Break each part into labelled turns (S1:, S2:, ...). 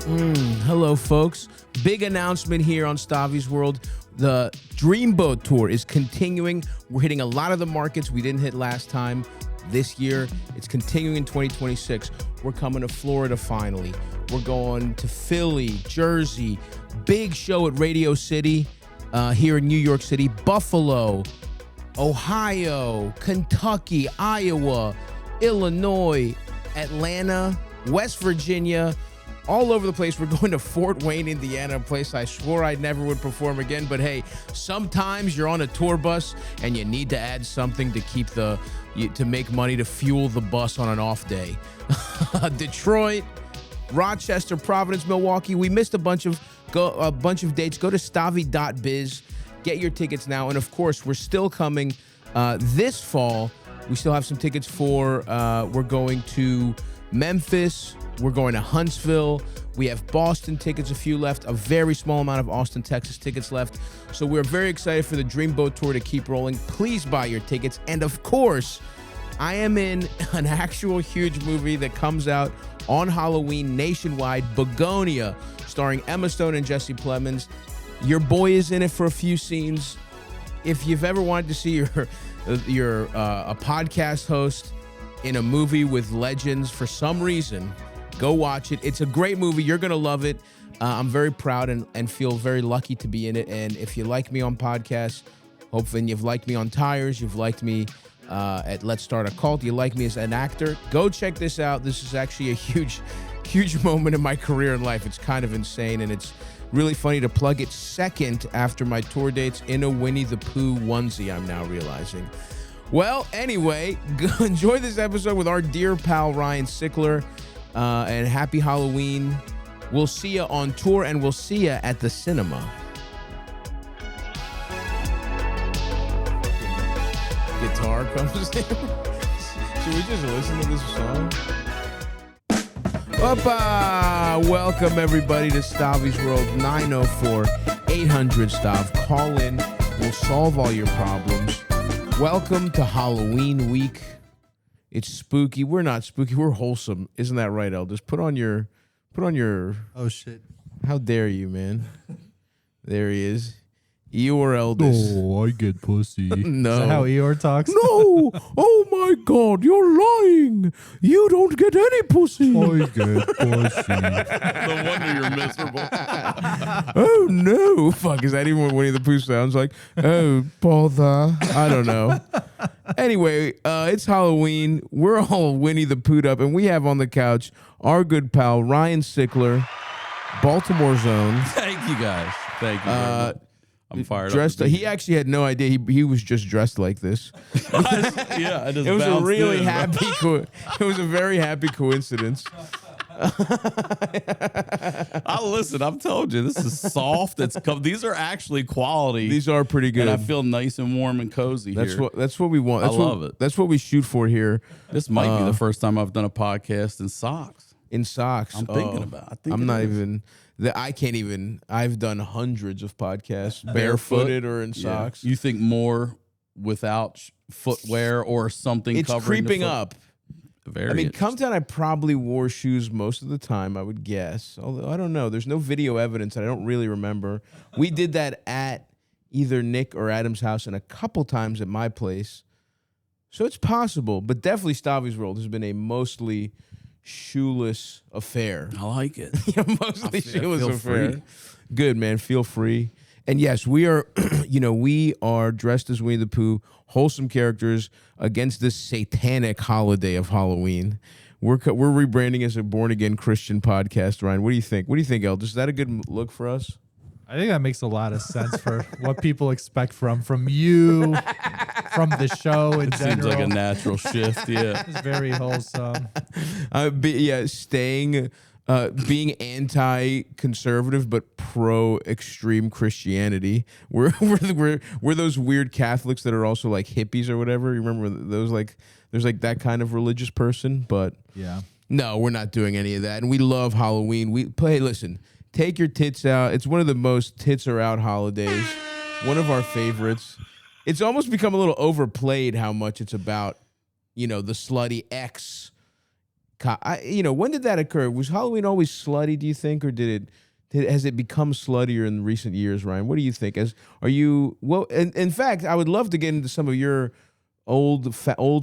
S1: Hello, folks. Big announcement here on Stavvy's World. The Dreamboat Tour is continuing. We're hitting a lot of the markets we didn't hit last time this year. It's continuing in 2026. We're coming to Florida finally. We're going to Philly, Jersey, big show at Radio City here in New York City, Buffalo, Ohio, Kentucky, Iowa, Illinois, Atlanta, West Virginia, all over the place. We're going to Fort Wayne, Indiana, a place I swore I never would perform again. But hey, sometimes you're on a tour bus and you need to add something to keep to make money to fuel the bus on an off day. Detroit, Rochester, Providence, Milwaukee. We missed a bunch of dates. Go to stavvy.biz. Get your tickets now. And of course, we're still coming this fall. We still have some tickets for, we're going to Memphis. We're going to Huntsville. We have Boston tickets, a few left, a very small amount of Austin, Texas tickets left. So we're very excited for the Dreamboat Tour to keep rolling. Please buy your tickets. And of course, I am in an actual huge movie that comes out on Halloween nationwide, Begonia, starring Emma Stone and Jesse Plemons. Your boy is in it for a few scenes. If you've ever wanted to see a podcast host in a movie with legends for some reason, go watch it. It's a great movie. You're going to love it. I'm very proud and feel very lucky to be in it. And if you like me on podcasts, hopefully you've liked me on Tires, you've liked me at Let's Start a Cult, you like me as an actor, go check this out. This is actually a huge moment in my career and life. It's kind of insane, and it's really funny to plug it second after my tour dates in a Winnie the Pooh onesie, I'm now realizing. Well, anyway, enjoy this episode with our dear pal Ryan Sickler. And happy Halloween. We'll see you on tour, and we'll see you at the cinema. Guitar comes in. Should we just listen to this song? Welcome everybody to Stavvy's World. 904-800-STAV. Call in. We'll solve all your problems. Welcome to Halloween week. It's spooky. We're not spooky. We're wholesome. Isn't that right, Elders? Put on your.
S2: Oh shit!
S1: How dare you, man? There he is. Eeyore Elders.
S2: Oh, I get pussy.
S1: No.
S2: Is that how Eeyore talks?
S1: No. Oh my God, you're lying. You don't get any pussy.
S2: I get pussy.
S3: No wonder you're miserable.
S1: Oh no. Fuck, is that even what Winnie the Pooh sounds like? Oh, bother. I don't know. Anyway, it's Halloween. We're all Winnie the Pooh'd up, and we have on the couch our good pal Ryan Sickler, Baltimore Zone.
S3: Thank you guys. Thank you very much. I'm fired
S1: dressed
S3: up.
S1: He actually had no idea. He was just dressed like this.
S3: Yeah, I just
S1: it was a really
S3: in,
S1: happy. It was a very happy coincidence.
S3: Listen, I've told you this is soft. These are actually quality.
S1: These are pretty good.
S3: And I feel nice and warm and cozy here.
S1: That's what we want.
S3: I love it.
S1: That's what we shoot for here.
S3: This might be the first time I've done a podcast in socks.
S1: In socks.
S3: I'm thinking about it.
S1: I'm not even. I can't even. I've done hundreds of podcasts barefooted or in socks.
S3: You think more without footwear or something?
S1: It's
S3: covering
S1: creeping
S3: the foot?
S1: up.
S3: Very.
S1: I mean, come down. I probably wore shoes most of the time, I would guess. Although I don't know. There's no video evidence. I don't really remember. We did that at either Nick or Adam's house and a couple times at my place. So it's possible, but definitely Stavvy's World has been a mostly shoeless affair.
S3: I like it.
S1: Yeah, mostly shoeless affair.
S3: Free.
S1: Good, man. Feel free. And yes, we are, we are dressed as Winnie the Pooh, wholesome characters against this satanic holiday of Halloween. We're rebranding as a born-again Christian podcast, Ryan. What do you think? What do you think, Elders? Is that a good look for us?
S2: I think that makes a lot of sense for what people expect from you, from the show in general.
S3: Seems like a natural shift, yeah.
S2: It's very wholesome.
S1: Being anti-conservative but pro-extreme Christianity. We're those weird Catholics that are also like hippies or whatever. You remember those, like, there's like that kind of religious person, but
S2: yeah.
S1: No, we're not doing any of that. And we love Halloween. Listen, take your tits out. It's one of the most tits are out holidays. One of our favorites. It's almost become a little overplayed how much it's about, the slutty ex when did that occur? Was Halloween always slutty, do you think, or has it become sluttier in recent years, Ryan? What do you think? In fact, I would love to get into some of your old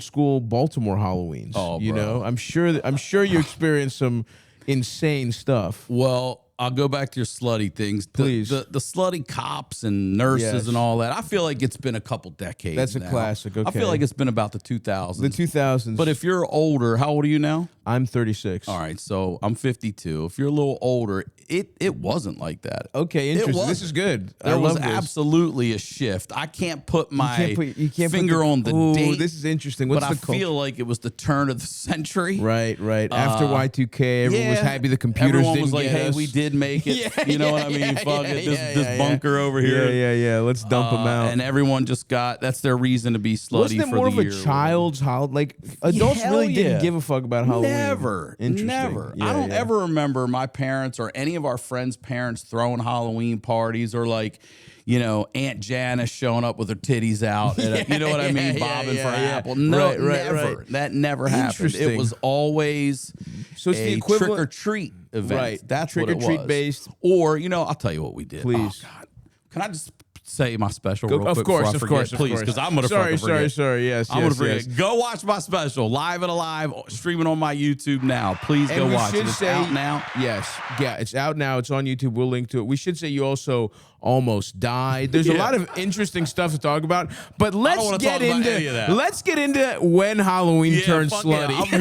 S1: school Baltimore Halloweens.
S3: Oh,
S1: you
S3: bro.
S1: know, I'm sure you experienced some insane stuff.
S3: Well, I'll go back to your slutty things.
S1: Please.
S3: The slutty cops and nurses
S1: Yes.
S3: and all that. I feel like it's been a couple decades.
S1: That's a
S3: now.
S1: classic. Okay.
S3: I feel like it's been about the 2000s.
S1: The 2000s.
S3: But if you're older, how old are you now?
S1: I'm 36.
S3: All right, so I'm 52. If you're a little older, it wasn't like that.
S1: Okay, interesting. This is good.
S3: There
S1: I
S3: was
S1: love this.
S3: absolutely a shift. I can't put my
S1: You can't put
S3: finger on the date.
S1: This is interesting. What's
S3: but I
S1: the culture?
S3: feel like it was the turn of the century.
S1: Right. After Y2K, everyone was happy the computers
S3: Everyone
S1: didn't
S3: was like,
S1: get
S3: "Hey,
S1: us.
S3: we did make it." You know what I mean? Fuck it, this
S1: yeah.
S3: bunker over here.
S1: Yeah. Let's dump them out.
S3: And everyone just that's their reason to be slutty
S1: Wasn't it
S3: for
S1: more
S3: the
S1: of
S3: year.
S1: a child's holiday? Like adults
S3: Hell
S1: really didn't
S3: yeah.
S1: give a fuck about Halloween.
S3: Never.
S1: Interesting. Yeah,
S3: I don't
S1: yeah.
S3: ever remember my parents or any of our friends' parents throwing Halloween parties or like, Aunt Janice showing up with her titties out. You know what I mean? Bobbing for apple. No,
S1: Right,
S3: never.
S1: right.
S3: That never happened. It
S1: Interesting.
S3: was always
S1: So it's the
S3: a
S1: equivalent-
S3: trick or treat event.
S1: Right.
S3: That's
S1: Trick
S3: what
S1: or
S3: it
S1: treat
S3: was.
S1: based.
S3: Or, I'll tell you what we did.
S1: Please.
S3: Oh, God. Can I just say my special real
S1: Of
S3: quick
S1: course,
S3: before I
S1: of
S3: forget?
S1: course, of
S3: Please,
S1: course.
S3: because I'm going to
S1: Sorry. Yes,
S3: I'm gonna
S1: yes.
S3: forget. Go watch my special, Live and Alive, streaming on my YouTube now. Please
S1: And
S3: go
S1: we
S3: watch
S1: should
S3: it. It's
S1: say-
S3: out now.
S1: Yes. Yeah, it's out now. It's on YouTube. We'll link to it. We should say you also almost died. There's a
S3: Yeah.
S1: lot of interesting stuff to talk about. But let's
S3: wanna
S1: get
S3: talk about any of that.
S1: into when Halloween turns
S3: fuck
S1: slutty.
S3: yeah. I'm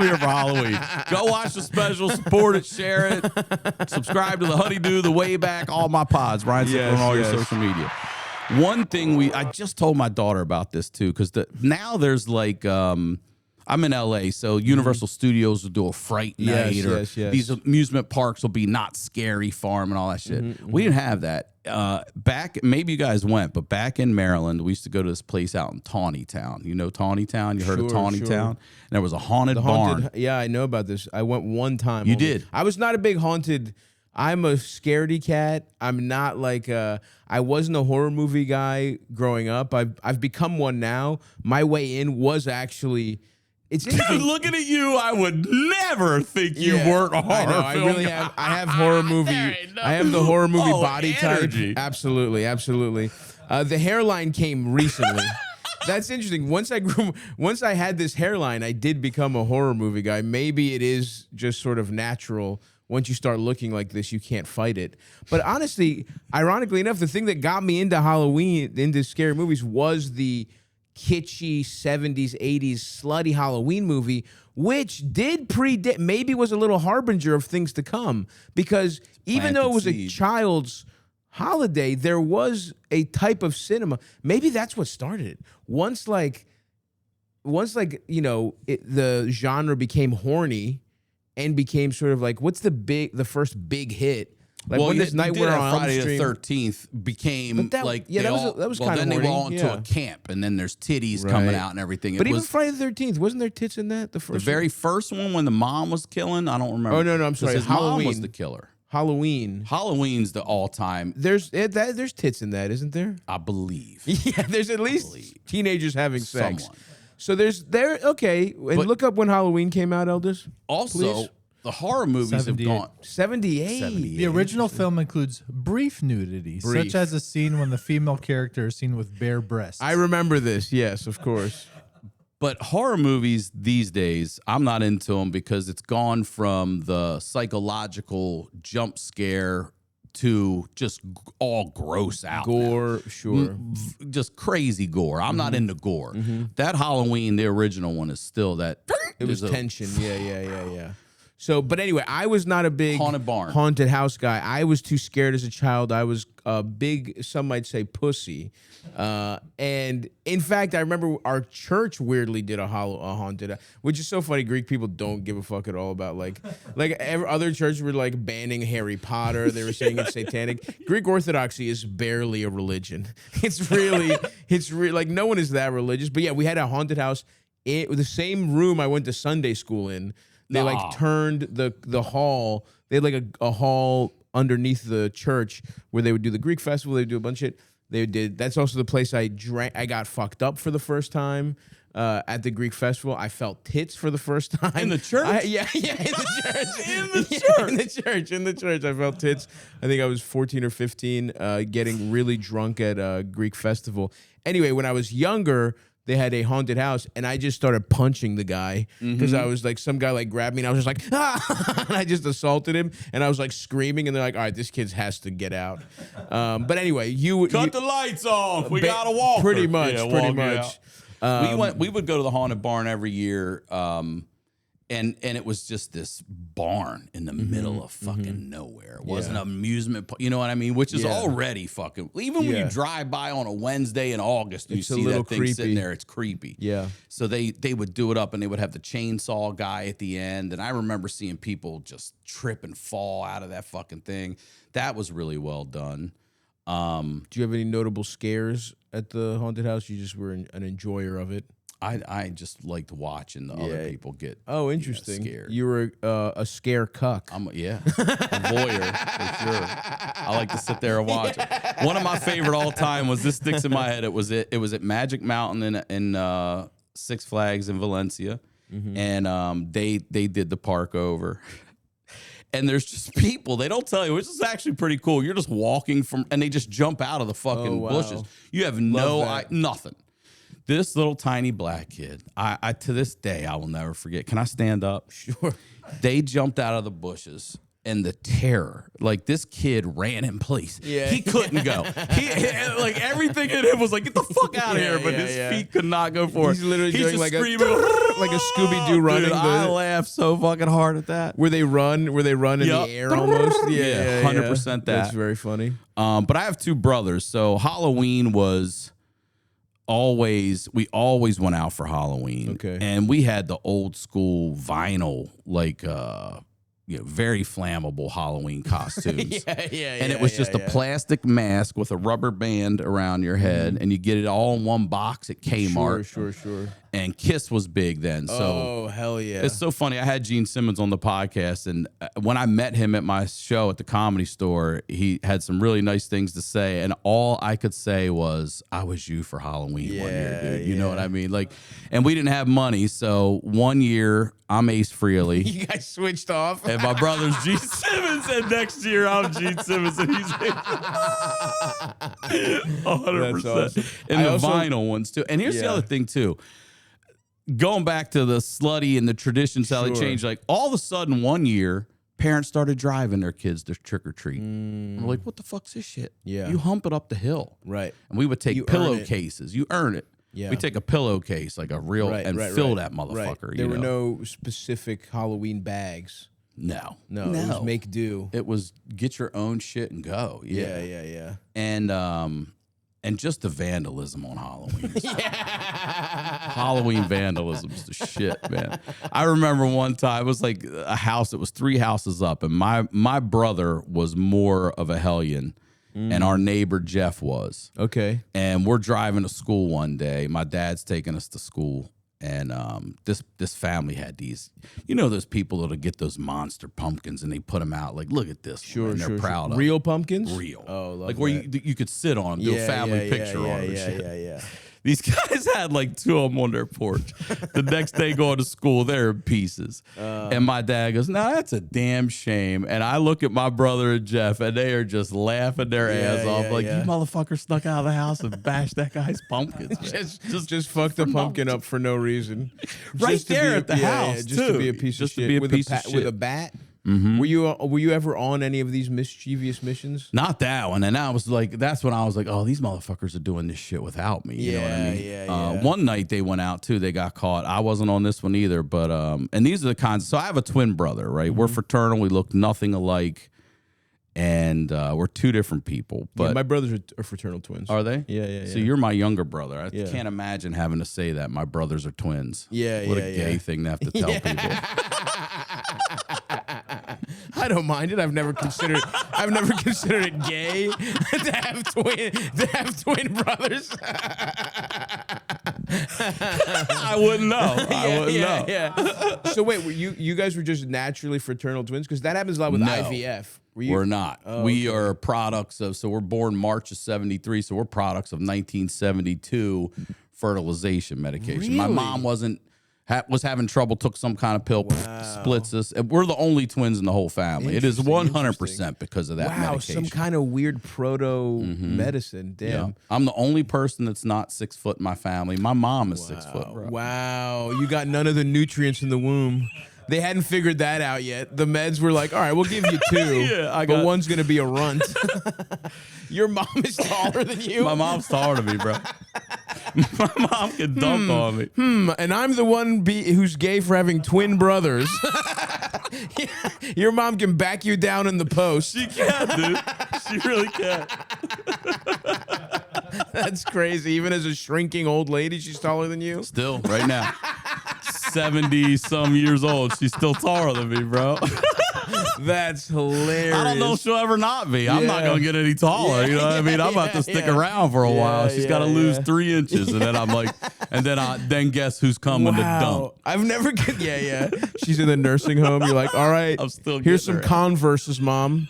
S3: here for Halloween. Go watch the special, support it, share it, subscribe to the Honeydew, the Wayback, all my pods, Ryan Sickler
S1: Yes,
S3: on all
S1: yes.
S3: your social media. One thing I just told my daughter about this too, because now there's like I'm in LA, so Universal Studios will do a fright night, or
S1: yes.
S3: these amusement parks will be not scary farm and all that shit. We didn't have that. Back, maybe you guys went, but back in Maryland, we used to go to this place out in Tawny Town. You know Tawny Town? You heard of
S1: Sure,
S3: Tawny
S1: sure.
S3: Town? And there was a haunted barn.
S1: Yeah, I know about this. I went one time.
S3: You
S1: only.
S3: did?
S1: I was not a big haunted. I'm a scaredy cat. I'm not like I wasn't a horror movie guy growing up. I've become one now. My way in was actually. It's interesting.
S3: Looking at you, I would never think you
S1: Yeah,
S3: weren't a horror
S1: I know. I
S3: film
S1: really
S3: guy.
S1: have. I have horror movie.
S3: ain't no-
S1: I have the horror movie
S3: Oh,
S1: body
S3: energy.
S1: type. Absolutely. The hairline came recently. That's interesting. Once I had this hairline, I did become a horror movie guy. Maybe it is just sort of natural. Once you start looking like this, you can't fight it. But honestly, ironically enough, the thing that got me into Halloween, into scary movies, was the kitschy 70s, 80s slutty Halloween movie, which did predate, maybe was a little harbinger of things to come. Because even though it was a
S3: seed.
S1: child's holiday, there was a type of cinema. Maybe that's what started it. Once the genre became horny and became sort of like, what's the first big hit? Like when this Nightmare on Elm
S3: Friday
S1: Street.
S3: the 13th became
S1: But that-
S3: like
S1: yeah,
S3: they
S1: that was kinda
S3: then they
S1: horny,
S3: went all into
S1: yeah.
S3: a camp, and then there's titties coming out and everything.
S1: But
S3: It
S1: even
S3: was
S1: Friday the 13th, wasn't there tits in that? The
S3: the
S1: first
S3: very first one when the mom was killing. I don't remember.
S1: Oh, no, I'm
S3: 'Cause
S1: sorry.
S3: His mom was
S1: Halloween.
S3: the killer.
S1: Halloween.
S3: Halloween's the all-time,
S1: There's tits in that, isn't there?
S3: I believe.
S1: Yeah, there's at least teenagers having sex.
S3: Someone.
S1: So okay. And
S3: But-
S1: look up when Halloween came out, Elders.
S3: Also,
S1: Please.
S3: the horror movies have
S2: 78.
S3: gone.
S1: 78.
S2: The original film includes brief nudity,
S1: Brief.
S2: such as a scene when the female character is seen with bare breasts.
S1: I remember this. Yes, of course.
S3: But horror movies these days, I'm not into them because it's gone from the psychological jump scare to just all gross out.
S1: Gore, sure.
S3: Just crazy gore. I'm not into gore. That Halloween, the original one, is still that.
S1: It was
S3: there's a-
S1: tension. Yeah. So, but anyway, I was not a big
S3: Haunted barn.
S1: haunted house guy. I was too scared as a child. I was a big, some might say, pussy. And in fact, I remember our church weirdly did a haunted, which is so funny. Greek people don't give a fuck at all about like other churches were like banning Harry Potter. They were saying it's satanic. Greek Orthodoxy is barely a religion. It's really like no one is that religious. But yeah, we had a haunted house in the same room I went to Sunday school in. They like turned the hall. They had like a hall underneath the church where they would do the Greek festival. They would do a bunch of shit. They did. That's also the place I got fucked up for the first time. at the Greek festival. I felt tits for the first time
S3: In the church?
S1: Yeah, in the church. In the church, I felt tits. I think I was 14 or 15, getting really drunk at a Greek festival. Anyway, when I was younger, they had a haunted house, and I just started punching the guy because I was like, some guy like grabbed me, and I was just like, ah, and I just assaulted him, and I was like screaming, and they're like, all right, this kid has to get out. But anyway,
S3: Cut the lights off. We got to walk.
S1: Pretty much, pretty much.
S3: We would go to the haunted barn every year, and it was just this barn in the middle of fucking nowhere. It wasn't an amusement park, you know what I mean? Which is already fucking. Even when you drive by on a Wednesday in August, you see that thing sitting there. It's creepy.
S1: Yeah.
S3: So they would do it up, and they would have the chainsaw guy at the end. And I remember seeing people just trip and fall out of that fucking thing. That was really well done.
S1: Do you have any notable scares at the haunted house? You just were an enjoyer of it.
S3: I just liked watching the other people get
S1: interesting.
S3: scared.
S1: You were a scare cuck.
S3: I'm a voyeur for sure. I like to sit there and watch it. One of my favorite all time was, this sticks in my head. It was at Magic Mountain in Six Flags in Valencia, and they did the park over. And there's just people, they don't tell you, which is actually pretty cool. You're just walking and they just jump out of the fucking bushes. You have nothing. This little tiny black kid, I to this day, I will never forget. Can I stand up?
S1: Sure.
S3: They jumped out of the bushes, and the terror, like, this kid ran in place.
S1: Yeah.
S3: He couldn't go. Like, everything in him was like, get the fuck out of here. But his feet could not go forward.
S1: He's literally doing
S3: just
S1: like
S3: screaming,
S1: like a Scooby-Doo running.
S3: Dude, I laughed so fucking hard at that.
S1: Where they run in the air almost. Yeah,
S3: 100% that.
S1: That's very funny.
S3: But I have two brothers, so Halloween was we always went out for Halloween.
S1: Okay.
S3: And we had the old school vinyl, like very flammable Halloween costumes. And it was just a plastic mask with a rubber band around your head, and you get it all in one box at Kmart.
S1: Sure.
S3: And Kiss was big then. So
S1: hell yeah.
S3: It's so funny. I had Gene Simmons on the podcast, and when I met him at my show at the Comedy Store, he had some really nice things to say, and all I could say was, I was you for Halloween one year, dude. You know what I mean? Like, and we didn't have money, so one year I'm Ace Frehley.
S1: You guys switched off.
S3: And my brother's Gene Simmons, and next year I'm Gene Simmons, and he's 100%.
S1: Awesome.
S3: And the vinyl ones too. And here's the other thing too. Going back to the slutty and the traditions, how they changed. Like, all of a sudden one year, parents started driving their kids to trick or treat. We're like, what the fuck's this shit?
S1: Yeah.
S3: You hump it up the hill.
S1: Right.
S3: And we would take pillowcases. You earn it.
S1: Yeah.
S3: We take a pillowcase, like a real, fill that motherfucker.
S1: Right. There were no specific Halloween bags.
S3: No.
S1: It was make do.
S3: It was get your own shit and go.
S1: Yeah.
S3: And just the vandalism on Halloween. Halloween vandalism is the shit, man. I remember one time, it was like a house, it was 3 houses up, and my brother was more of a hellion, and our neighbor Jeff was.
S1: Okay.
S3: And we're driving to school one day. My dad's taking us to school. And this family had these, those people that'll get those monster pumpkins and they put them out like, look at this.
S1: Sure,
S3: and they're proud of them.
S1: Real pumpkins?
S3: Real.
S1: Oh,
S3: like where you could sit on them, do a family picture on them.
S1: Yeah.
S3: These guys had like 2 of them on their porch. The next day going to school, they're in pieces. And my dad goes, no, that's a damn shame. And I look at my brother and Jeff, and they are just laughing their ass off. Like, you motherfucker snuck out of the house and bashed that guy's pumpkins.
S1: Just fucked the pumpkin up for no reason.
S3: Right there at the house,
S1: just to be a piece of shit. With a bat? Mm-hmm. Were you ever on any of these mischievous missions?
S3: Not that one. And I was like, that's when I was like, oh, these motherfuckers are doing this shit without me. You know what I mean?
S1: Yeah.
S3: One night they went out too. They got caught. I wasn't on this one either. But and these are the kinds. So I have a twin brother, right? Mm-hmm. We're fraternal. We look nothing alike, and we're 2 different people. But
S1: my brothers are fraternal twins.
S3: Are they?
S1: Yeah.
S3: So you're my younger brother. I can't imagine having to say that my brothers are twins. What a gay thing to have to tell people.
S1: I don't mind it. I've never considered it gay to have twin brothers.
S3: I wouldn't know.
S1: Yeah. So wait, you guys were just naturally fraternal twins? Because that happens a lot with IVF.
S3: We're not. We are products of. So we're born March of '73. So we're products of 1972 fertilization medication. My
S1: Really?
S3: mom was having trouble, took some kind of pill, splits us. And we're the only twins in the whole family. It is 100% because of that medication.
S1: Some kind of weird proto medicine. Damn.
S3: Yeah. I'm the only person that's not 6 foot in my family. My mom is 6 foot, bro.
S1: Wow. You got none of the nutrients in the womb. They hadn't figured that out yet. The meds were like, all right, we'll give you 2, but one's going to be a runt. Your mom is taller than you?
S3: My mom's taller than me, bro. My mom can dunk on me.
S1: And I'm the one who's gay for having twin brothers. Your mom can back you down in the post.
S3: She can, dude. She really can.
S1: That's crazy. Even as a shrinking old lady, she's taller than you?
S3: Still, right now. 70-some years old. She's still taller than me, bro.
S1: That's hilarious.
S3: I don't know if she'll ever not be. I'm not going to get any taller. You know what I mean? I'm about to stick around for a while. She's got to lose 3 inches. And then I'm like, then guess who's coming to dump?
S1: I've never, She's in the nursing home. You're like, all right,
S3: I'm still
S1: here's some
S3: her.
S1: Converses, Mom.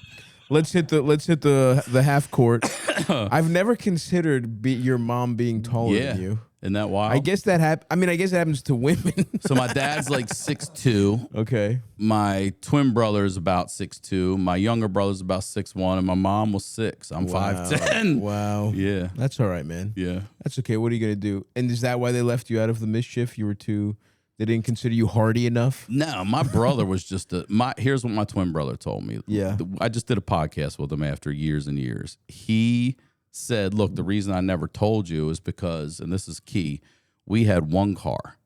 S1: Let's hit the half court. I've never considered your mom being taller than you.
S3: Isn't that wild?
S1: I guess that I guess it happens to women.
S3: So my dad's like 6'2".
S1: Okay.
S3: My twin brother's about 6'2". My younger brother's about 6'1", and my mom was 6. I'm 5'10".
S1: Wow.
S3: Yeah.
S1: That's all right, man.
S3: Yeah.
S1: That's okay. What are you gonna do? And is that why they left you out of the mischief? They didn't consider you hardy enough?
S3: No, my brother was just here's what my twin brother told me.
S1: Yeah.
S3: I just did a podcast with him after years and years. He said, look, the reason I never told you is because, and this is key, we had one car.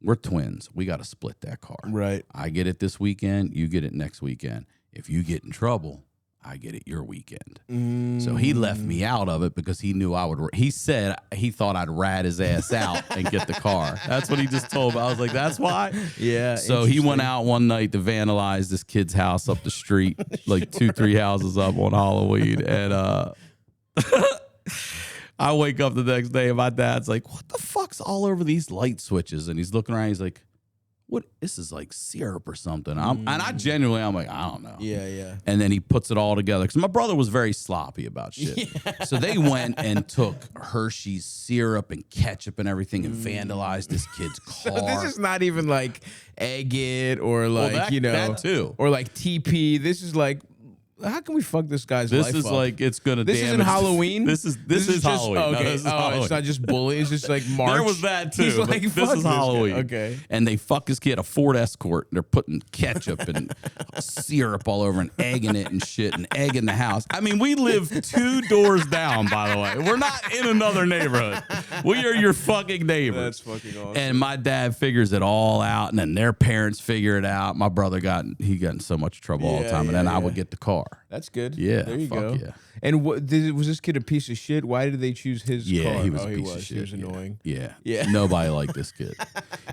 S3: We're twins. We got to split that car.
S1: Right.
S3: I get it this weekend. You get it next weekend. If you get in trouble, I get it your weekend. So he left me out of it because he knew I would. He said he thought I'd rat his ass out and get the car. That's what he just told me. I was like, that's why?
S1: Yeah.
S3: So he went out one night to vandalize this kid's house up the street, like 2-3 houses up on Halloween. And I wake up the next day and my dad's like, what the fuck's all over these light switches? And he's looking around. He's like, what? This is like syrup or something. And I genuinely, I'm like, I don't know.
S1: Yeah.
S3: And then he puts it all together because my brother was very sloppy about shit. Yeah. So they went and took Hershey's syrup and ketchup and everything and vandalized this kid's car.
S1: So this is not even like Egg It or like,
S3: that too.
S1: or like TP. This is like, how can we fuck this guy's life
S3: This is
S1: up?
S3: like it's gonna.
S1: This isn't Halloween.
S3: This is
S1: just
S3: Halloween.
S1: Okay.
S3: No, this is Halloween.
S1: It's not just bullying. It's just like March.
S3: There was that too.
S1: He's
S3: But
S1: like,
S3: this
S1: fuck
S3: is
S1: guy.
S3: Halloween.
S1: Okay.
S3: And they fuck this kid a Ford Escort. And they're putting ketchup and syrup all over and egging it and shit and egging the house. I mean, we live 2 doors down. By the way, we're not in another neighborhood. We are your fucking neighbors.
S1: That's fucking awesome.
S3: And my dad figures it all out, and then their parents figure it out. My brother got in so much trouble all the time, and then I would get the car.
S1: That's good.
S3: Yeah,
S1: there you
S3: fuck
S1: go.
S3: yeah.
S1: And was this kid a piece of shit? Why did they choose his car?
S3: Yeah, he was a piece of shit.
S1: He was annoying.
S3: Yeah.
S1: Nobody
S3: liked this kid.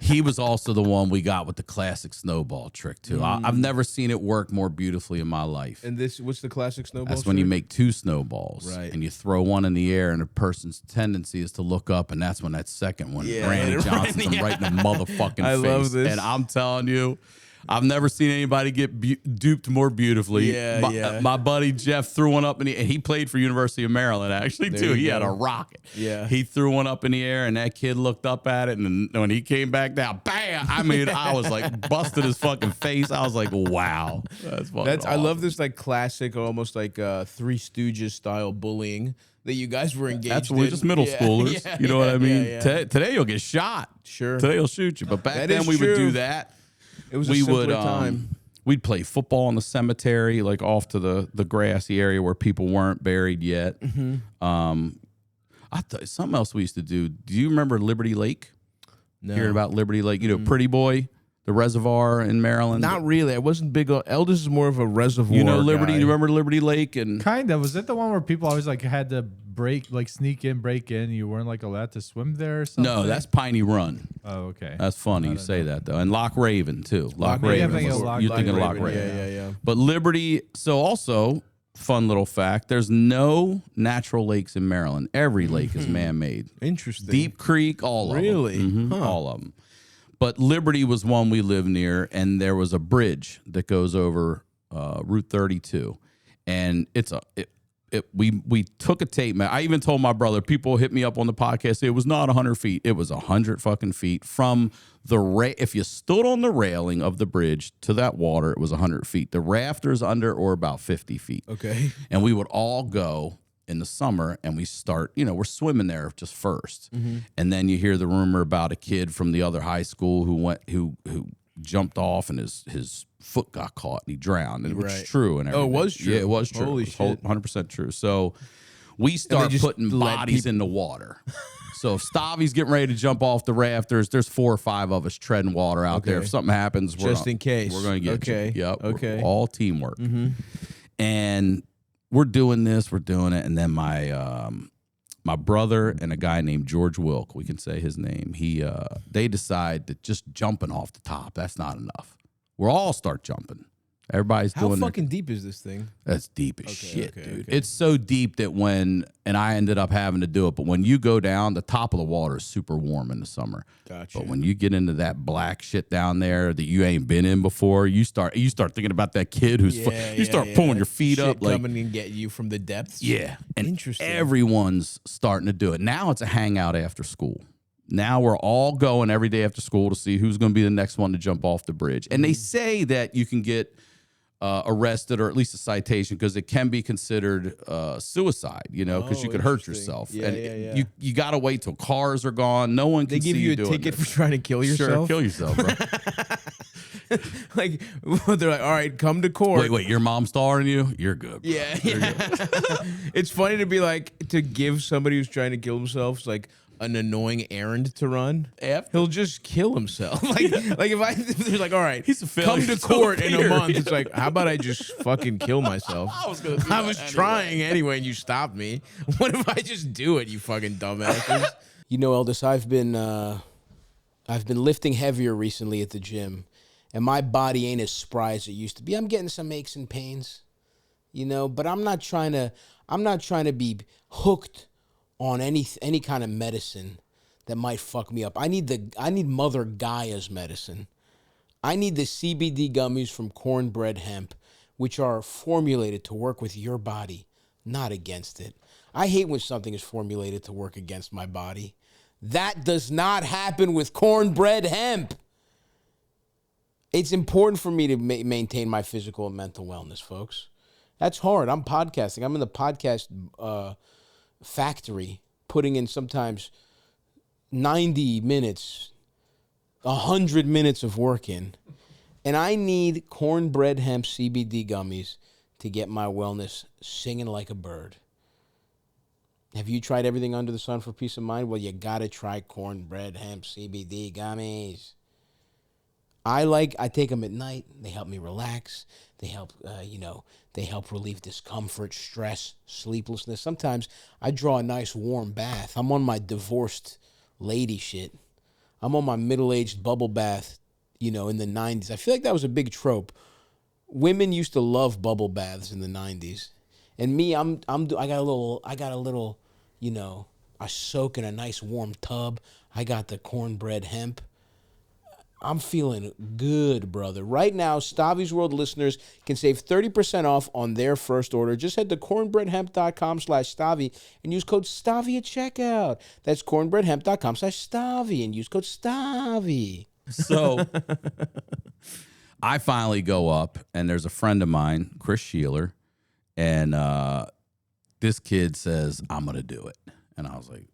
S3: He was also the one we got with the classic snowball trick too. I've never seen it work more beautifully in my life.
S1: And what's the classic snowball?
S3: That's when you make 2 snowballs,
S1: right?
S3: And you throw one in the air, and a person's tendency is to look up, and that's when that second one, Randy Johnson's right in the motherfucking face.
S1: I love this.
S3: And I'm telling you, I've never seen anybody get duped more beautifully. My buddy Jeff threw one up and he played for University of Maryland actually too. He had a rocket.
S1: Yeah.
S3: He threw one up in the air and that kid looked up at it, and when he came back down, bam! I mean, I was like busted his fucking face. I was like, wow. That's fucking awesome.
S1: I love this like classic, almost like Three Stooges style bullying that you guys were engaged in.
S3: We're just middle schoolers. You know what I mean? Today you'll get shot.
S1: Sure.
S3: Today you'll shoot you. But back then we would do that.
S1: It was a simpler time.
S3: We'd play football in the cemetery, like off to the grassy area where people weren't buried yet. I thought something else we used to do. Do you remember Liberty Lake?
S1: No.
S3: Hearing about Liberty Lake, Pretty Boy, the reservoir in Maryland.
S1: Not really. I wasn't big on. Eldest is more of a reservoir.
S3: Liberty.
S1: guy.
S3: You remember Liberty Lake and
S2: kind of. Was it the one where people always like had to sneak in, break in? You weren't like allowed to swim there or something?
S3: No, that's Piney Run.
S2: Oh, okay.
S3: That's funny you say that though. And Loch Raven too. Loch
S2: Raven.
S3: Raven. You're thinking Loch Raven.
S1: Yeah.
S3: But Liberty. So also fun little fact. There's no natural lakes in Maryland. Every lake is man-made.
S1: Interesting.
S3: Deep Creek, all of them.
S1: Really?
S3: All of them. But Liberty was one we lived near, and there was a bridge that goes over Route 32, and we took a tape measure. I even told my brother, people hit me up on the podcast, it was not 100 feet. It was 100 fucking feet from the if you stood on the railing of the bridge to that water, it was 100 feet. The rafters under or about 50 feet.
S1: Okay.
S3: And we would all go in the summer and we start, we're swimming there just first. And then you hear the rumor about a kid from the other high school who jumped off and his foot got caught and he drowned, and it was true. And everything.
S1: Oh, it was true.
S3: Yeah, it was true.
S1: Holy shit.
S3: 100% true. So we start putting bodies in the water. So if Stavvy's getting ready to jump off the rafters, there's 4 or 5 of us treading water out there. If something happens,
S1: in case,
S3: we're going to get you. Yep.
S1: Okay.
S3: We're all teamwork. And we're doing this, we're doing it, and then my brother and a guy named George Wilk, we can say his name, they decide that just jumping off the top, that's not enough. We'll all start jumping. Everybody's doing
S1: How fucking deep is this thing?
S3: That's deep as shit, dude. It's so deep that and I ended up having to do it, but when you go down, the top of the water is super warm in the summer.
S1: Gotcha.
S3: But when you get into that black shit down there that you ain't been in before, you start thinking about that kid who's you start pulling your feet up, like
S1: coming and get you from the depths.
S3: Yeah, and
S1: interesting.
S3: Everyone's starting to do it now. It's a hangout after school. Now we're all going every day after school to see who's going to be the next one to jump off the bridge. And they say that you can get arrested or at least a citation because it can be considered suicide, because you could hurt yourself. And you got to wait till cars are gone. No one can
S1: They give
S3: see
S1: you a
S3: doing
S1: ticket
S3: this.
S1: for trying to kill yourself?
S3: Sure, kill yourself, bro.
S1: Like, they're like, all right, come to court.
S3: Wait, your mom's starring you? You're good, bro.
S1: Yeah. It's funny to be like, to give somebody who's trying to kill themselves, like, an annoying errand to run. He'll just kill himself. Like if they're like, all right,
S3: he's a failure.
S1: Come to court in a month. It's like, how about I just fucking kill myself? I was trying anyway, and you stopped me. What if I just do it, you fucking dumbasses? Eldest, I've been lifting heavier recently at the gym, and my body ain't as spry as it used to be. I'm getting some aches and pains, but I'm not trying to be hooked on any kind of medicine that might fuck me up. I need Mother Gaia's medicine. I need the CBD gummies from Cornbread Hemp, which are formulated to work with your body, not against it. I hate when something is formulated to work against my body. That does not happen with Cornbread Hemp. It's important for me to maintain my physical and mental wellness, folks. That's hard. I'm podcasting. I'm in the podcast factory, putting in sometimes 90 minutes, 100 minutes of work in. And I need Cornbread Hemp CBD gummies to get my wellness singing like a bird. Have you tried everything under the sun for peace of mind? Well, you got to try Cornbread Hemp CBD gummies. I take them at night. They help me relax. They help, they help relieve discomfort, stress, sleeplessness. Sometimes I draw a nice warm bath. I'm on my divorced lady shit. I'm on my middle-aged bubble bath, in the 90s. I feel like that was a big trope. Women used to love bubble baths in the 90s. And me, I got a little, I soak in a nice warm tub. I got the Cornbread Hemp. I'm feeling good, brother. Right now, Stavvy's World listeners can save 30% off on their first order. Just head to cornbreadhemp.com/Stavvy and use code Stavvy at checkout. That's cornbreadhemp.com/Stavvy and use code Stavvy.
S3: So I finally go up, and there's a friend of mine, Chris Sheeler, and this kid says, I'm going to do it. And I was like,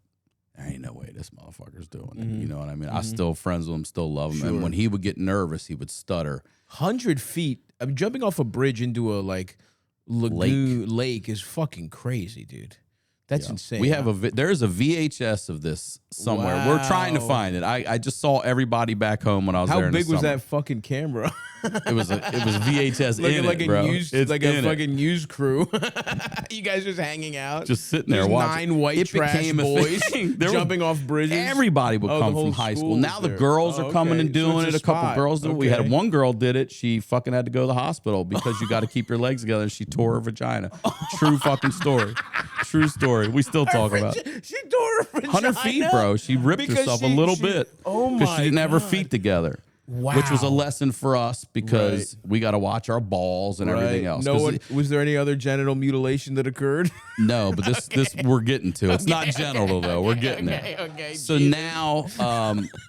S3: there ain't no way this motherfucker's doing it. You know what I mean? I still friends with him, still love him. Sure. And when he would get nervous, he would stutter.
S1: 100 feet. I mean, jumping off a bridge into a lagoon lake is fucking crazy, dude. That's insane.
S3: We have there's a VHS of this somewhere. Wow. We're trying to find it. I just saw everybody back home when I was there.
S1: How big was that fucking camera?
S3: It was VHS
S1: like a fucking news crew. You guys just hanging out,
S3: just sitting there watching.
S1: 9 white trash boys jumping off bridges.
S3: Everybody would come from high school. Now the girls are coming and doing it. A couple girls do it. We had one girl did it. She fucking had to go to the hospital because you got to keep your legs together. And she tore her vagina. True fucking story. True story. We still talk about it.
S1: She tore her vagina.
S3: 100 feet, bro. She ripped herself a little bit.
S1: Oh my God.
S3: Because she didn't have her feet together. which was a lesson for us because we got to watch our balls and everything else.
S1: No one, was there any other genital mutilation that occurred?
S3: No, but this we're getting to. It's not genital though. We're getting there.
S1: Okay.
S3: So now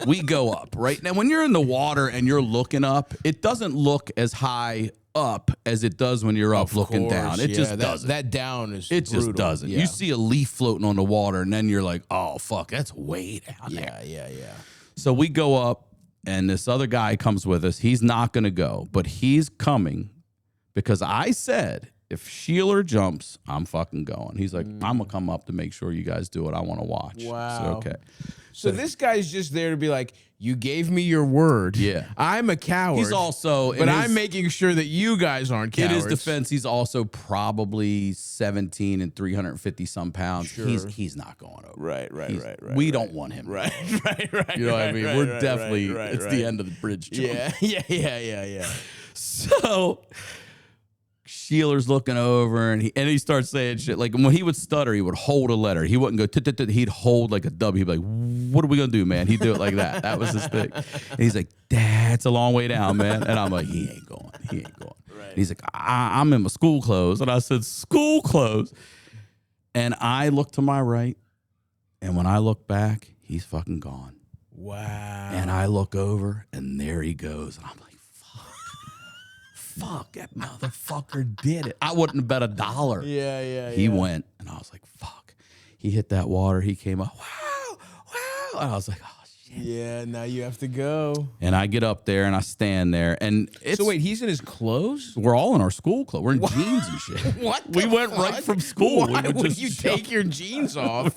S3: we go up, right? Now when you're in the water and you're looking up, it doesn't look as high up as it does when you're up looking down. It just doesn't.
S1: That down is
S3: It
S1: brutal.
S3: just doesn't.
S1: Yeah.
S3: You see a leaf floating on the water and then you're like, oh fuck, that's way down there.
S1: Yeah.
S3: So we go up and this other guy comes with us. He's not going to go, but he's coming because I said, if Sheeler jumps, I'm fucking going. He's like, I'm going to come up to make sure you guys do what I want to watch.
S1: Wow.
S3: So, okay.
S1: So this guy's just there to be like, you gave me your word.
S3: Yeah.
S1: I'm a coward.
S3: He's also,
S1: but I'm making sure that you guys aren't cowards.
S3: in his defense, he's also probably 17 and 350 some pounds.
S1: Sure.
S3: He's not going over.
S1: Right.
S3: We don't want him.
S1: Right.
S3: You know what I mean? We're definitely, it's the end of the bridge jump.
S1: Yeah.
S3: So Sheeler's looking over and he starts saying shit. Like when he would stutter, he would hold a letter. He wouldn't go, he'd hold like a W. He'd be like, what are we going to do, man? He'd do it like that. That was his thing. And he's like, that's a long way down, man. And I'm like, he ain't going. Right. And he's like, I'm in my school clothes. And I said, school clothes. And I look to my right. And when I look back, he's fucking gone.
S1: Wow.
S3: And I look over and there he goes. And I'm like, fuck, that motherfucker did it. I wouldn't have bet $1.
S1: Yeah.
S3: He went, and I was like, fuck. He hit that water. He came up, wow. And I was like, oh, shit.
S1: Yeah, now you have to go.
S3: And I get up there, and I stand there. And it's,
S1: So wait, he's in his clothes?
S3: we're all in our school clothes. We're in jeans and shit.
S1: What?
S3: We went right from school.
S1: Why
S3: We would
S1: would
S3: just
S1: you
S3: show-
S1: take your jeans off?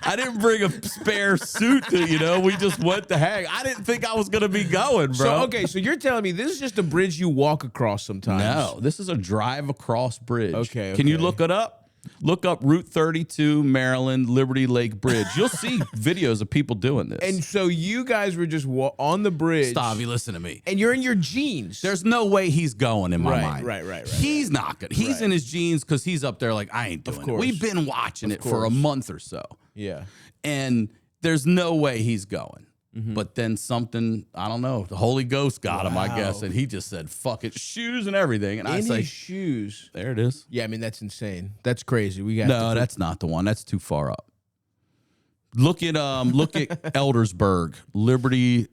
S3: I didn't bring a spare suit we just went to hang. I didn't think I was going to be going, bro.
S1: So you're telling me this is just a bridge you walk across sometimes?
S3: No, this is a drive across bridge.
S1: Okay,
S3: Can you
S1: okay.
S3: look it up? Look up Route 32, Maryland, Liberty Lake Bridge. You'll see videos of people doing this.
S1: And so you guys were just on the bridge.
S3: Stavvy, listen to me.
S1: And you're in your jeans.
S3: There's no way he's going in my mind.
S1: Right.
S3: He's not good. He's in his jeans because he's up there like, I ain't doing it.
S1: course.
S3: We've been watching it for a
S1: course.
S3: month or so.
S1: Yeah.
S3: And there's no way he's going. But then something, I don't know, the Holy Ghost got him, I guess, and he just said, fuck it, shoes and everything. And I
S1: In
S3: say,
S1: his shoes.
S3: there it is.
S1: Yeah, I mean, that's insane. That's crazy. We got
S3: No, that's not the one. That's too far up. Look at Eldersburg, Liberty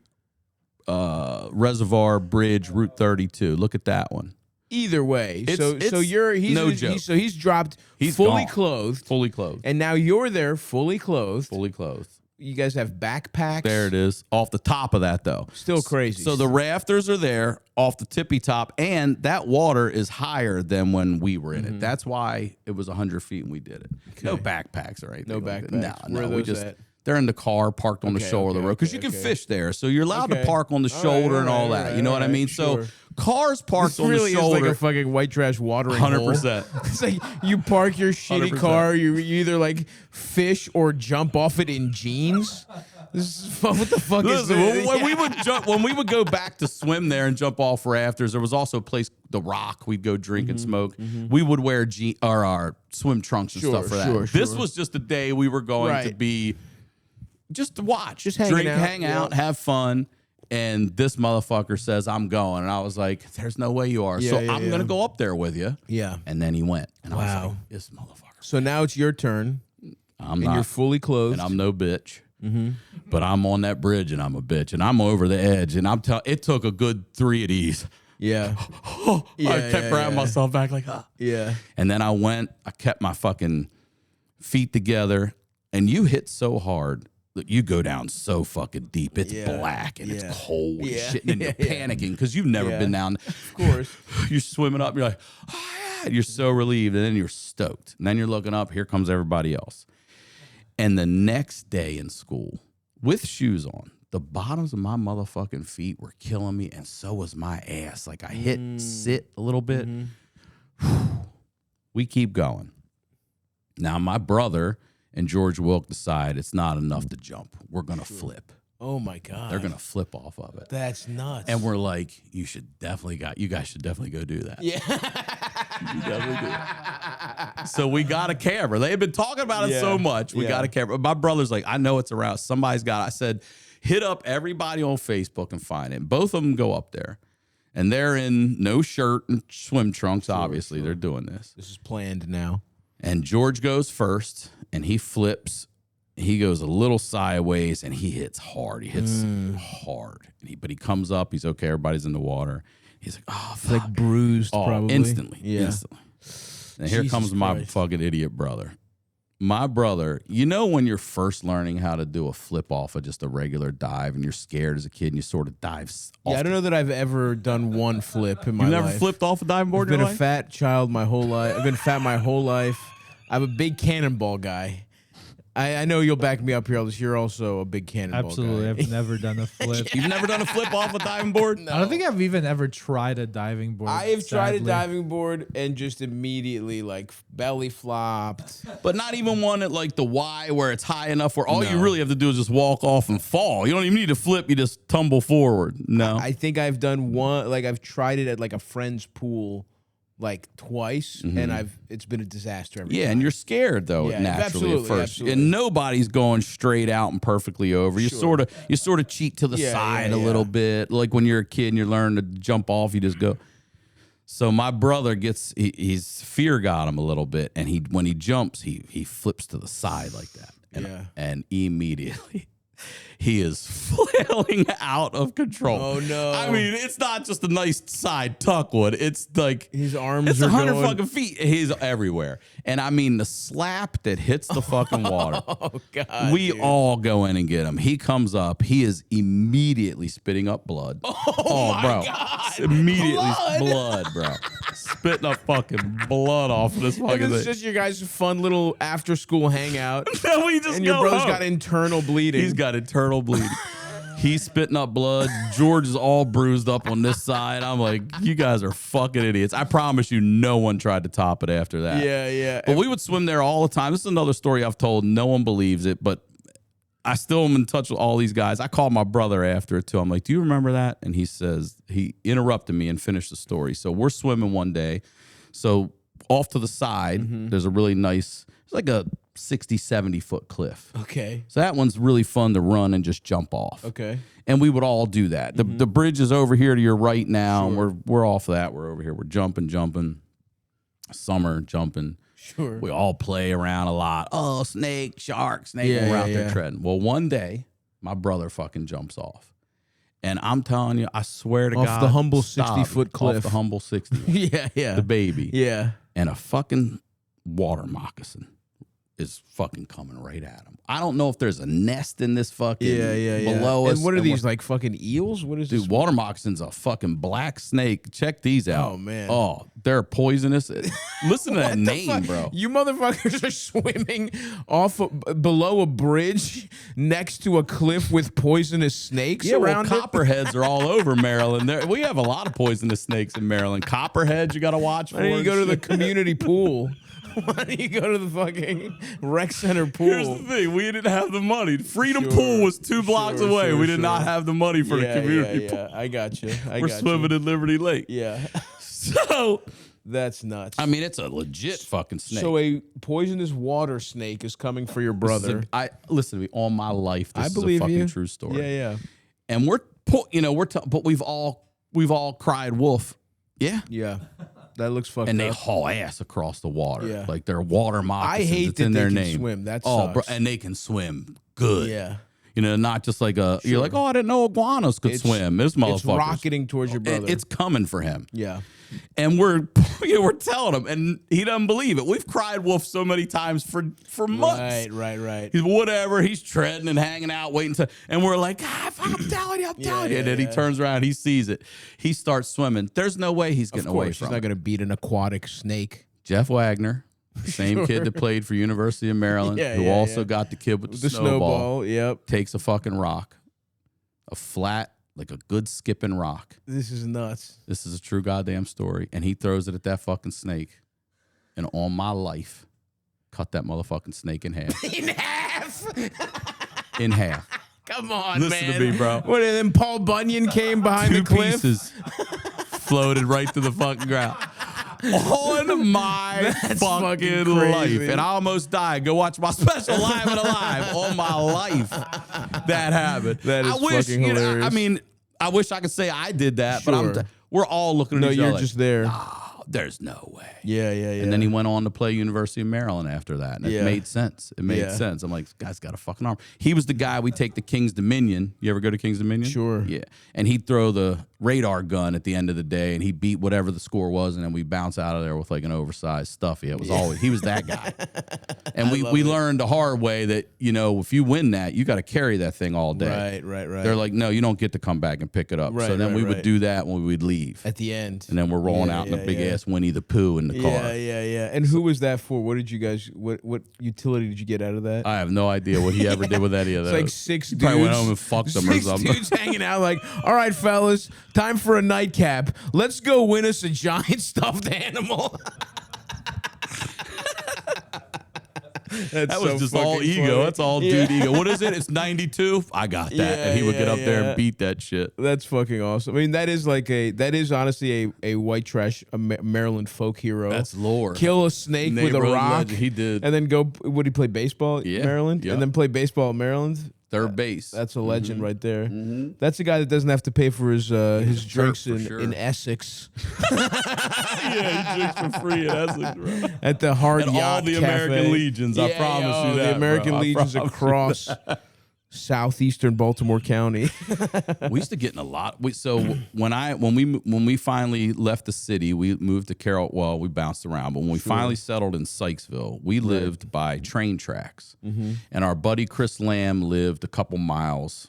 S3: Reservoir Bridge, Route 32. Look at that one.
S1: Either way.
S3: It's no joke.
S1: So he's dropped
S3: He's
S1: fully
S3: gone.
S1: clothed.
S3: Fully clothed.
S1: And now you're there fully clothed.
S3: Fully clothed.
S1: You guys have backpacks.
S3: There it is. Off the top of that, though.
S1: Still crazy.
S3: So the rafters are there off the tippy top, and that water is higher than when we were in it. That's why it was 100 feet and we did it. No backpacks or anything.
S1: No
S3: like
S1: backpacks.
S3: that.
S1: Where are
S3: we
S1: those
S3: just
S1: at?
S3: they're in the car parked on the shoulder of the road because you can fish there. So you're allowed to park on the shoulder and all that. You know what I mean?
S1: sure.
S3: So cars parked
S1: This
S3: on
S1: really
S3: the
S1: is
S3: shoulder.
S1: like a fucking white trash watering hole.
S3: 100%.
S1: It's like you park your shitty
S3: 100%.
S1: car, you either like fish or jump off it in jeans. This is, what the fuck is
S3: Listen,
S1: this?
S3: when we would go back to swim there and jump off rafters, there was also a place, The Rock. We'd go drink and smoke. We would wear our swim trunks and stuff for that. This was just a day we were going to be just to watch,
S1: Just
S3: hang out, have fun. And this motherfucker says, I'm going. And I was like, there's no way you are. So I'm going to go up there with you.
S1: Yeah.
S3: And then he went. And I was like, this motherfucker.
S1: So now it's your turn.
S3: I'm
S1: You're
S3: not.
S1: fully clothed.
S3: And I'm no bitch. But I'm on that bridge and I'm a bitch. And I'm over the edge. And I'm telling it took a good 3 of these.
S1: Yeah.
S3: I kept grabbing myself back like, ah.
S1: Yeah.
S3: And then I kept my fucking feet together. And you hit so hard that you go down so fucking deep. It's black and it's cold and shit. And you're panicking because you've never been down.
S1: Of course.
S3: You're swimming up. You're like, oh, yeah. You're so relieved. And then you're stoked. And then you're looking up. Here comes everybody else. And the next day in school, with shoes on, the bottoms of my motherfucking feet were killing me, and so was my ass. Like I hit sit a little bit. We keep going. Now my brother and George Wilk decide it's not enough to jump. We're gonna flip.
S1: Oh my God.
S3: They're gonna flip off of it.
S1: That's nuts.
S3: And we're like, you guys should definitely go do that.
S1: Yeah.
S3: You definitely do. So we got a camera. They had been talking about it so much. We got a camera. My brother's like, I know it's around. Somebody's got it. I said, hit up everybody on Facebook and find it. Both of them go up there. And they're in no shirt and swim trunks. Obviously, they're doing this.
S1: This is planned now.
S3: And George goes first, and he flips. He goes a little sideways, and he hits hard. He hits hard. But he comes up. He's okay. Everybody's in the water. He's like, oh, fuck.
S1: Like bruised, probably.
S3: Instantly.
S1: Yeah.
S3: Instantly. And here
S1: Jesus
S3: comes my
S1: Christ.
S3: fucking idiot brother. My brother, you know when you're first learning how to do a flip off of just a regular dive and you're scared as a kid and you sort of dive off.
S1: Yeah, I don't know that I've ever done one flip in my life.
S3: You never flipped off a diving board
S1: I've
S3: in
S1: been
S3: your
S1: a
S3: life?
S1: fat child my whole life. I've been fat my whole life. I'm a big cannonball guy. I know you'll back me up here, Elvis. You're also a big cannonball
S2: Absolutely.
S1: guy.
S2: I've never done a flip.
S3: You've never done a flip off a diving board?
S2: I don't think I've even ever tried a diving board.
S1: I have tried a
S2: sadly.
S1: diving board and just immediately like belly flopped.
S3: But not even one at like the Y where it's high enough where all you
S1: No.
S3: really have to do is just walk off and fall. You don't even need to flip. You just tumble forward. No.
S1: I think I've done one, like I've tried it at like a friend's pool like twice, and it's been a disaster every
S3: Yeah,
S1: time.
S3: and you're scared though
S1: Yeah,
S3: naturally
S1: absolutely,
S3: at first,
S1: absolutely.
S3: and nobody's going straight out and perfectly over. You
S1: Sure.
S3: sort of cheat to the
S1: Yeah,
S3: side
S1: yeah,
S3: a
S1: yeah.
S3: little bit, like when you're a kid and you're learning to jump off. You just go. So my brother he's fear got him a little bit, and when he jumps, he flips to the side like that, and immediately. He is flailing out of control.
S1: Oh, no.
S3: I mean, it's not just a nice side tuckwood. It's like
S1: His arms
S3: it's
S1: are
S3: 100
S1: going.
S3: fucking feet. He's everywhere. And I mean, the slap that hits the fucking water.
S1: Oh God!
S3: We
S1: dude.
S3: all go in and get him. He comes up. He is immediately spitting up blood. Oh
S1: my
S3: bro.
S1: God.
S3: Immediately
S1: Blood.
S3: bro. Spitting up fucking blood off of this
S1: And
S3: fucking
S1: it's
S3: thing.
S1: just your guys' fun little after-school hangout,
S3: Then we just
S1: and your
S3: go
S1: brother's
S3: home.
S1: got internal bleeding.
S3: He's got internal bleeding. He's spitting up blood. George is all bruised up on this side. I'm like, you guys are fucking idiots. I promise you, no one tried to top it after that.
S1: yeah.
S3: But we would swim there all the time. This is another story I've told. No one believes it, but I still am in touch with all these guys. I called my brother after it too. I'm like, do you remember that? And he says, he interrupted me and finished the story. So we're swimming one day. So off to the side, there's a really nice, it's like a 60, 70 foot cliff.
S1: Okay.
S3: So that one's really fun to run and just jump off.
S1: Okay.
S3: And we would all do that. The bridge is over here to your right now,
S1: Sure.
S3: and we're off of that. We're over here. We're jumping. Summer jumping.
S1: Sure.
S3: We all play around a lot. Oh, snake, shark, snake.
S1: Yeah,
S3: and we're
S1: yeah,
S3: out there
S1: yeah.
S3: treading. Well, one day, my brother fucking jumps off. And I'm telling you, I swear to
S1: Off
S3: God.
S1: the humble
S3: stop.
S1: 60-foot cliff.
S3: Off the humble 60.
S1: Yeah.
S3: The baby.
S1: Yeah.
S3: And a fucking water moccasin is fucking coming right at him. I don't know if there's a nest in this fucking below us.
S1: And what are
S3: and
S1: these,
S3: we're-
S1: like fucking eels? What is
S3: Dude,
S1: this?
S3: water moccasin's a fucking black snake. Check these out.
S1: Oh, man.
S3: Oh, they're poisonous. Listen to that
S1: What the
S3: name,
S1: fuck?
S3: bro.
S1: You motherfuckers are swimming below a bridge next to a cliff with poisonous snakes
S3: Yeah, well,
S1: around it?
S3: copperheads are all over Maryland. We have a lot of poisonous snakes in Maryland. Copperheads, you got to watch for.
S1: Why don't you
S3: and
S1: go to the
S3: shit.
S1: community pool? Why don't you go to the fucking rec center pool?
S3: Here's the thing: we didn't have the money. Freedom
S1: Sure,
S3: Pool was 2 blocks
S1: sure,
S3: away.
S1: sure,
S3: we did not
S1: sure.
S3: have the money for the community pool.
S1: I got you.
S3: We're swimming in Liberty Lake.
S1: Yeah,
S3: So,
S1: that's nuts.
S3: I mean, it's a legit fucking snake.
S1: So a poisonous water snake is coming for your brother.
S3: Listen to me. All my life, this
S1: I
S3: is
S1: believe
S3: a fucking
S1: you.
S3: true story.
S1: Yeah.
S3: And but we've all cried wolf. Yeah.
S1: That looks fucked
S3: And they
S1: up.
S3: haul ass across the water.
S1: Yeah.
S3: Like they're water
S1: I
S3: moccasins.
S1: hate
S3: it's
S1: that
S3: in
S1: they
S3: their
S1: can
S3: name.
S1: swim. That
S3: Bro,
S1: sucks.
S3: and they can swim good.
S1: Yeah.
S3: You know, not just like you're like, oh, I didn't know iguanas could swim. This motherfucker.
S1: It's rocketing towards your brother.
S3: It's coming for him.
S1: yeah.
S3: And we're telling him, and he doesn't believe it. We've cried wolf so many times for months.
S1: Right.
S3: He's whatever. He's treading and hanging out, waiting to, and we're like, I'm telling you. And then he turns around, he sees it. He starts swimming. There's no way he's getting
S1: Of
S3: away
S1: course, he's
S3: from
S1: not
S3: it.
S1: going to beat an aquatic snake.
S3: Jeff Wagner, the same kid that played for University of Maryland, who also got the kid with the snowball,
S1: Yep.
S3: takes a fucking rock, a flat, like a good skipping rock.
S1: This is nuts.
S3: This is a true goddamn story. And he throws it at that fucking snake. And on my life, cut that motherfucking snake in half.
S1: In half.
S3: In half.
S1: Come on,
S3: Listen
S1: man.
S3: to me, bro.
S1: What? And then Paul Bunyan came behind
S3: Two
S1: the cliff.
S3: pieces floated right to the fucking ground. on my fucking life. And I almost died. Go watch my special Live and Alive on my life. That happened.
S1: That is
S3: I wish,
S1: fucking hilarious.
S3: I mean, I wish I could say I did that,
S1: Sure.
S3: but we're all looking at each other.
S1: you're
S3: like,
S1: just there.
S3: "Oh, there's no way.
S1: Yeah.
S3: And then he went on to play University of Maryland after that. And it
S1: Yeah.
S3: made sense. It made sense. I'm like, this guy's got a fucking arm. He was the guy we take to King's Dominion. You ever go to King's Dominion?
S1: Sure.
S3: Yeah. And he'd throw the radar gun at the end of the day and he'd beat whatever the score was. And then we bounce out of there with like an oversized stuffy. It was always, he was that guy. And we learned the hard way that, you know, if you win that, you got to carry that thing all day.
S1: Right.
S3: They're like, no, you don't get to come back and pick it up.
S1: Right,
S3: so then we would
S1: right.
S3: do that when we would leave.
S1: At the end.
S3: And then we're rolling out in a big ass Winnie the Pooh in the car.
S1: Yeah. And who was that for? What did you guys? What utility did you get out of that?
S3: I have no idea what he ever did with any of those.
S1: It's like six dudes.
S3: Probably went home and fucked them or
S1: Six
S3: something.
S1: dudes hanging out like, all right, fellas, time for a nightcap. Let's go win us a giant stuffed animal.
S3: That was just all ego.
S1: Funny.
S3: That's all dude ego. What is it? It's 92. I got that. And he would get up there and beat that shit.
S1: That's fucking awesome. I mean, that is honestly a white trash Maryland folk hero.
S3: That's lore.
S1: Kill a snake with a
S3: Neighborhood
S1: rock.
S3: legend. He did.
S1: And then go. Would he play baseball?
S3: Yeah.
S1: Maryland.
S3: Yeah.
S1: And then play baseball in Maryland.
S3: Third base.
S1: That's a legend right there. That's a guy that doesn't have to pay for his drinks
S3: for sure.
S1: in Essex.
S3: Yeah, he drinks for free in Essex, bro.
S1: At the Hard
S3: And
S1: Yacht
S3: all the
S1: Cafe.
S3: American Legions, I promise you that,
S1: The American
S3: bro. I
S1: Legions
S3: promise you
S1: across southeastern Baltimore County.
S3: We used to get in a lot. When we finally left the city, we moved to Carroll. Well, we bounced around, but when we finally settled in Sykesville, we lived by train tracks, and our buddy Chris Lamb lived a couple miles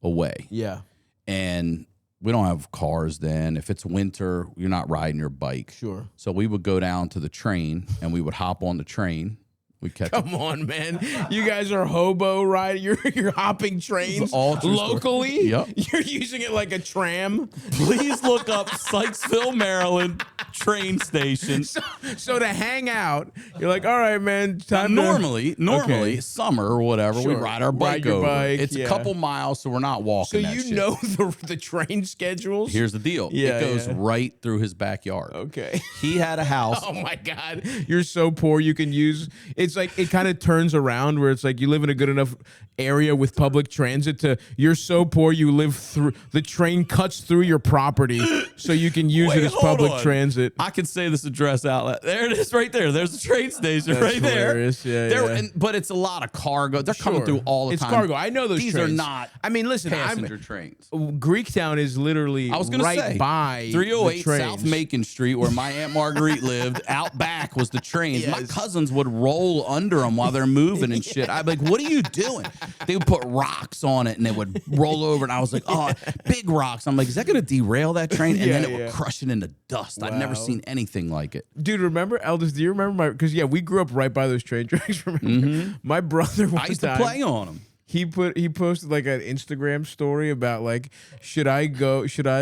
S3: away.
S1: Yeah.
S3: And we don't have cars then. If it's winter, you're not riding your bike.
S1: Sure.
S3: So we would go down to the train and we would hop on the train. We catch
S1: Come on, man. You guys are hobo riding. You're hopping trains
S3: all true story.
S1: locally.
S3: Yep.
S1: You're using it like a tram.
S3: Please look up Sykesville, Maryland train station.
S1: So to hang out, you're like, all right, man. Time
S3: Normally,
S1: Okay.
S3: summer or whatever, we
S1: Sure.
S3: ride our bike
S1: Ride your
S3: over.
S1: bike,
S3: It's
S1: yeah.
S3: a couple miles, so we're not
S1: So
S3: walking that
S1: you
S3: shit.
S1: know the train schedules.
S3: Here's the deal.
S1: Yeah,
S3: it goes
S1: yeah.
S3: right through his backyard.
S1: Okay.
S3: He had a house.
S1: Oh my God, you're so poor. You can use. It's like it kind of turns around where it's like you live in a good enough area with public transit to you're so poor you live through the train cuts through your property so you can use
S3: Wait,
S1: it as
S3: hold
S1: public
S3: on.
S1: transit.
S3: I can say this address out loud. There it is right there. There's the train station
S1: That's
S3: right there.
S1: hilarious. Yeah, yeah.
S3: But it's a lot of cargo. They're coming
S1: Sure.
S3: through all the
S1: It's
S3: time.
S1: cargo. I know those
S3: These
S1: trains.
S3: are not
S1: I mean, listen,
S3: passenger trains.
S1: Greektown is literally
S3: I was going to
S1: right
S3: say,
S1: by
S3: 308
S1: the trains.
S3: South Macon Street, where my Aunt Marguerite lived. Out back was the trains. My
S1: Yes.
S3: cousins would roll under them while they're moving and shit. I'd be like, what are you doing? They would put rocks on it and they would roll over. And I was like, oh, big rocks. I'm like, is that going to derail that train? And then it would crush it into dust. I've never
S1: Wow.
S3: seen anything like it.
S1: Dude, remember Elders? Do you remember because we grew up right by those train tracks. Remember, my brother one
S3: I used to
S1: time,
S3: play on them.
S1: He posted like an Instagram story about like should I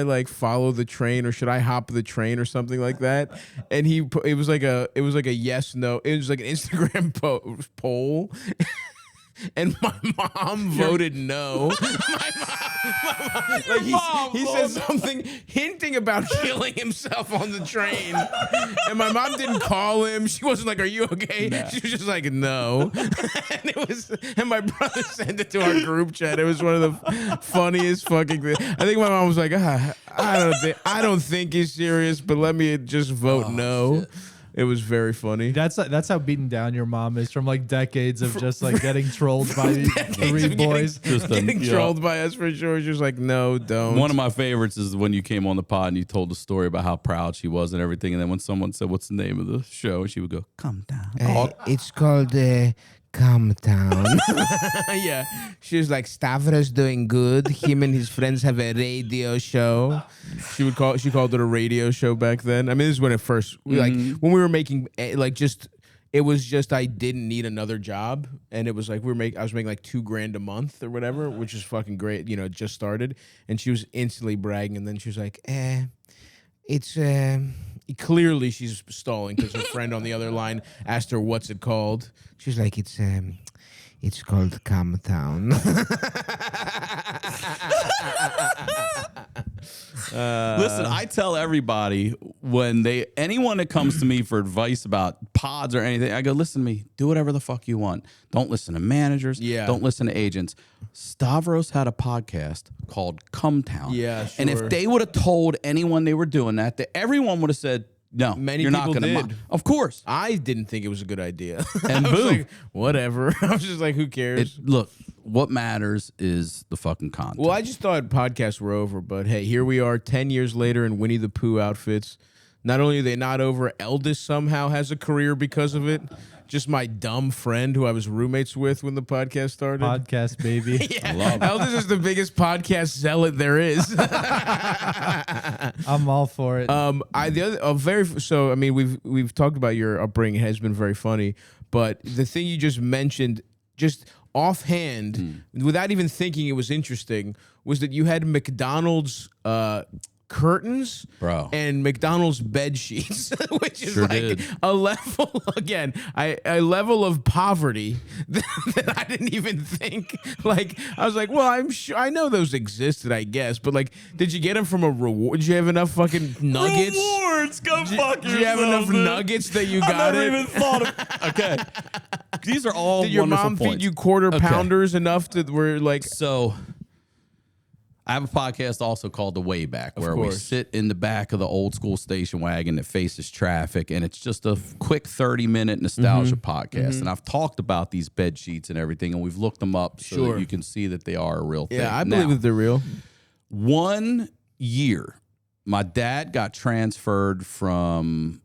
S1: like follow the train or should I hop the train or something like that, and it was like a yes no, it was like an Instagram poll. And my mom voted no. My mom, he said something hinting about killing himself on the train. And my mom didn't call him. She wasn't like, "Are you okay?"
S3: Nah.
S1: She was just like, "No." And my brother sent it to our group chat. It was one of the funniest fucking things. I think my mom was like, I don't think he's serious, but let me just vote no.
S3: Shit.
S1: It was very funny.
S2: That's how beaten down your mom is from like decades of just like getting trolled by these three boys.
S1: Getting trolled by us for sure. She was like, no, don't.
S3: One of my favorites is when you came on the pod and you told the story about how proud she was and everything. And then when someone said, what's the name of the show? She would go, "Come down."
S1: It's called Calm Down. Yeah. She was like, Stavros doing good. Him and his friends have a radio show. She called it a radio show back then. I mean, this is when it first, like, when we were making, like, it was just I didn't need another job, and it was like I was making like $2,000 a month or whatever, which is fucking great. You know, it just started, and she was instantly bragging, and then she was like, it's clearly she's stalling because her friend on the other line asked her what's it called. She's like, it's called Calm Down.
S3: Listen, I tell everybody when anyone that comes to me for advice about pods or anything, I go, listen to me, do whatever the fuck you want. Don't listen to managers.
S1: Yeah.
S3: Don't listen to agents. Stavros had a podcast called Come Town.
S1: Yeah,
S3: And if
S1: sure.
S3: they would have told anyone they were doing that everyone would have said, no,
S1: Many
S3: you're not
S1: people
S3: going to.
S1: did.
S3: Of course.
S1: I didn't think it was a good idea.
S3: And
S1: I was
S3: boom.
S1: like, whatever. I was just like, who cares?
S3: Look, what matters is the fucking content.
S1: Well, I just thought podcasts were over, but hey, here we are 10 years later in Winnie the Pooh outfits. Not only are they not over, Eldest somehow has a career because of it. Just my dumb friend who I was roommates with when the podcast started.
S2: Podcast, baby.
S1: Yeah, Eldest is the biggest podcast zealot there is.
S2: I'm all for it.
S1: I mean, we've talked about your upbringing. It has been very funny, but the thing you just mentioned, just offhand, without even thinking it was interesting, was that you had McDonald's curtains,
S3: Bro.
S1: and McDonald's bed sheets, which is
S3: Sure
S1: like
S3: did.
S1: a level again, a level of poverty that I didn't even think. Like I was like, well, I'm sure I know those existed, I guess, but like, did you get them from a reward? Did you have enough fucking nuggets?
S3: Rewards, go fuck
S1: Did you have enough nuggets that you
S3: I
S1: got
S3: never
S1: it?
S3: even thought of. Okay, these are all
S1: Did your
S3: wonderful
S1: mom
S3: points.
S1: feed you quarter pounders enough that were like?
S3: So I have a podcast also called The Way Back, where we
S1: course.
S3: sit in the back of the old school station wagon that faces traffic, and it's just a quick 30-minute nostalgia podcast. And I've talked about these bed sheets and everything, and we've looked them up so
S1: Sure.
S3: that you can see that they are a real thing.
S1: Yeah, I believe
S3: Now,
S1: that they're real.
S3: 1 year, my dad got transferred from.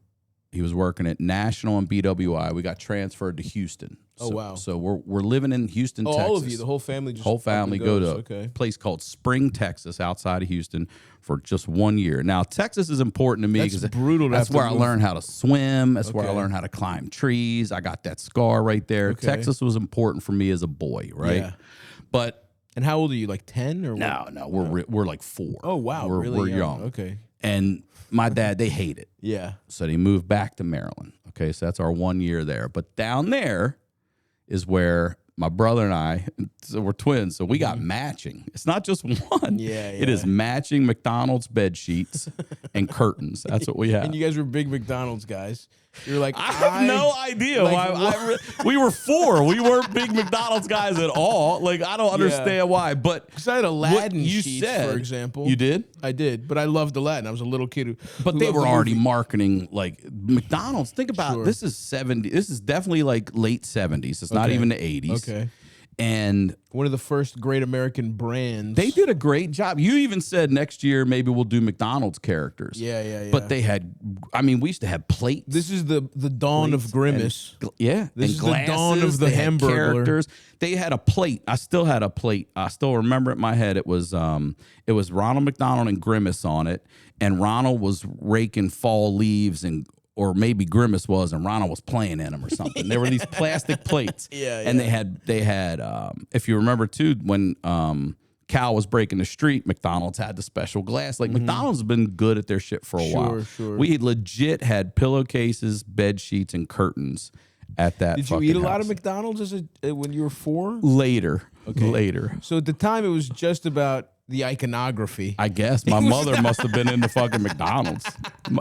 S3: He was working at National and BWI. We got transferred to Houston.
S1: Oh, wow.
S3: So we're living in Houston,
S1: Oh,
S3: Texas.
S1: all of you, the whole family, just
S3: Whole
S1: up
S3: family
S1: and
S3: go
S1: goes.
S3: to
S1: Okay.
S3: a place called Spring, Texas, outside of Houston, for just 1 year. Now, Texas is important to me
S1: That's
S3: because
S1: brutal to
S3: that's
S1: have to
S3: where I
S1: move.
S3: learned how to swim. That's where I
S1: Okay.
S3: learned how to climb trees. I got that scar right there.
S1: Okay.
S3: Texas was important for me as a boy, right?
S1: Yeah.
S3: But
S1: And how old are you? Like 10 or what?
S3: no, we're like 4.
S1: Oh wow,
S3: we're,
S1: really
S3: we're young.
S1: Okay.
S3: And my dad, they hate it.
S1: Yeah.
S3: So they moved back to Maryland. Okay, so that's our 1 year there. But down there is where my brother and I, so we're twins, so we got matching. It's not just one.
S1: Yeah,
S3: It is
S1: yeah.
S3: matching McDonald's bed sheets and curtains. That's what we have.
S1: And you guys were big McDonald's guys. You're like,
S3: I have no idea
S1: like,
S3: why. We were 4. We weren't big McDonald's guys at all. Like, I don't understand why. But
S1: Because I had
S3: what
S1: Aladdin
S3: you
S1: sheets,
S3: said,
S1: for example.
S3: you did?
S1: I did, but I loved Aladdin. I was a little kid who.
S3: But
S1: who
S3: they
S1: loved
S3: were
S1: the
S3: already
S1: movie.
S3: marketing like McDonald's. Think about
S1: Sure.
S3: this is 70. This is definitely like late 70s. It's not
S1: Okay.
S3: even the 80s.
S1: Okay.
S3: And
S1: One of the first great American brands.
S3: they did a great job. You even said next year maybe we'll do McDonald's characters.
S1: Yeah, yeah, yeah.
S3: But they had, I mean, we used to have plates.
S1: This is the dawn of Grimace.
S3: Yeah,
S1: This
S3: and
S1: is the dawn
S3: glasses.
S1: of the
S3: They had
S1: Hamburglar.
S3: characters. They had a plate. I still had a plate. I still remember it in my head. It was Ronald McDonald and Grimace on it, and Ronald was raking fall leaves or maybe Grimace was, and Ronald was playing in them or something. There were these plastic plates.
S1: Yeah,
S3: And
S1: yeah.
S3: they had if you remember too, when Cal was breaking the street, McDonald's had the special glass. Like McDonald's has been good at their shit for a while.
S1: Sure.
S3: We legit had pillowcases, bed sheets, and curtains at that.
S1: Did you
S3: fucking
S1: eat a lot
S3: house.
S1: of McDonald's when you were 4?
S3: Later.
S1: Okay.
S3: Later.
S1: So at the time, it was just about the iconography.
S3: I guess my mother must have been into fucking McDonald's.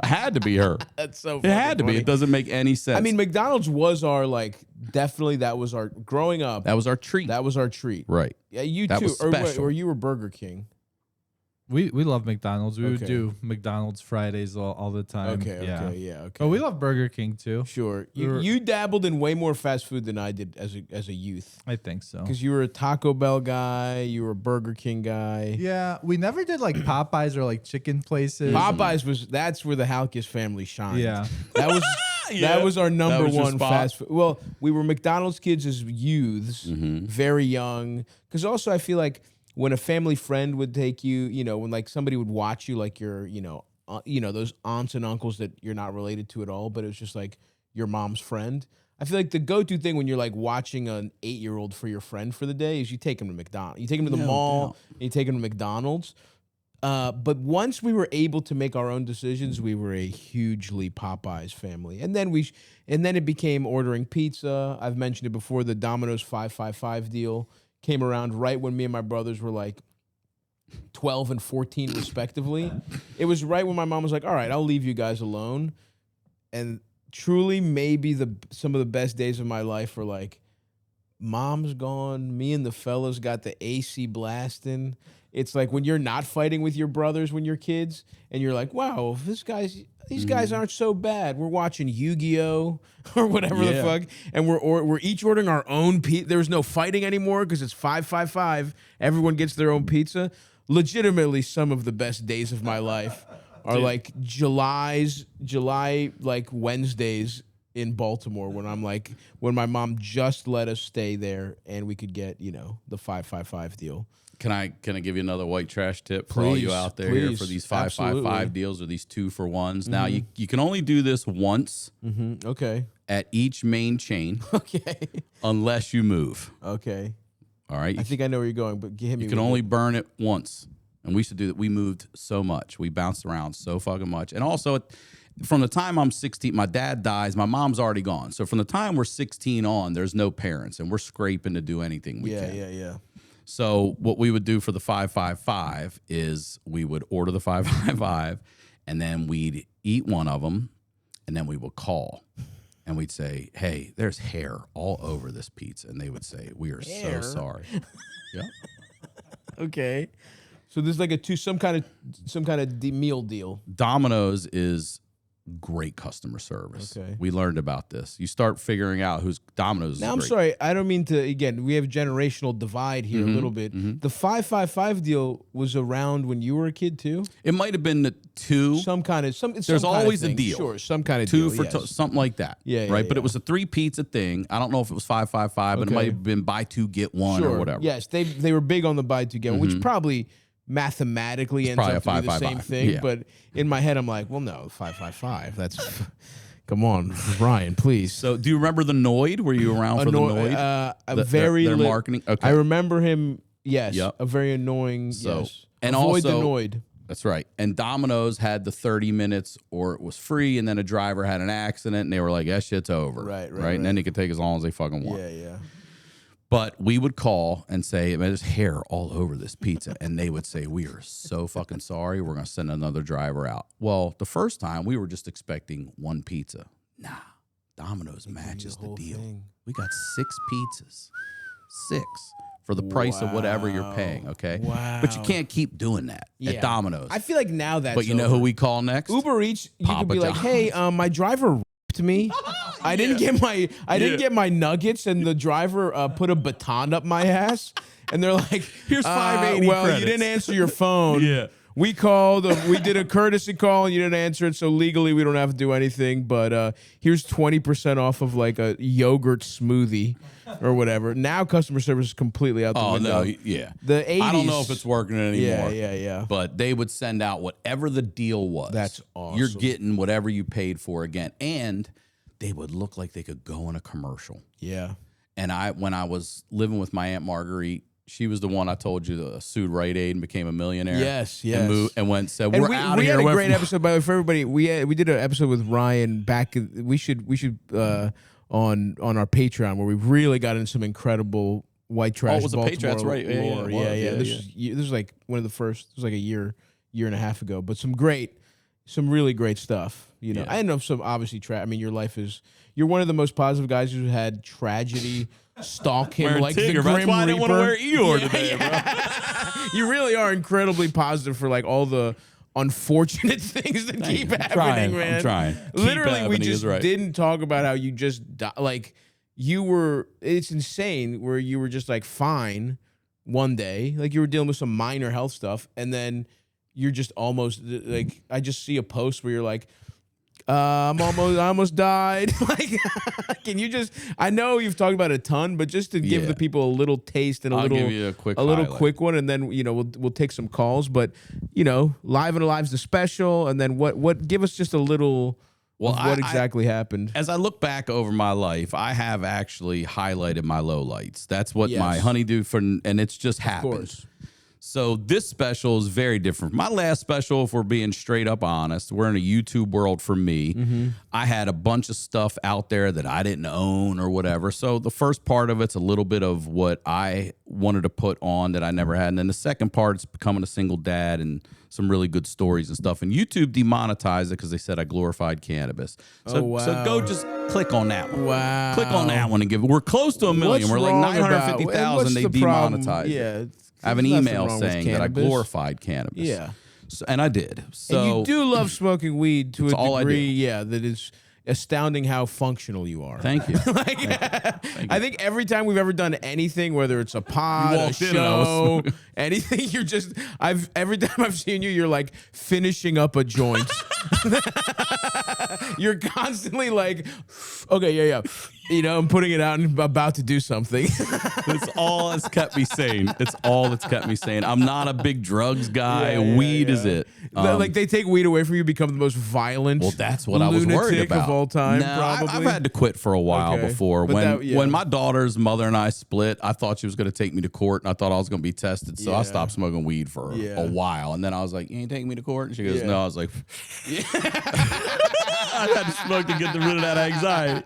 S3: Had to be her.
S1: That's so.
S3: It had to be.
S1: funny.
S3: It doesn't make any sense.
S1: I mean, McDonald's was our definitely that was our growing up.
S3: that was our treat.
S1: That was our treat.
S3: Right.
S1: Yeah, you
S3: That
S1: too,
S3: was
S1: or
S3: special.
S1: or you were Burger King.
S2: We love McDonald's. We would
S1: Okay.
S2: do McDonald's Fridays all the time.
S1: Okay,
S2: yeah.
S1: okay.
S2: But we love Burger King too.
S1: Sure.
S2: We were-
S1: You dabbled in way more fast food than I did as a youth.
S2: I think so.
S1: Because you were a Taco Bell guy, you were a Burger King guy.
S2: Yeah, we never did like Popeyes or like chicken places.
S1: Popeyes that's where the Halkis family shined.
S2: Yeah.
S1: That was
S3: Yeah,
S1: that was our number
S3: was your
S1: one
S3: spot.
S1: fast food. Well, we were McDonald's kids as youths, very young. Because also I feel like when a family friend would take you, when like somebody would watch you, like your, those aunts and uncles that you're not related to at all, but it was just like your mom's friend. I feel like the go-to thing when you're like watching an 8-year-old for your friend for the day is you take him to McDonald's. You take him to the mall, and you take him to McDonald's. But once we were able to make our own decisions, we were a hugely Popeyes family. And then it became ordering pizza. I've mentioned it before. The Domino's 555 deal came around right when me and my brothers were like 12 and 14 respectively. It was right when my mom was like, all right, I'll leave you guys alone. And truly maybe some of the best days of my life were like, mom's gone, me and the fellas got the AC blasting. It's like when you're not fighting with your brothers when you're kids and you're like, wow, these guys aren't so bad. We're watching Yu-Gi-Oh! Or whatever the fuck. And we're each ordering our own pizza. There's no fighting anymore because it's 5-5-5. Everyone gets their own pizza. Legitimately, some of the best days of my life are like July like Wednesdays in Baltimore when my mom just let us stay there and we could get, the 5-5-5 deal.
S3: Can I give you another white trash tip for all you out there here for these 5-5-5 deals or these 2-for-1s? Now you can only do this once.
S1: Okay.
S3: At each main chain.
S1: Okay.
S3: Unless you move.
S1: Okay.
S3: All right.
S1: I think I know where you're going, but give me.
S3: You can only burn it once, and we used to do that. We moved so much. We bounced around so fucking much, and also. From the time I'm 16, my dad dies, my mom's already gone. So from the time we're 16 on, there's no parents, and we're scraping to do anything we can.
S1: Yeah.
S3: So what we would do for the 5-5-5 is we would order the 5-5-5, and then we'd eat one of them, and then we would call, and we'd say, "Hey, there's hair all over this pizza," and they would say, "We are so sorry." Yeah.
S1: Okay. So there's like some kind of meal deal.
S3: Domino's is great customer service.
S1: Okay.
S3: We learned about this. You start figuring out who's Domino's.
S1: Now,
S3: is
S1: I'm
S3: great.
S1: sorry. I don't mean to, again, we have a generational divide here a little bit. The 5-5-5 deal was around when you were a kid too?
S3: It might have been the two.
S1: There's
S3: always a deal.
S1: Sure, some kind of
S3: two
S1: deal.
S3: for something like that.
S1: Yeah,
S3: right. But
S1: yeah.
S3: it was a 3 pizza thing. I don't know if it was 5-5-5, but it might have been buy 2 get 1 or whatever.
S1: Yes, they were big on the buy two get one, which probably mathematically ends up to be the same thing.
S3: Yeah.
S1: But in my head, I'm like, well, no, 5-5-5. That's come on, Brian, please.
S3: So, do you remember the Noid? Were you around for the Noid? Their marketing. Okay,
S1: I remember him. Yes,
S3: Yep.
S1: a very annoying.
S3: So,
S1: yes,
S3: and
S1: avoid
S3: also,
S1: the Noid.
S3: That's right. And Domino's had the 30 minutes or it was free, and then a driver had an accident, and they were like, that shit's over.
S1: Right.
S3: And then they could take as long as they fucking want.
S1: Yeah.
S3: But we would call and say, man, there's hair all over this pizza. And they would say, we are so fucking sorry. We're going to send another driver out. Well, the first time we were just expecting 1 pizza. Nah, Domino's matches the deal. We got 6 pizzas. 6. For the price of whatever you're paying, okay?
S1: Wow.
S3: But you can't keep doing that at Domino's.
S1: I feel like now that's
S3: But you know who we call next?
S1: Uber Eats, you
S3: Papa
S1: could be like,
S3: John's.
S1: hey, my driver ripped me. I didn't get my nuggets, and the driver put a baton up my ass. And they're like,
S3: Here's $5.80
S1: well,
S3: credits.
S1: you didn't answer your phone.
S3: Yeah.
S1: We called, we did a courtesy call, and you didn't answer it. So legally, we don't have to do anything. But here's 20% off of like a yogurt smoothie or whatever. Now customer service is completely out the window.
S3: Oh, no, yeah.
S1: The 80s.
S3: I don't know if it's working anymore.
S1: Yeah.
S3: But they would send out whatever the deal was.
S1: That's awesome.
S3: You're getting whatever you paid for again. And they would look like they could go in a commercial.
S1: Yeah.
S3: And when I was living with my Aunt Marguerite, she was the one I told you that sued Rite Aid and became a millionaire.
S1: Yes.
S3: And said,
S1: And
S3: we're out of here.
S1: We had a great episode, by the way, for everybody. We did an episode with Ryan back. We should on our Patreon where we really got into some incredible white trash.
S3: Oh, it was a
S1: Baltimore
S3: Patreon, that's right.
S1: lore. Yeah. This was like one of the first. It was like a year and a half ago. But some really great stuff. You know, I know some obviously. I mean, your life is. You're one of the most positive guys who had tragedy stalk him
S3: Wearing
S1: like
S3: Tigger.
S1: the Grim
S3: That's why I didn't want to
S1: Reaper.
S3: wear Eeyore today, bro.
S1: You really are incredibly positive for like all the unfortunate things that keep happening, man.
S3: I'm trying.
S1: Literally, we just didn't talk about how you just like you were. It's insane where you were just like fine one day, like you were dealing with some minor health stuff, and then you're just almost like I just see a post where you're like. I almost died. Like, can you just? I know you've talked about it a ton, but just to give the people a little taste and
S3: I'll give you a quick
S1: quick one, and then we'll take some calls. But Live and Alive's the special, and then what? Give us just a little. Well, what exactly happened?
S3: As I look back over my life, I have actually highlighted my lowlights. That's what my honeydew and it's just happened.
S1: Of course.
S3: So this special is very different. My last special, if we're being straight up honest, we're in a YouTube world for me. I had a bunch of stuff out there that I didn't own or whatever. So the first part of it's a little bit of what I wanted to put on that I never had. And then the second part is becoming a single dad and some really good stories and stuff. And YouTube demonetized it because they said I glorified cannabis. So, so go just click on that one.
S1: Wow.
S3: Click on that one and give it. We're close to a million. We're like 950,000. They demonetized it.
S1: Yeah.
S3: I have an
S1: There's nothing
S3: email
S1: wrong with
S3: saying that I
S1: cannabis.
S3: glorified cannabis.
S1: Yeah.
S3: So, and I did. So
S1: And you do love smoking weed to a
S3: all I do.
S1: degree, yeah, that is astounding how functional you are.
S3: Thank you.
S1: Like, I think every time we've ever done anything, whether it's a pod, a
S3: walked in and I was
S1: show,
S3: smoking.
S1: anything, you're just every time I've seen you, you're like finishing up a joint. You're constantly like, okay, yeah. You know, I'm putting it out and about to do something.
S3: It's all that's kept me sane. It's all that's kept me sane. I'm not a big drugs guy.
S1: Yeah,
S3: Weed
S1: yeah.
S3: is it.
S1: Like they take weed away from you, become the most violent.
S3: Well, that's what I was worried
S1: lunatic
S3: about
S1: of all time.
S3: No,
S1: probably.
S3: I've had to quit for a while
S1: Okay.
S3: before.
S1: But
S3: When
S1: that-
S3: when my daughter's mother and I split, I thought she was going to take me to court, and I thought I was going to be tested. So I
S1: Yeah.
S3: stopped smoking weed for
S1: Yeah.
S3: a while, and then I was like, "You ain't taking me to court?" And she goes,
S1: Yeah.
S3: "No." I was like, "I had to smoke to get rid of that anxiety."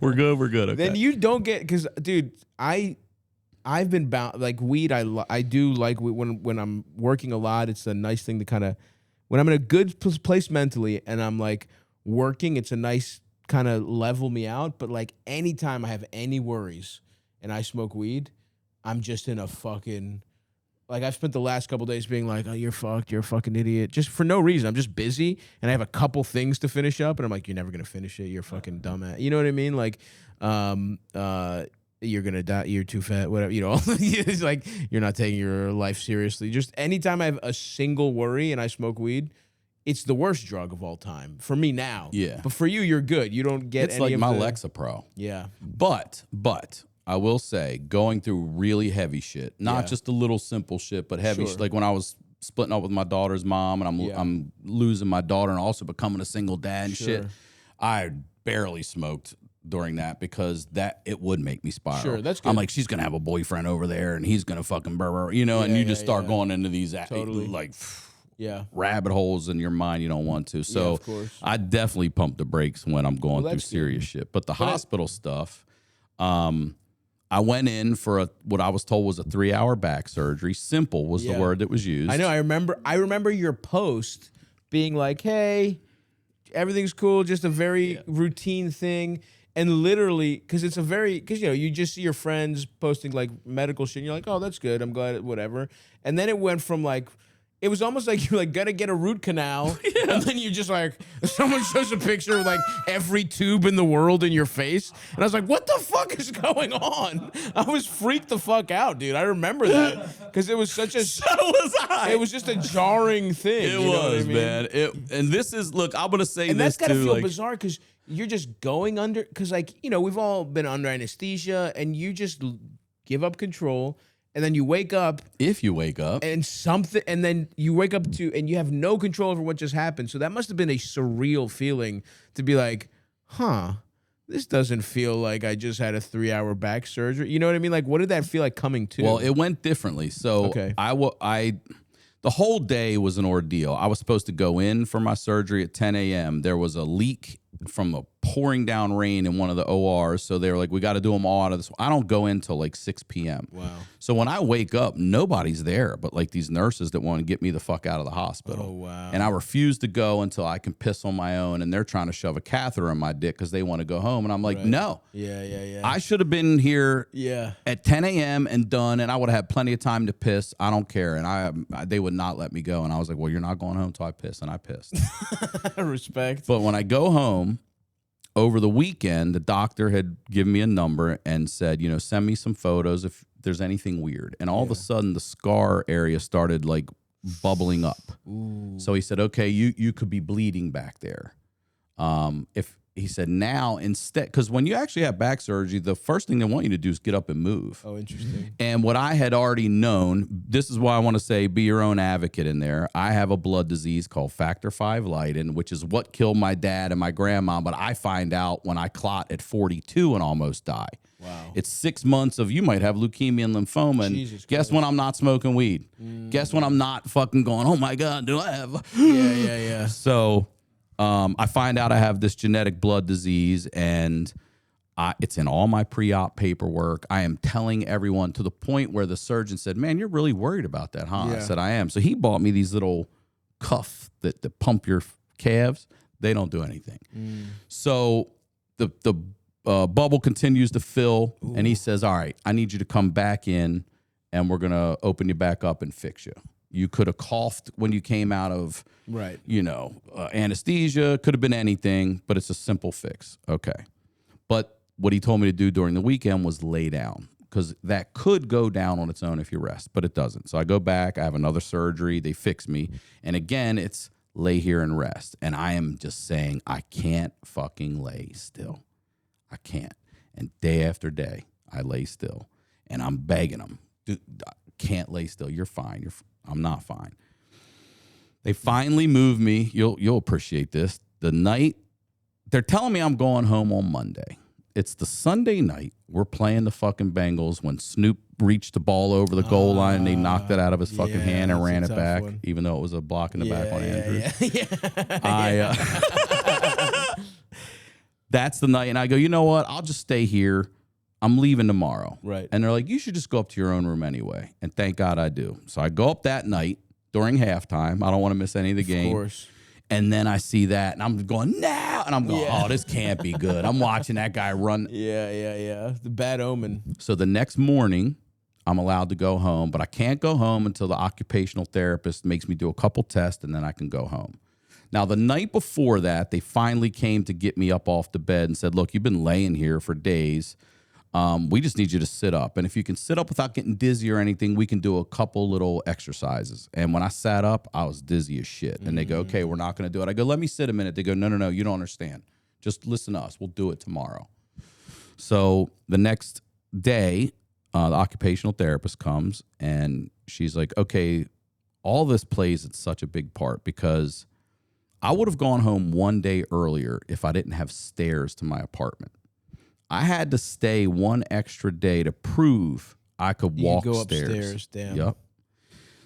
S3: We're good. We're good. Okay.
S1: Then you don't get because, dude, I've been bound like weed. I do like when I'm working a lot. It's a nice thing to kind of when I'm in a good place mentally and I'm like working. It's a nice kind of level me out. But like anytime I have any worries and I smoke weed, I'm just in a fucking. Like, I've spent the last couple days being like, oh, you're fucked. You're a fucking idiot. Just for no reason. I'm just busy, and I have a couple things to finish up, and I'm like, you're never going to finish it. You're a fucking dumbass. You know what I mean? Like, you're going to die. You're too fat. Whatever. You know, it's like you're not taking your life seriously. Just anytime I have a single worry and I smoke weed, it's the worst drug of all time. For me now.
S3: Yeah.
S1: But for you, you're good. You don't get
S3: it's
S1: any
S3: like
S1: of
S3: my
S1: the...
S3: Lexapro.
S1: Yeah.
S3: But I will say, going through really heavy shit, not
S1: Yeah.
S3: just a little simple shit, but heavy
S1: Sure.
S3: shit. Like when I was splitting up with my daughter's mom, and I'm losing my daughter, and also becoming a single dad and shit.
S1: Sure.
S3: I barely smoked during that because it would make me spiral.
S1: Sure, that's good.
S3: I'm like, she's gonna have a boyfriend over there, and he's gonna fucking and
S1: Yeah,
S3: you just start
S1: yeah.
S3: going into these
S1: Totally.
S3: like
S1: Yeah.
S3: rabbit holes in your mind you don't want to. So
S1: of course.
S3: I definitely pump the brakes when I'm going through
S1: that's good.
S3: serious shit. But the hospital stuff, I went in for what I was told was a 3-hour back surgery. Simple was the
S1: Yeah.
S3: word that was used.
S1: I know. I remember your post being like, "Hey, everything's cool, just a very routine thing." And literally, because you know, you just see your friends posting like medical shit, and you're like, "Oh, that's good. I'm glad, whatever." And then it went from like, it was almost like you're like gotta get a root canal, and then you just like someone shows a picture of like every tube in the world in your face, and I was like, "What the fuck is going on?" I was freaked the fuck out, dude. I remember that because it was such a
S3: So was I.
S1: it was just a jarring thing.
S3: It
S1: you know what I
S3: was,
S1: mean?
S3: man. And this is, look, I'm gonna say
S1: And
S3: this
S1: that's gotta
S3: too.
S1: feel
S3: Like,
S1: bizarre because you're just going under, because like, you know, we've all been under anesthesia and you just give up control and then you wake up
S3: if you wake up,
S1: and then you wake up to, and you have no control over what just happened. So that must have been a surreal feeling to be like, huh, this doesn't feel like I just had a 3-hour back surgery. You know what I mean? Like, what did that feel like coming to?
S3: well, it went differently. So
S1: Okay.
S3: the whole day was an ordeal. I was supposed to go in for my surgery at 10 a.m. There was a leak from a pouring down rain in one of the ORs. So they were like, we got to do them all out of this. I don't go in till like 6 p.m.
S1: Wow.
S3: So when I wake up, nobody's there but like these nurses that want to get me the fuck out of the hospital.
S1: Oh, wow.
S3: And I refuse to go until I can piss on my own. And they're trying to shove a catheter in my dick because they want to go home. And I'm like, no.
S1: Yeah.
S3: I should have been here
S1: Yeah.
S3: at 10 a.m. and done, and I would have had plenty of time to piss. I don't care. And they would not let me go. And I was like, well, you're not going home until I piss. And I pissed.
S1: Respect.
S3: But when I go home, over the weekend, the doctor had given me a number and said, you know, send me some photos if there's anything weird. And all of a sudden, the scar area started like bubbling up.
S1: Ooh.
S3: So he said, okay, you could be bleeding back there. If he said now instead, because when you actually have back surgery, the first thing they want you to do is get up and move.
S1: Oh, interesting.
S3: And what I had already known, this is why I want to say be your own advocate in there. I have a blood disease called factor V Leiden, which is what killed my dad and my grandma. But I find out when I clot at 42 and almost die.
S1: Wow.
S3: It's 6 months of you might have leukemia and lymphoma. And
S1: Jesus
S3: guess when I'm not smoking weed? Guess when I'm not fucking going, oh my God, do I have?
S1: Yeah.
S3: So I find out I have this genetic blood disease, and it's in all my pre-op paperwork. I am telling everyone, to the point where the surgeon said, man, you're really worried about that, huh?
S1: Yeah.
S3: I said, I am. So he bought me these little cuff that pump your calves. They don't do anything. So the bubble continues to fill, and he says, all right, I need you to come back in, and we're going to open you back up and fix you. You could have coughed when you came out of, anesthesia. Could have been anything, but it's a simple fix. Okay. But what he told me to do during the weekend was lay down, because that could go down on its own if you rest, but it doesn't. So I go back, I have another surgery, they fix me. And again, it's lay here and rest. And I am just saying, I can't fucking lay still. I can't. And day after day, I lay still. And I'm begging them, dude, I can't lay still. You're fine. I'm not fine. They finally move me. You'll appreciate this. The night, they're telling me I'm going home on Monday. It's the Sunday night. We're playing the fucking Bengals when Snoop reached the ball over the goal line and they knocked it out of his fucking hand and ran it back, even though it was a block in the back on Andrews. That's the night. And I go, you know what? I'll just stay here. I'm leaving tomorrow.
S1: Right.
S3: And they're like, you should just go up to your own room anyway. And thank God I do. So I go up that night during halftime. I don't want to miss any of the game.
S1: Of course.
S3: And then I see that, and I'm going, now. And I'm going, oh, this can't be good. I'm watching that guy run.
S1: Yeah. The bad omen.
S3: So the next morning, I'm allowed to go home, but I can't go home until the occupational therapist makes me do a couple tests, and then I can go home. Now, the night before that, they finally came to get me up off the bed and said, look, you've been laying here for days. We just need you to sit up. And if you can sit up without getting dizzy or anything, we can do a couple little exercises. And when I sat up, I was dizzy as shit. And they go, okay, we're not going to do it. I go, let me sit a minute. They go, no, you don't understand. Just listen to us. We'll do it tomorrow. So the next day, the occupational therapist comes, and she's like, okay, all this plays at such a big part, because I would have gone home one day earlier if I didn't have stairs to my apartment. I had to stay one extra day to prove I could walk
S1: go
S3: stairs.
S1: Upstairs, damn.
S3: Yep.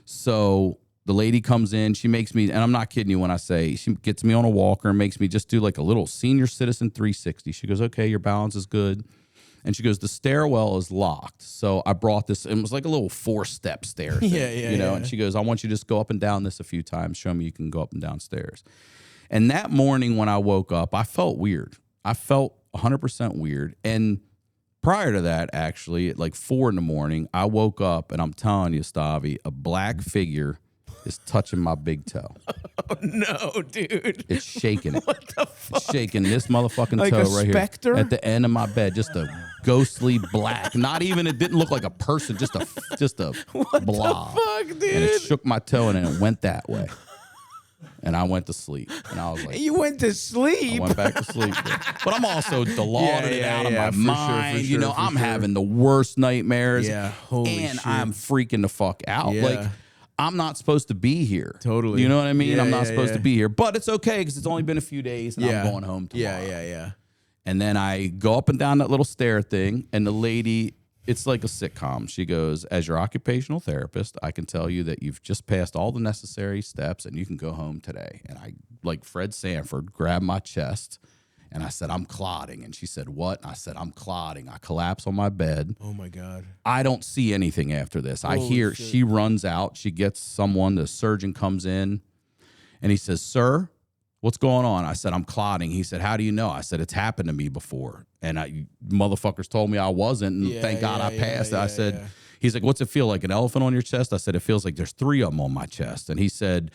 S3: So the lady comes in, she makes me, and I'm not kidding you when I say, she gets me on a walker and makes me just do like a little senior citizen 360. She goes, okay, your balance is good. And she goes, the stairwell is locked. So I brought this, it was like a little 4-step stair thing, and she goes, I want you to just go up and down this a few times. Show me you can go up and down stairs. And that morning when I woke up, I felt weird. I felt 100% weird. And prior to that, actually, at like 4 a.m, I woke up, and I'm telling you, Stavvy, a black figure is touching my big toe.
S1: Oh, no, dude.
S3: It's shaking it.
S1: What the fuck?
S3: It's shaking this motherfucking
S1: Like
S3: toe
S1: a
S3: right
S1: specter?
S3: here at the end of my bed. Just a ghostly black. Not even, it didn't look like a person, just a
S1: What
S3: blob.
S1: the fuck, dude?
S3: And it shook my toe, and then it went that way. And I went to sleep. And I was like,
S1: You went to sleep?
S3: I went back to sleep. But I'm also lauded it out of my mind.
S1: For sure,
S3: I'm having the worst nightmares.
S1: Yeah, holy
S3: and
S1: shit.
S3: I'm freaking the fuck out.
S1: Yeah.
S3: Like, I'm not supposed to be here.
S1: Totally.
S3: You know what I mean?
S1: Yeah,
S3: I'm not
S1: yeah,
S3: supposed
S1: yeah.
S3: to be here. But it's okay, because it's only been a few days, and I'm going home tomorrow.
S1: Yeah.
S3: And then I go up and down that little stair thing, and the lady, it's like a sitcom. She goes, as your occupational therapist, I can tell you that you've just passed all the necessary steps, and you can go home today. And I, like Fred Sanford, grabbed my chest, and I said, I'm clotting. And she said, what? And I said, I'm clotting. I collapse on my bed.
S1: Oh, my God.
S3: I don't see anything after this. I
S1: Holy
S3: hear
S1: shit.
S3: she runs out. She gets someone. The surgeon comes in, and he says, sir, what's going on? I said, I'm clotting. He said, how do you know? I said, it's happened to me before. And motherfuckers told me I wasn't. And thank God I passed. I said, he's like, what's it feel like? An elephant on your chest? I said, it feels like there's 3 of them on my chest. And he said,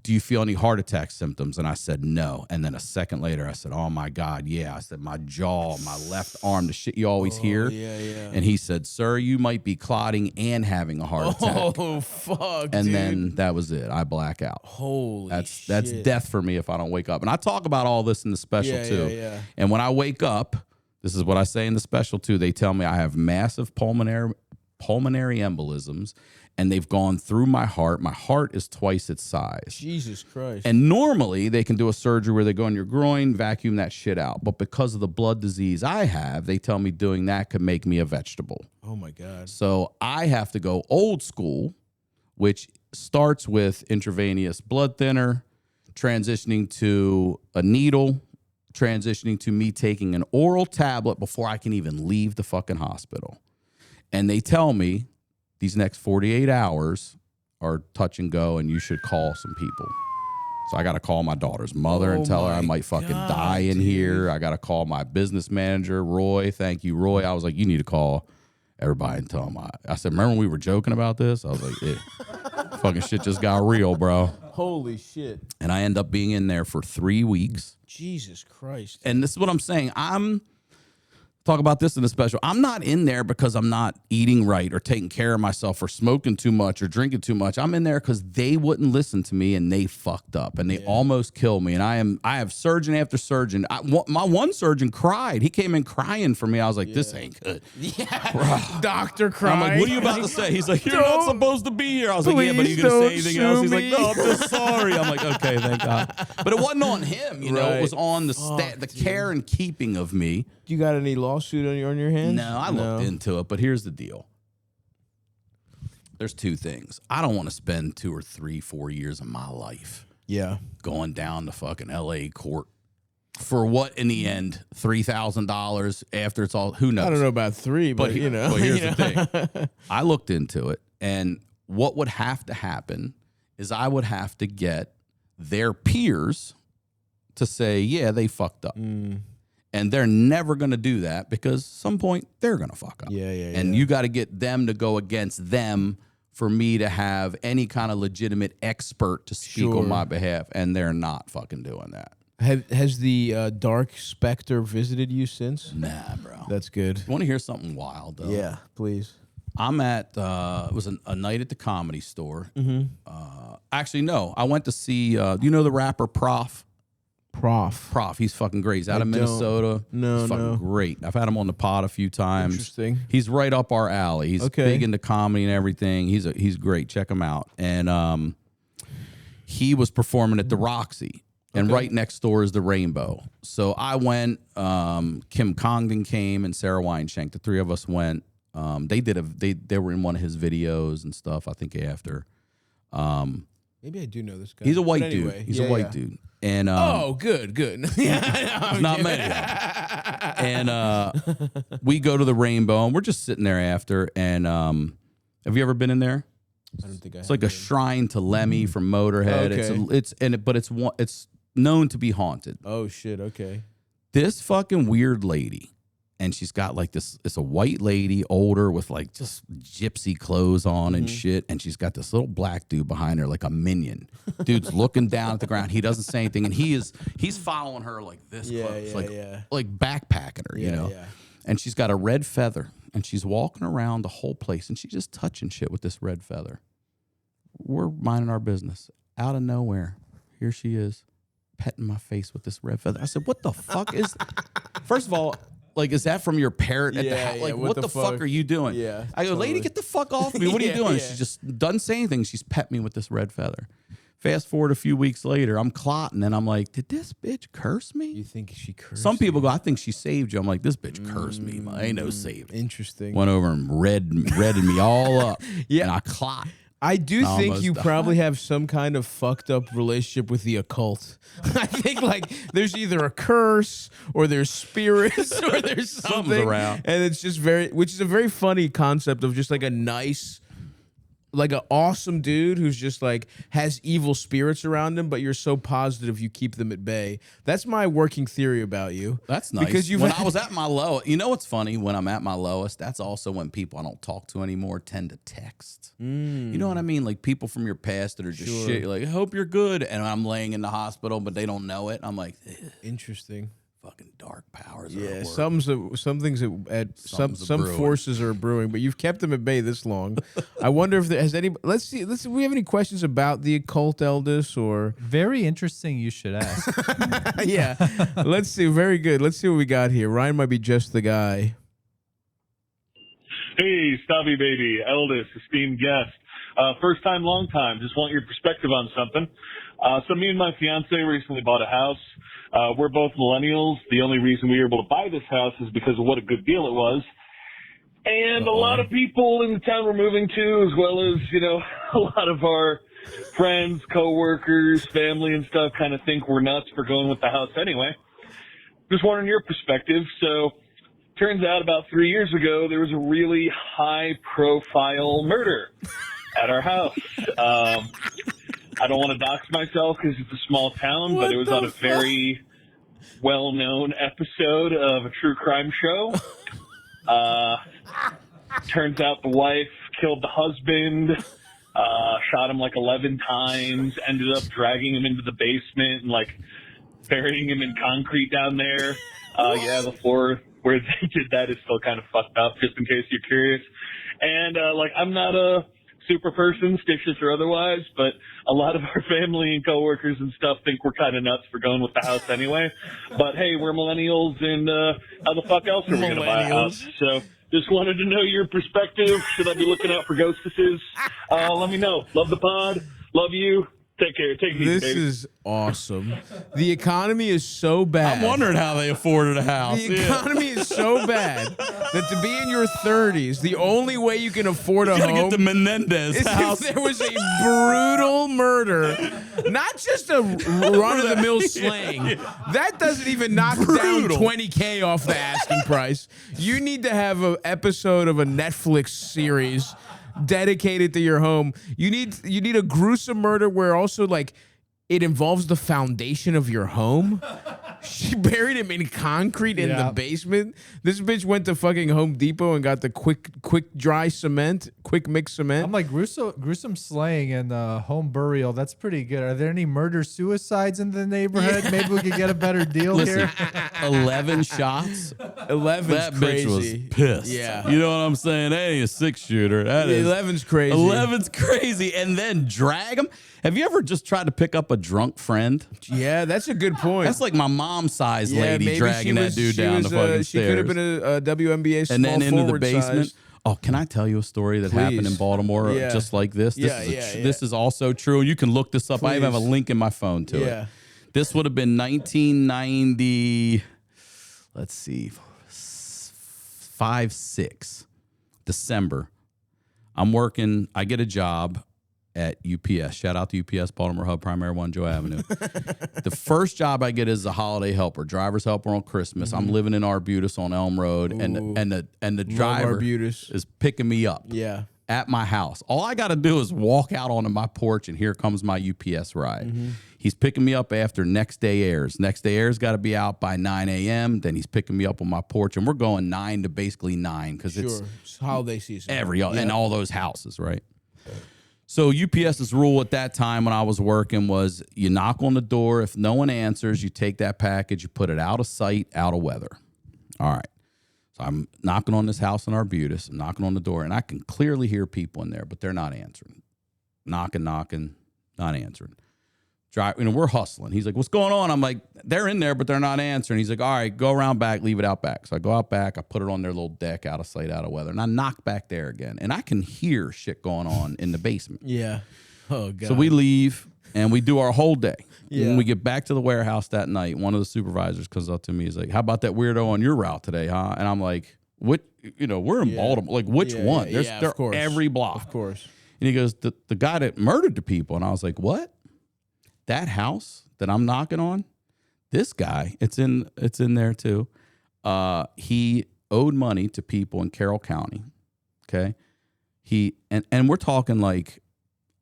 S3: do you feel any heart attack symptoms? And I said, no. And then a second later, I said, oh my God, yeah. I said, my jaw, my left arm, the shit you always hear.
S1: Yeah.
S3: And he said, sir, you might be clotting and having a heart attack.
S1: Oh, fuck,
S3: And
S1: dude.
S3: then that was it. I black out.
S1: Holy shit.
S3: That's death for me if I don't wake up. And I talk about all this in the special too.
S1: Yeah.
S3: And when I wake up, this is what I say in the special too. They tell me I have massive pulmonary embolisms, and they've gone through my heart. My heart is twice its size.
S1: Jesus Christ.
S3: And normally they can do a surgery where they go in your groin, vacuum that shit out. But because of the blood disease I have, they tell me doing that could make me a vegetable.
S1: Oh my God.
S3: So I have to go old school, which starts with intravenous blood thinner, transitioning to a needle, transitioning to me taking an oral tablet before I can even leave the fucking hospital. And they tell me these next 48 hours are touch and go, and you should call some people. So I got to call my daughter's mother and tell her I might fucking die in here. I got to call my business manager, Roy. Thank you, Roy. I was like, you need to call everybody and tell them. I said, remember when we were joking about this? I was like, fucking shit just got real, bro.
S1: Holy shit.
S3: And I end up being in there for 3 weeks.
S1: Jesus Christ.
S3: And this is what I'm saying. Talk about this in the special. I'm not in there because I'm not eating right or taking care of myself or smoking too much or drinking too much. I'm in there because they wouldn't listen to me and they fucked up and they almost killed me. And I have surgeon after surgeon. My one surgeon cried. He came in crying for me. I was like, this ain't good.
S1: Yeah. Doctor cried.
S3: I'm like, what are you about to say? He's like, you're not supposed to be here. I was like, yeah, but are you going to say anything else? He's like, no, I'm just sorry. I'm like, okay, thank God. But it wasn't on him, you know. It was on the care and keeping of me.
S1: You got any lawsuit on your hands?
S3: No, I looked into it, but here's the deal. There's two things. I don't want to spend 2 or 3, 4 years of my life going down to fucking LA court for what in the end, $3,000 after it's all, who knows?
S1: I don't know about 3, but you know.
S3: But here's the thing. I looked into it, and what would have to happen is I would have to get their peers to say, yeah, they fucked up. And they're never going to do that because at some point they're going to fuck up. And you got to get them to go against them for me to have any kind of legitimate expert to speak on my behalf. And they're not fucking doing that.
S1: Has the dark specter visited you since?
S3: Nah, bro.
S1: That's good.
S3: You want to hear something wild, though?
S1: Yeah, please.
S3: I'm at, it was a night at the Comedy Store. Actually, no. I went to see, do you know the rapper Prof? Prof, he's fucking great. He's out of Minnesota. He's fucking great. I've had him on the pod a few times.
S1: Interesting.
S3: He's right up our alley. He's big into comedy and everything. He's great. Check him out. And he was performing at the Roxy, and right next door is the Rainbow. So I went. Kim Congdon came and Sarah Weinshank. The 3 of us went. They were in one of his videos and stuff. I think after.
S1: Maybe I do know this guy.
S3: He's a white dude. He's a white dude. And
S1: good.
S3: not many of them. And we go to the Rainbow, and we're just sitting there after. And have you ever been in there?
S1: I don't think I have.
S3: It's like a shrine to Lemmy from Motorhead.
S1: Okay.
S3: It's known to be haunted.
S1: Oh shit. Okay.
S3: This fucking weird lady. And she's got like this, it's a white lady, older, with like just gypsy clothes on and shit. And she's got this little black dude behind her, like a minion. Dude's looking down at the ground. He doesn't say anything. And he's following her like this close, like backpacking her, you know? Yeah. And she's got a red feather, and she's walking around the whole place, and she's just touching shit with this red feather. We're minding our business. Out of nowhere, here she is, petting my face with this red feather. I said, what the fuck is, first of all, like, is that from your parrot at the house? Like, what the fuck are you doing?
S1: Yeah.
S3: I go, lady, get the fuck off me. What are you doing? She just doesn't say anything. She's pet me with this red feather. Fast forward a few weeks later, I'm clotting, and I'm like, did this bitch curse me?
S1: You think she cursed?
S3: Some people go, I think she saved you. I'm like, this bitch cursed me. I ain't no saving.
S1: Interesting.
S3: Went over and redded me all up. And I clot.
S1: I do think you probably have some kind of fucked up relationship with the occult. I think like there's either a curse or there's spirits or there's something
S3: around.
S1: And it's just which is a very funny concept of just like a nice, like an awesome dude who's just like has evil spirits around him, but you're so positive you keep them at bay. That's my working theory about you.
S3: That's nice. Because when I was at my lowest, you know what's funny? When I'm at my lowest, that's also when people I don't talk to anymore tend to text. You know what I mean? Like people from your past that are just shit. You're like, I hope you're good. And I'm laying in the hospital, but they don't know it. I'm like,
S1: interesting.
S3: Fucking dark powers.
S1: Yeah, some things some forces are brewing, but you've kept them at bay this long. I wonder if there has any. Let's see. We have any questions about the occult, Eldis, or
S2: very interesting. You should ask.
S1: Yeah, let's see. Very good. Let's see what we got here. Ryan might be just the guy.
S4: Hey, Stavvy baby, Eldis, esteemed guest. First time, long time. Just want your perspective on something. So me and my fiancée recently bought a house. We're both millennials. The only reason we were able to buy this house is because of what a good deal it was. And a lot of people in the town we're moving to, as well as, you know, a lot of our friends, coworkers, family and stuff kind of think we're nuts for going with the house anyway. Just wondering your perspective. So turns out about 3 years ago, there was a really high-profile murder at our house. I don't want to dox myself because it's a small town, but it was on a very well-known episode of a true crime show. Turns out the wife killed the husband, shot him like 11 times, ended up dragging him into the basement and like burying him in concrete down there. Yeah, the floor where they did that is still kind of fucked up, just in case you're curious. And like, I'm not a super person, stitious or otherwise, but a lot of our family and coworkers and stuff think we're kind of nuts for going with the house anyway. But hey, we're millennials, and how the fuck else are we going to buy a house? So just wanted to know your perspective. Should I be looking out for ghostesses? Let me know. Love the pod. Love you. Take care. Take it easy,
S1: This
S4: baby.
S1: is awesome. The economy is so bad.
S3: I'm wondering how they afforded a house.
S1: The economy is so bad that to be in your 30s, the only way you can afford a
S3: You gotta
S1: home
S3: get the Menendez
S1: is
S3: house.
S1: if there was a brutal murder, not just a run-of-the-mill slaying. That doesn't even knock down
S3: Brutal.
S1: $20K off the asking price. You need to have an episode of a Netflix series dedicated to your home. You need a gruesome murder where also like it involves the foundation of your home. She buried him in concrete in the basement. This bitch went to fucking Home Depot and got the quick dry cement, quick mix cement.
S2: I'm like gruesome slaying and home burial. That's pretty good. Are there any murder suicides in the neighborhood? Maybe we could get a better deal
S3: Listen,
S2: here.
S3: 11 shots.
S1: 11's
S3: That
S1: crazy.
S3: bitch was pissed.
S1: Yeah.
S3: You know what I'm saying? That ain't a 6-shooter. That is
S1: 11's crazy.
S3: 11's crazy. And then drag him. Have you ever just tried to pick up a drunk friend?
S1: Yeah, that's a good point.
S3: That's like my mom's-sized
S1: Yeah,
S3: lady
S1: maybe
S3: dragging that dude down the fucking
S1: She could have
S3: stairs.
S1: been a WNBA small
S3: And then into the
S1: forward
S3: basement.
S1: size.
S3: Oh, can I tell you a story that happened in
S1: Please.
S3: Baltimore
S1: Yeah.
S3: just like this? This,
S1: Yeah,
S3: is
S1: yeah.
S3: this is also true. You can look this up. I even have a
S1: Please.
S3: link in my phone to
S1: Yeah.
S3: it. This would have been 1990, let's see, 5/6, December. I'm working, I get a job at UPS. Shout out to UPS, Baltimore Hub, Primary 1, Joe Avenue. The first job I get is a holiday helper, driver's helper on Christmas. I'm living in Arbutus on Elm Road, and the driver
S1: Arbutus.
S3: is picking me up
S1: Yeah.
S3: at my house. All I got to do is walk out onto my porch, and here comes my UPS ride. He's picking me up after next day airs. Next day airs got to be out by 9 a.m. Then he's picking me up on my porch, and we're going 9 to basically 9 because it's
S1: holiday season.
S3: and all those houses, right? So UPS's rule at that time when I was working was you knock on the door. If no one answers, you take that package, you put it out of sight, out of weather. All right. So I'm knocking on this house in Arbutus. I'm knocking on the door, and I can clearly hear people in there, but they're not answering. Knocking, not answering. We're hustling. He's like, what's going on? I'm like, they're in there, but they're not answering. He's like, all right, go around back, leave it out back. So I go out back, I put it on their little deck, out of sight, out of weather, and I knock back there again. And I can hear shit going on in the basement.
S1: Yeah. Oh, God.
S3: So we leave, and we do our whole day.
S1: Yeah.
S3: When we get back to the warehouse that night, one of the supervisors comes up to me. He's like, how about that weirdo on your route today, huh? And I'm like, what? You know, we're in Baltimore. Like, which one? They're
S1: of course.
S3: every block.
S1: Of course.
S3: And he goes, the guy that murdered the people. And I was like, what? That house that I'm knocking on, this guy, it's in there too. He owed money to people in Carroll County. Okay. And we're talking like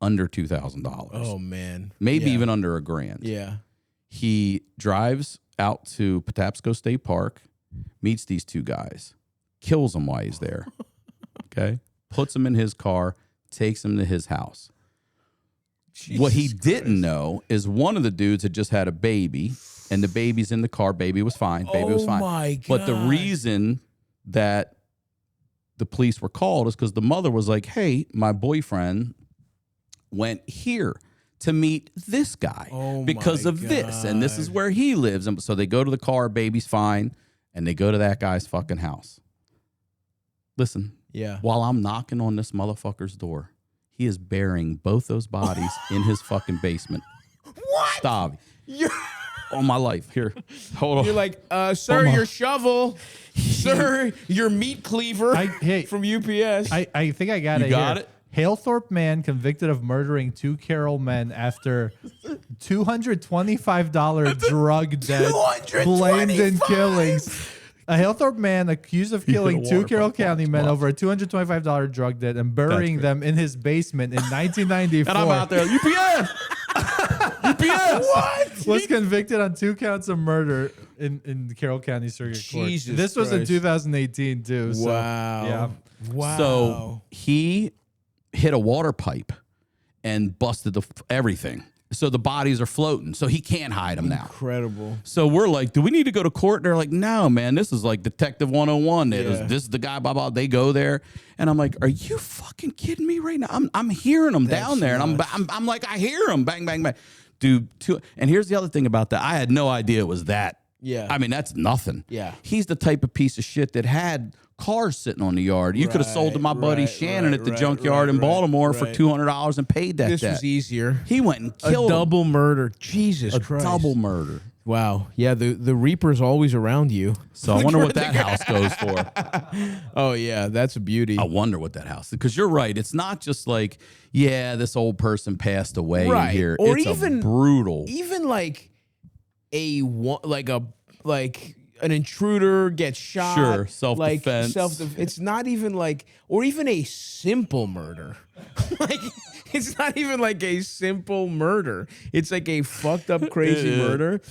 S3: under $2,000.
S1: Oh, man.
S3: Maybe
S1: Yeah.
S3: even under $1,000.
S1: Yeah.
S3: He drives out to Patapsco State Park, meets these two guys, kills them while he's there. Okay. Puts them in his car, takes them to his house. What he didn't know is one of the dudes had just had a baby, and the baby's in the car. Baby was fine. Baby was fine.
S1: My God.
S3: But the reason that the police were called is because the mother was like, hey, my boyfriend went here to meet this guy because
S1: my
S3: of this, and this is where he lives. And so they go to the car, baby's fine, and they go to that guy's fucking house. Listen,
S1: Yeah.
S3: while I'm knocking on this motherfucker's door, He is burying both those bodies in his fucking basement.
S1: What?
S3: Stavvy. On my life. Here, hold on.
S1: You're like, sir, your shovel. Sir, your meat cleaver from UPS.
S2: I think I got it.
S3: You got it?
S2: Halethorpe man convicted of murdering 2 Carroll men after $225 drug debt blamed in killings. A Halethorpe man accused of killing 2 Carroll County men over a $225 drug debt and burying them in his basement in 1994.
S3: And I'm out there, UPS! UPS!
S1: What?
S2: Was convicted on 2 counts of murder in the Carroll County Circuit Court.
S1: Jesus
S2: This was in
S1: Christ.
S2: 2018 too. So,
S1: Wow.
S2: yeah.
S1: Wow.
S3: So he hit a water pipe and busted everything. So the bodies are floating. So he can't hide them now.
S1: Incredible.
S3: So we're like, do we need to go to court? And they're like, no, man, this is like Detective 101.
S1: Yeah.
S3: This is the guy, blah, blah. They go there. And I'm like, are you fucking kidding me right now? I'm hearing them down there. And I'm like, I hear them. Bang, bang, bang. Dude, and here's the other thing about that. I had no idea it was that.
S1: Yeah.
S3: I mean, that's nothing.
S1: Yeah.
S3: He's the type of piece of shit that had cars sitting on the yard. You could have sold to my buddy Shannon at the junkyard in Baltimore for $200 and paid that.
S1: This was easier.
S3: He went and killed
S1: a double murder. Jesus Christ.
S3: double murder.
S1: Wow. Yeah, the Reaper's always around you.
S3: So I wonder what that house goes for.
S1: Oh, yeah, that's a beauty.
S3: I wonder what that house is. Because you're right. It's not just like, yeah, this old person passed away in here.
S1: Or
S3: it's
S1: even
S3: brutal.
S1: Even like an intruder gets shot.
S3: Sure, self-defense.
S1: It's not even like, or even a simple murder. Like, it's not even like a simple murder. It's like a fucked up, crazy murder.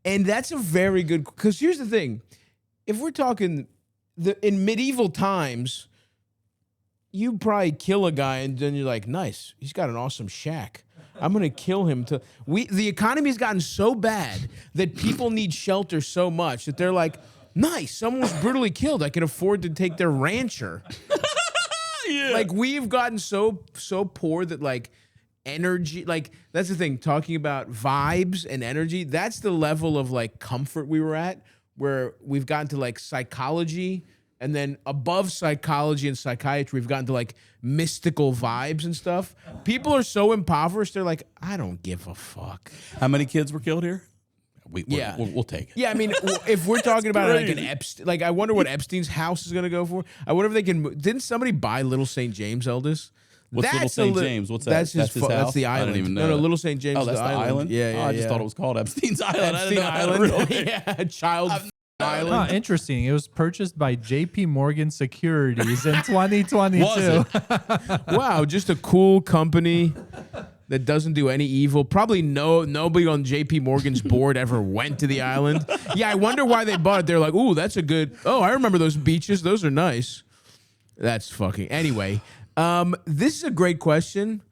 S1: And that's a very good, because here's the thing. If we're talking in medieval times, you probably kill a guy and then you're like, nice, he's got an awesome shack. I'm gonna kill him. The economy has gotten so bad that people need shelter so much that they're like, nice, someone was brutally killed. I can afford to take their rancher.
S3: Yeah.
S1: Like, we've gotten so poor that like energy, like that's the thing. Talking about vibes and energy, that's the level of like comfort we were at, where we've gotten to like psychology. And then above psychology and psychiatry, we've gotten to like mystical vibes and stuff. People are so impoverished, they're like, I don't give a fuck.
S3: How many kids were killed here? We'll take it.
S1: Yeah, I mean, if we're talking about like an Epstein, like I wonder what Epstein's house is going to go for. I wonder if they can. Didn't somebody buy Little St. James, Eldest?
S3: What's Little St. James? What's that?
S1: That's his house? That's the island.
S3: I didn't even know.
S1: No, Little St. James.
S3: Oh, that's the island.
S1: Yeah,
S3: I just thought it was called Epstein's Island.
S1: Epstein Island. Yeah, child island.
S2: Oh, interesting. It was purchased by J.P. Morgan Securities in 2022.
S3: Was it?
S1: Wow, just a cool company that doesn't do any evil. Probably nobody on J.P. Morgan's board ever went to the island. Yeah, I wonder why they bought it. They're like, ooh, that's a good. Oh, I remember those beaches. Those are nice. That's fucking. Anyway, this is a great question.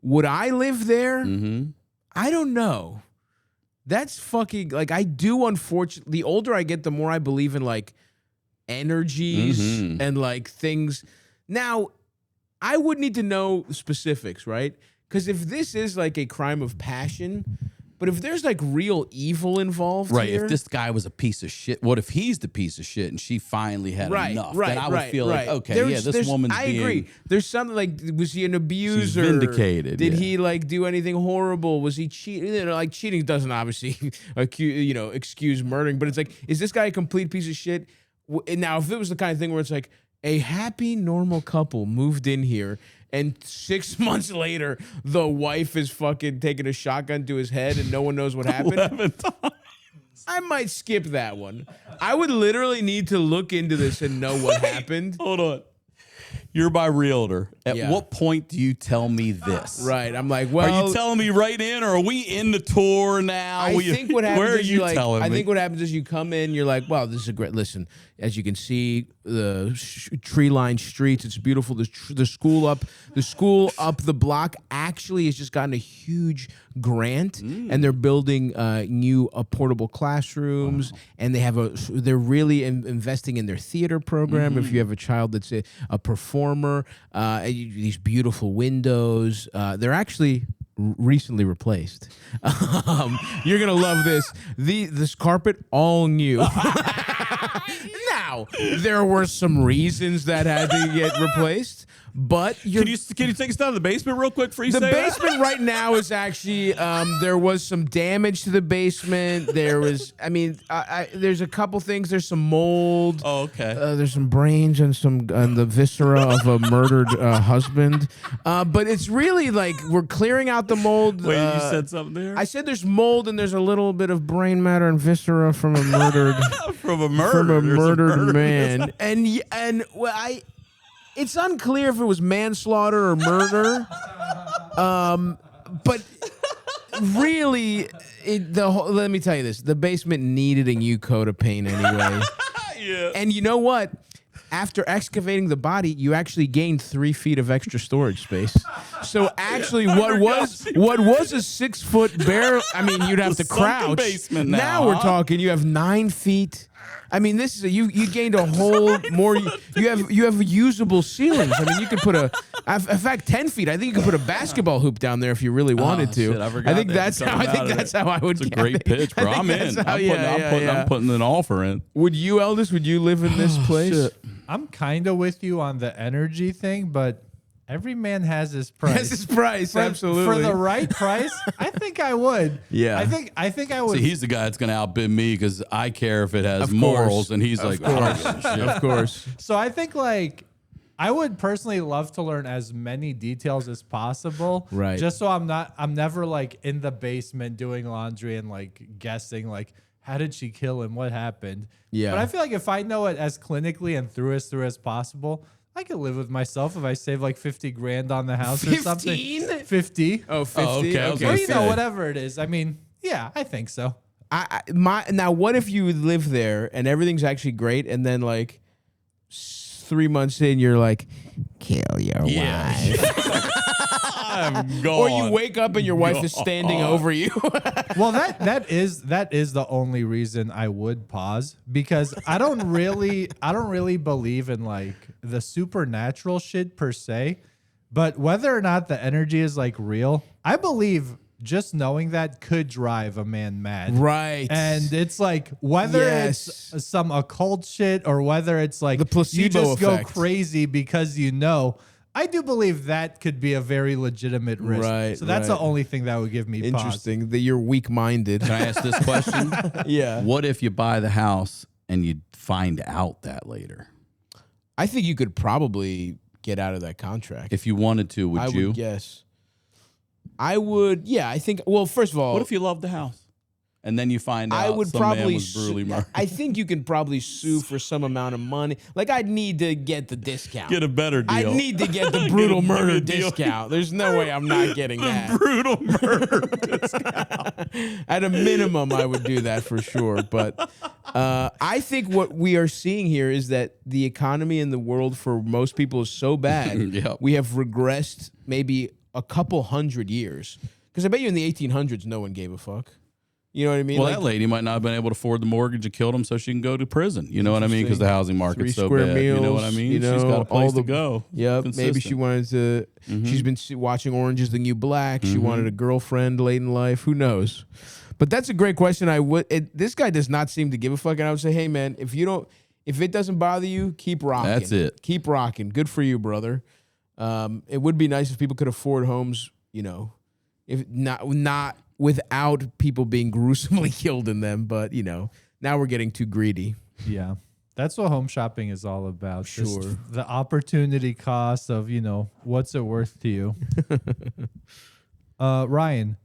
S1: Would I live there?
S3: Mm-hmm.
S1: I don't know. That's fucking, like, I do, unfortunately. The older I get, the more I believe in, like, energies and, like, things. Now, I would need to know specifics, right? Because if this is, like, a crime of passion, but if there's, like, real evil involved here.
S3: If this guy was a piece of shit, what if he's the piece of shit and she finally had enough? Then I would feel like, okay, this woman's
S1: I agree. There's something like, was he an abuser?
S3: She's vindicated.
S1: Did he like do anything horrible? Was he cheating? You know, like, cheating doesn't obviously excuse murdering, but it's like, is this guy a complete piece of shit? Now, if it was the kind of thing where it's like a happy, normal couple moved in here, and 6 months later, the wife is fucking taking a shotgun to his head and no one knows what happened. I might skip that one. I would literally need to look into this and know what happened.
S3: Hold on. You're my realtor. At what point do you tell me this?
S1: Right. I'm like, well,
S3: are you telling me right in, or are we in the tour now?
S1: I think what happens
S3: where are
S1: is
S3: you telling me?
S1: I think what happens is you come in, you're like, wow, this is a great. Listen, as you can see, the tree-lined streets, it's beautiful. The school up the block actually has just gotten a huge grant, and they're building new portable classrooms, and they're really investing in their theater program. If you have a child that's a performer, these beautiful windows, they're actually recently replaced. You're gonna love this. This carpet, all new. Now, there were some reasons that had to get replaced, But
S3: Can you take us down to the basement real quick for you?
S1: the
S3: say that?
S1: basement right now is actually there was some damage to the basement. There was, I mean, there's a couple things. There's some mold.
S3: Oh, okay.
S1: There's some brains and the viscera of a murdered husband. But it's really like we're clearing out the mold.
S3: Wait, you said something there?
S1: I said there's mold and there's a little bit of brain matter and viscera from a murdered
S3: from a murdered
S1: man. And well, it's unclear if it was manslaughter or murder. But really, let me tell you this: the basement needed a new coat of paint anyway.
S3: Yeah.
S1: And you know what? After excavating the body, you actually gained 3 feet of extra storage space. So actually, what was a 6 foot bare? I mean, you'd have to crouch.
S3: Basement
S1: now we're talking. You have 9 feet. I mean, this is you gained a whole more. You have usable ceilings. I mean, you could put in fact 10 feet. I think you could put a basketball hoop down there if you really wanted to.
S3: Shit, I think
S1: that's how I would.
S3: It's a great pitch, bro. I'm in. I'm putting an offer in.
S1: Would you, Eldest? Would you live in this place?
S3: Shit.
S2: I'm kind of with you on the energy thing, but every man has his price.
S1: Has his price, absolutely.
S2: For the right price, I think I would.
S1: Yeah.
S2: I think I would.
S3: See, he's the guy that's going to outbid me because I care if it has morals, and he's like, I don't give a shit.
S1: Of course.
S2: So I think like I would personally love to learn as many details as possible.
S1: Right.
S2: Just so I'm never like in the basement doing laundry and like guessing like how did she kill him? What happened?
S1: Yeah.
S2: But I feel like if I know it as clinically and through as possible, I could live with myself if I save like 50 grand on the house or something. 50.
S1: Oh, 50.
S3: Oh, okay. I was
S2: Or
S3: gonna
S2: you know,
S3: say.
S2: whatever it is. I mean, yeah, I think so.
S1: Now, what if you live there and everything's actually great, and then like 3 months in, you're like, kill your wife.
S3: I'm gone.
S1: Or you wake up and your wife is standing over you.
S2: Well, that is the only reason I would pause, because I don't really believe in like the supernatural shit per se, but whether or not the energy is like real, I believe just knowing that could drive a man mad.
S1: Right.
S2: And it's like whether it's some occult shit or whether it's like
S1: The placebo
S2: you just
S1: effect.
S2: go crazy because you know. I do believe that could be a very legitimate risk.
S1: Right,
S2: So that's
S1: right.
S2: the only thing that would give me pause.
S1: Interesting that you're weak-minded.
S3: Can I ask this question?
S1: Yeah.
S3: What if you buy the house and you find out that later?
S1: I think you could probably get out of that contract.
S3: If you wanted to, would
S1: I
S3: you?
S1: would guess. I would. Yeah, I think. Well, first of all,
S3: What if you love the house? And then you find out
S1: I would
S3: some man
S1: probably
S3: was brutally murdered.
S1: I think you can probably sue for some amount of money. Like I'd need to get the discent.
S3: Get a better deal.
S1: I need to get the brutal
S3: Give me
S1: murder
S3: a deal.
S1: discount. There's no way I'm not getting that.
S3: brutal murder.
S1: At a minimum, I would do that for sure. But I think what we are seeing here is that the economy in the world for most people is so bad.
S3: Yep.
S1: We have regressed maybe a couple hundred years. Because I bet you in the 1800s, no one gave a fuck. You know what I mean?
S3: Well,
S1: Like,
S3: that lady might not have been able to afford the mortgage and killed him so she can go to prison. You know what I mean? Because the housing market's
S1: 3
S3: so
S1: square
S3: bad.
S1: meals,
S3: You know what I mean?
S1: you know,
S3: She's got a place
S1: all the-
S3: to go.
S1: Yep. Maybe she
S3: Consistent.
S1: wanted to. She's been watching Orange is the New Black. She wanted a girlfriend late in life. Who knows? But that's a great question. This guy does not seem to give a fuck. And I would say, hey man, if it doesn't bother you, keep rocking.
S3: That's it.
S1: Keep rocking. Good for you, brother. It would be nice if people could afford homes. You know, if not without people being gruesomely killed in them. But you know, now we're getting too greedy.
S2: Yeah. That's what home shopping is all about. Just
S1: Sure.
S2: the opportunity cost of, you know, what's it worth to you? Ryan,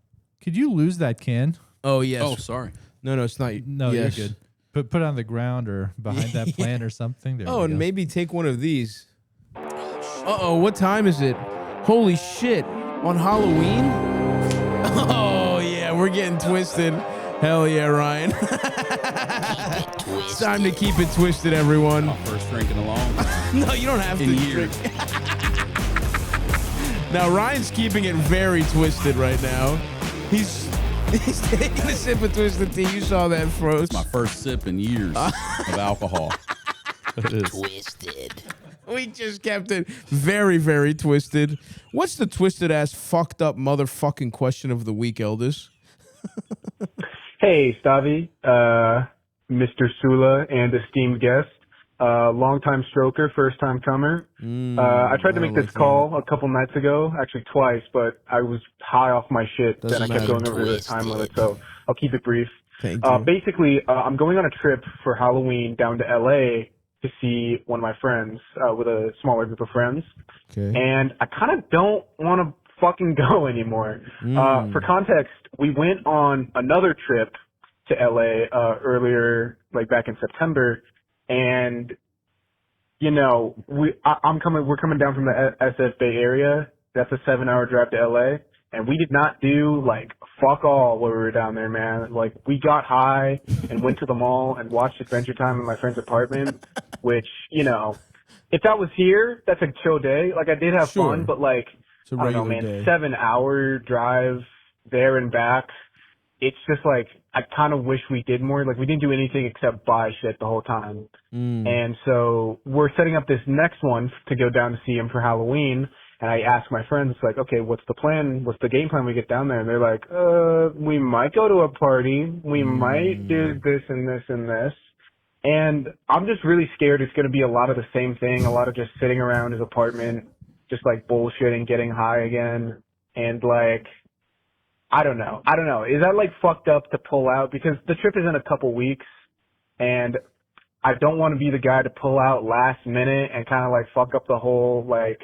S2: could you lose that can?
S1: Oh yes.
S3: Oh, sorry.
S1: No, it's not.
S2: No,
S1: yes.
S2: you're good. Put it on the ground or behind that plant or something. There
S1: Oh,
S2: we
S1: and
S2: go.
S1: maybe take one of these. Uh-oh, what time is it? Holy shit. On Halloween? Oh, yeah, we're getting twisted. Hell yeah, Ryan. It's time to keep it twisted, everyone.
S3: My first drinking along
S1: No, you don't have to.
S3: in years.
S1: Now, Ryan's keeping it very twisted right now. He's taking a sip of Twisted Tea. You saw that, Froze.
S3: My first sip in years of alcohol. It is.
S5: Twisted.
S1: We just kept it very, very twisted. What's the twisted ass, fucked up motherfucking question of the week, Eldest?
S6: Hey, Stavvy, Mr. Sula, and esteemed guest.
S5: Long time stroker, first time comer. I tried to make this call a couple nights ago, actually twice, but I was high off my shit.
S1: Doesn't
S5: Then I kept
S1: matter.
S5: going over the time limit, so I'll keep it brief.
S1: Thank you.
S5: Basically, I'm going on a trip for Halloween down to LA to see one of my friends with a smaller group of friends.
S1: Okay.
S5: And I kind of don't want to fucking go anymore. For context, we went on another trip to LA earlier, like back in September, and you know, we're coming down from the SF Bay Area. That's a 7-hour drive to LA, and we did not do like fuck all while we were down there, man. Like we got high and went to the mall and watched Adventure Time in my friend's apartment, which, you know, if that was here, that's a chill day. Like I did have fun, but like,
S1: It's a
S5: I don't know,
S1: regular
S5: man,
S1: day.
S5: 7-hour drive there and back. It's just like, I kind of wish we did more. Like we didn't do anything except buy shit the whole time. And so we're setting up this next one to go down to see him for Halloween. And I asked my friends, it's like, okay, what's the plan? What's the game plan when we get down there? And they're like, we might go to a party. We might do this and this and this. And I'm just really scared it's going to be a lot of the same thing, a lot of just sitting around his apartment, just like bullshitting, getting high again. And like, I don't know. Is that like fucked up to pull out? Because the trip is in a couple weeks and I don't want to be the guy to pull out last minute and kind of like fuck up the whole, like,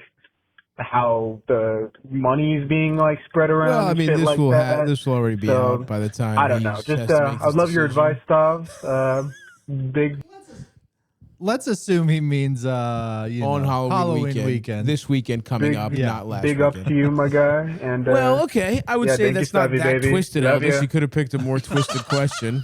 S5: how the money's being like spread around.
S1: Well, I
S5: and
S1: mean,
S5: shit
S1: this
S5: like
S1: will
S5: that.
S1: this will already be
S5: So,
S1: out by the time.
S5: I don't
S1: he
S5: know.
S1: has
S5: Just,
S1: to make
S5: I'd
S1: his
S5: love your
S1: decision.
S5: advice, Stav. Big.
S2: Let's assume he means
S1: On
S2: know,
S1: Halloween weekend. This weekend coming up, not last
S5: Big
S1: weekend.
S5: up to you, my guy. And
S1: Well, okay. I would
S5: yeah,
S1: say
S5: thank you,
S1: that's not
S5: Stavvy,
S1: that
S5: baby.
S1: twisted,
S5: Love
S1: Elvis.
S5: ya.
S1: You could have picked a more twisted question.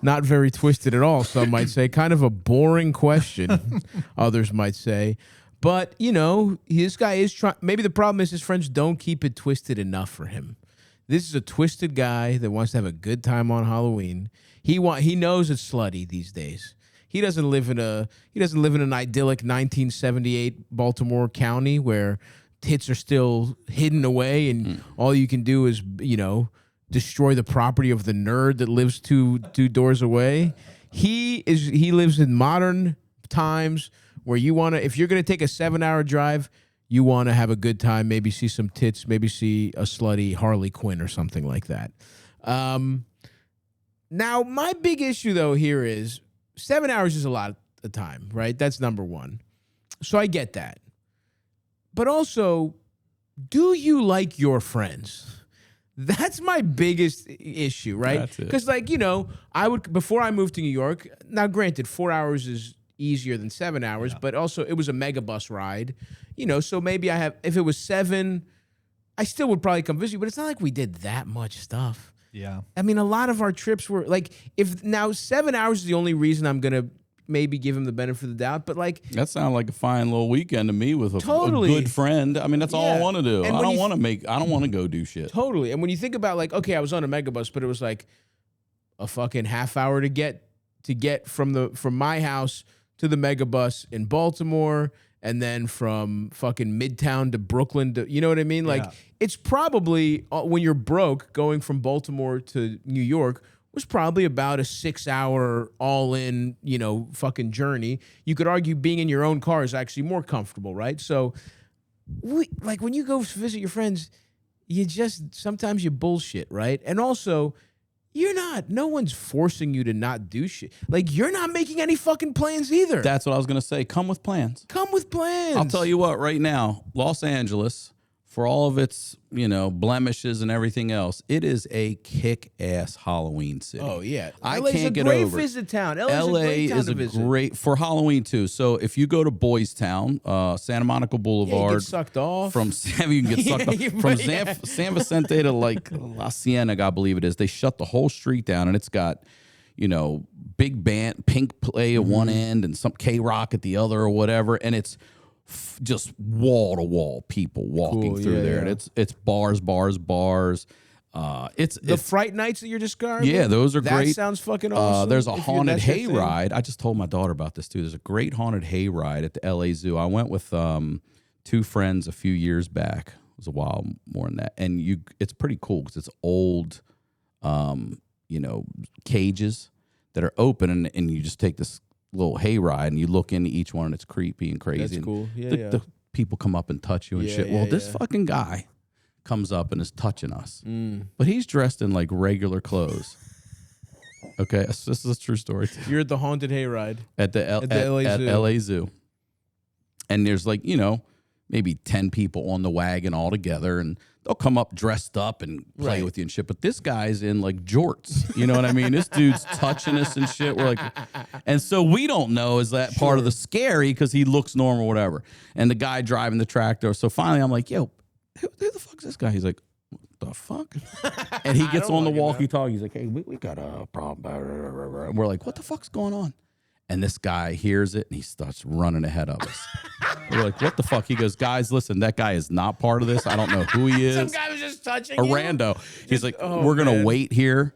S1: Not very twisted at all, some might say. Kind of a boring question, others might say. But, you know, this guy is trying. Maybe the problem is his friends don't keep it twisted enough for him. This is a twisted guy that wants to have a good time on Halloween. He knows it's slutty these days. He doesn't live in an idyllic 1978 Baltimore County where tits are still hidden away and all you can do is, you know, destroy the property of the nerd that lives two doors away. He lives in modern times where if you're going to take a 7-hour drive, you want to have a good time, maybe see some tits, maybe see a slutty Harley Quinn or something like that. Now, my big issue, though, here is 7 hours is a lot of time, right? That's number one. So I get that. But also, do you like your friends? That's my biggest issue, right?
S3: That's it.
S1: Because, like, you know, before I moved to New York, now granted, 4 hours is easier than 7 hours, but also it was a mega bus ride, you know, so maybe if it was 7, I still would probably come visit you, but it's not like we did that much stuff.
S2: Yeah.
S1: I mean, a lot of our trips were like, if now 7 hours is the only reason I'm going to maybe give him the benefit of the doubt, but like.
S3: That sounded like a fine little weekend to me with a good friend. I mean, that's all I want to do.
S1: And
S3: I don't want to go do shit.
S1: Totally. And when you think about like, okay, I was on a megabus, but it was like a fucking half hour to get from my house to the megabus in Baltimore, and then from fucking Midtown to Brooklyn to, you know what I mean? Like, it's probably, when you're broke, going from Baltimore to New York was probably about a 6-hour all-in, you know, fucking journey. You could argue being in your own car is actually more comfortable, right? So, like, when you go visit your friends, sometimes you bullshit, right? And also, no one's forcing you to not do shit. Like, you're not making any fucking plans either.
S3: That's what I was going to say. Come with plans.
S1: Come with plans.
S3: I'll tell you what, right now, Los Angeles, for all of its, you know, blemishes and everything else, it is a kick-ass Halloween city.
S1: Oh, yeah.
S3: I
S1: LA's
S3: can't get
S1: a great
S3: over it.
S1: visit town.
S3: LA
S1: is a
S3: great for Halloween too. So if you go to Boys Town, Santa Monica Boulevard,
S1: you get sucked off.
S3: You can get sucked off from San Vicente to like La Cienega, I believe it is. They shut the whole street down, and it's got, you know, big band, Pink play at one end and some K-Rock at the other or whatever, and it's just wall to wall people walking through there, and it's bars. It's
S1: the Fright Nights that you're describing.
S3: Yeah, those are great.
S1: That sounds fucking awesome.
S3: There's a haunted hayride. I just told my daughter about this too. There's a great haunted hayride at the LA Zoo. I went with 2 friends a few years back. It was a while more than that, and it's pretty cool because it's old, you know, cages that are open, and you just take this little hayride, and you look into each one, and it's creepy and crazy.
S1: That's
S3: and
S1: cool. Yeah,
S3: the people come up and touch you and
S1: Yeah,
S3: shit.
S1: yeah,
S3: Well, this
S1: yeah.
S3: fucking guy comes up and is touching us,
S1: Mm.
S3: but he's dressed in like regular clothes. Okay, this is a true story.
S1: You're at the haunted hayride.
S3: At the
S1: LA Zoo.
S3: LA Zoo, and there's like maybe 10 people on the wagon all together, and they'll come up dressed up and play
S1: Right.
S3: with you and shit. But this guy's in like jorts. You know what I mean? This dude's touching us and shit. We're like, and so we don't know, is that part of the scary because he looks normal, whatever. And the guy driving the tractor. So finally, I'm like, yo, who the fuck's this guy? He's like, what the fuck? And he gets on the walkie-talkie. He's like, hey, we got a problem. And we're like, what the fuck's going on? And this guy hears it and he starts running ahead of us. We're like, what the fuck? He goes, guys, listen, that guy is not part of this. I don't know who he is.
S1: Some guy was just touching
S3: A
S1: you?
S3: rando. He's like,
S1: oh,
S3: we're going
S1: man.
S3: to wait here.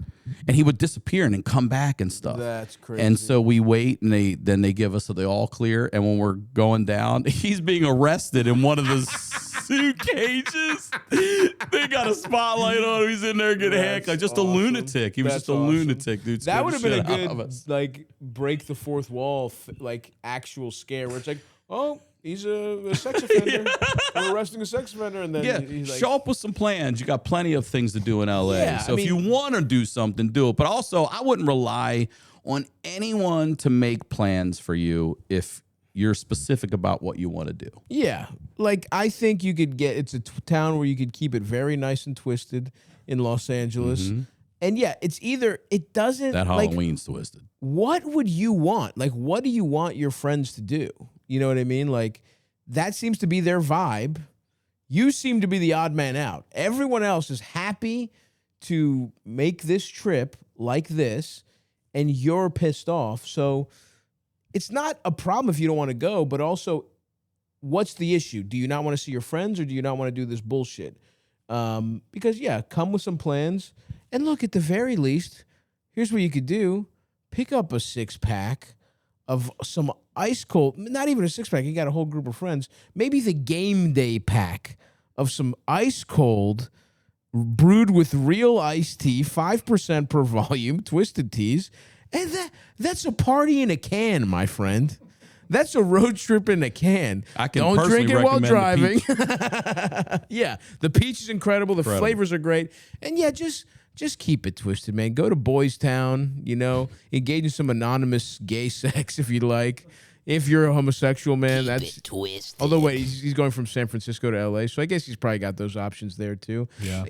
S3: And he would disappear and then come back and stuff.
S1: That's crazy.
S3: And so we wait, and they give us the all clear. And when we're going down, he's being arrested in one of the suit cages. They got a spotlight on him. He's in there getting handcuffed. Just
S1: awesome.
S3: a lunatic. He was
S1: That's
S3: just a
S1: awesome.
S3: lunatic, dude.
S1: That would have been a
S3: Scared the shit out of
S1: good,
S3: us.
S1: like, break the fourth wall, like, actual scare where it's like, oh, he's a sex offender. We're arresting a sex offender. And then
S3: Yeah,
S1: he's like,
S3: show up with some plans. You got plenty of things to do in LA.
S1: Yeah,
S3: so
S1: I
S3: if you
S1: mean-
S3: want to do something, do it. But also, I wouldn't rely on anyone to make plans for you if you're specific about what you want to do.
S1: yeah. Like, I think you could get, it's a town where you could keep it very nice and twisted in Los Angeles. And yeah, it's either, it doesn't,
S3: That
S1: like,
S3: Halloween's twisted.
S1: what would you want? Like, what do you want your friends to do? You know what I mean? Like, that seems to be their vibe. You seem to be the odd man out. Everyone else is happy to make this trip like this, and you're pissed off. So it's not a problem if you don't want to go, but also, what's the issue? Do you not want to see your friends, or do you not want to do this bullshit? Because, yeah, come with some plans. And look, at the very least, here's what you could do. Pick up a 6-pack of some ice cold, not even a 6-pack, you got a whole group of friends, maybe the game day pack of some ice cold, brewed with real iced tea, 5% per volume, twisted teas, and that's a party in a can, my friend. That's a road trip in a can.
S3: I can
S1: Don't drink it
S3: personally
S1: while
S3: recommend
S1: driving. Yeah, the peach is incredible. The flavors are great. And yeah, just keep it twisted, man. Go to Boys Town, engage in some anonymous gay sex if you'd like. If you're a homosexual, man, that's
S6: twisted.
S1: Although wait, he's going from San Francisco to LA, so I guess he's probably got those options there too.
S2: Yeah.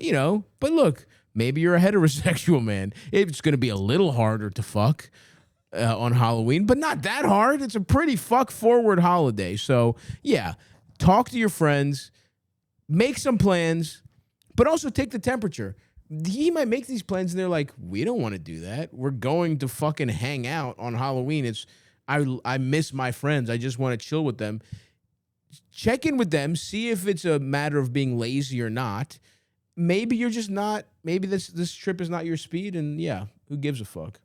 S1: But look, maybe you're a heterosexual man. It's going to be a little harder to fuck on Halloween, but not that hard. It's a pretty fuck forward holiday. So yeah, talk to your friends, make some plans, but also take the temperature. He might make these plans and they're like, we don't want to do that. We're going to fucking hang out on Halloween. I miss my friends. I just want to chill with them. Check in with them. See if it's a matter of being lazy or not. Maybe you're just not. Maybe this trip is not your speed. And yeah, who gives a fuck?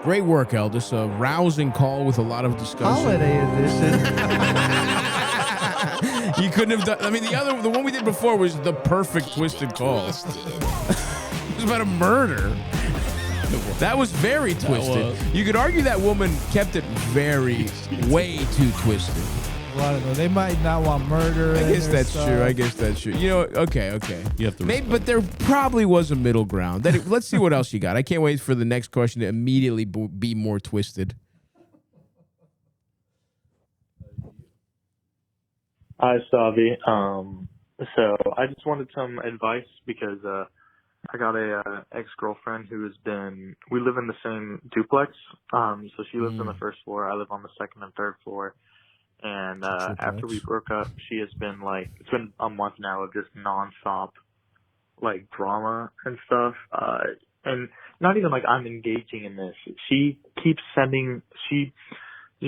S1: Great work, Eldis. A rousing call with a lot of discussion.
S2: Holiday edition.
S1: You couldn't have done. I mean, the one we did before was the perfect twisted call. It was about a murder. That was very twisted. You could argue that woman kept it way too twisted.
S2: They might not want murder.
S1: I
S2: in
S1: guess
S2: their
S1: that's
S2: stuff.
S1: true. I guess that's true. Okay.
S3: You have to
S1: Maybe, but there probably was a middle ground. Let's see what else you got. I can't wait for the next question to immediately be more twisted.
S7: Hi, Stavvy. So I just wanted some advice because I got a ex-girlfriend we live in the same duplex. So she lives on the first floor. I live on the second and third floor. And after we broke up, she has been it's been a month now of just nonstop drama and stuff. And not even I'm engaging in this. She keeps sending she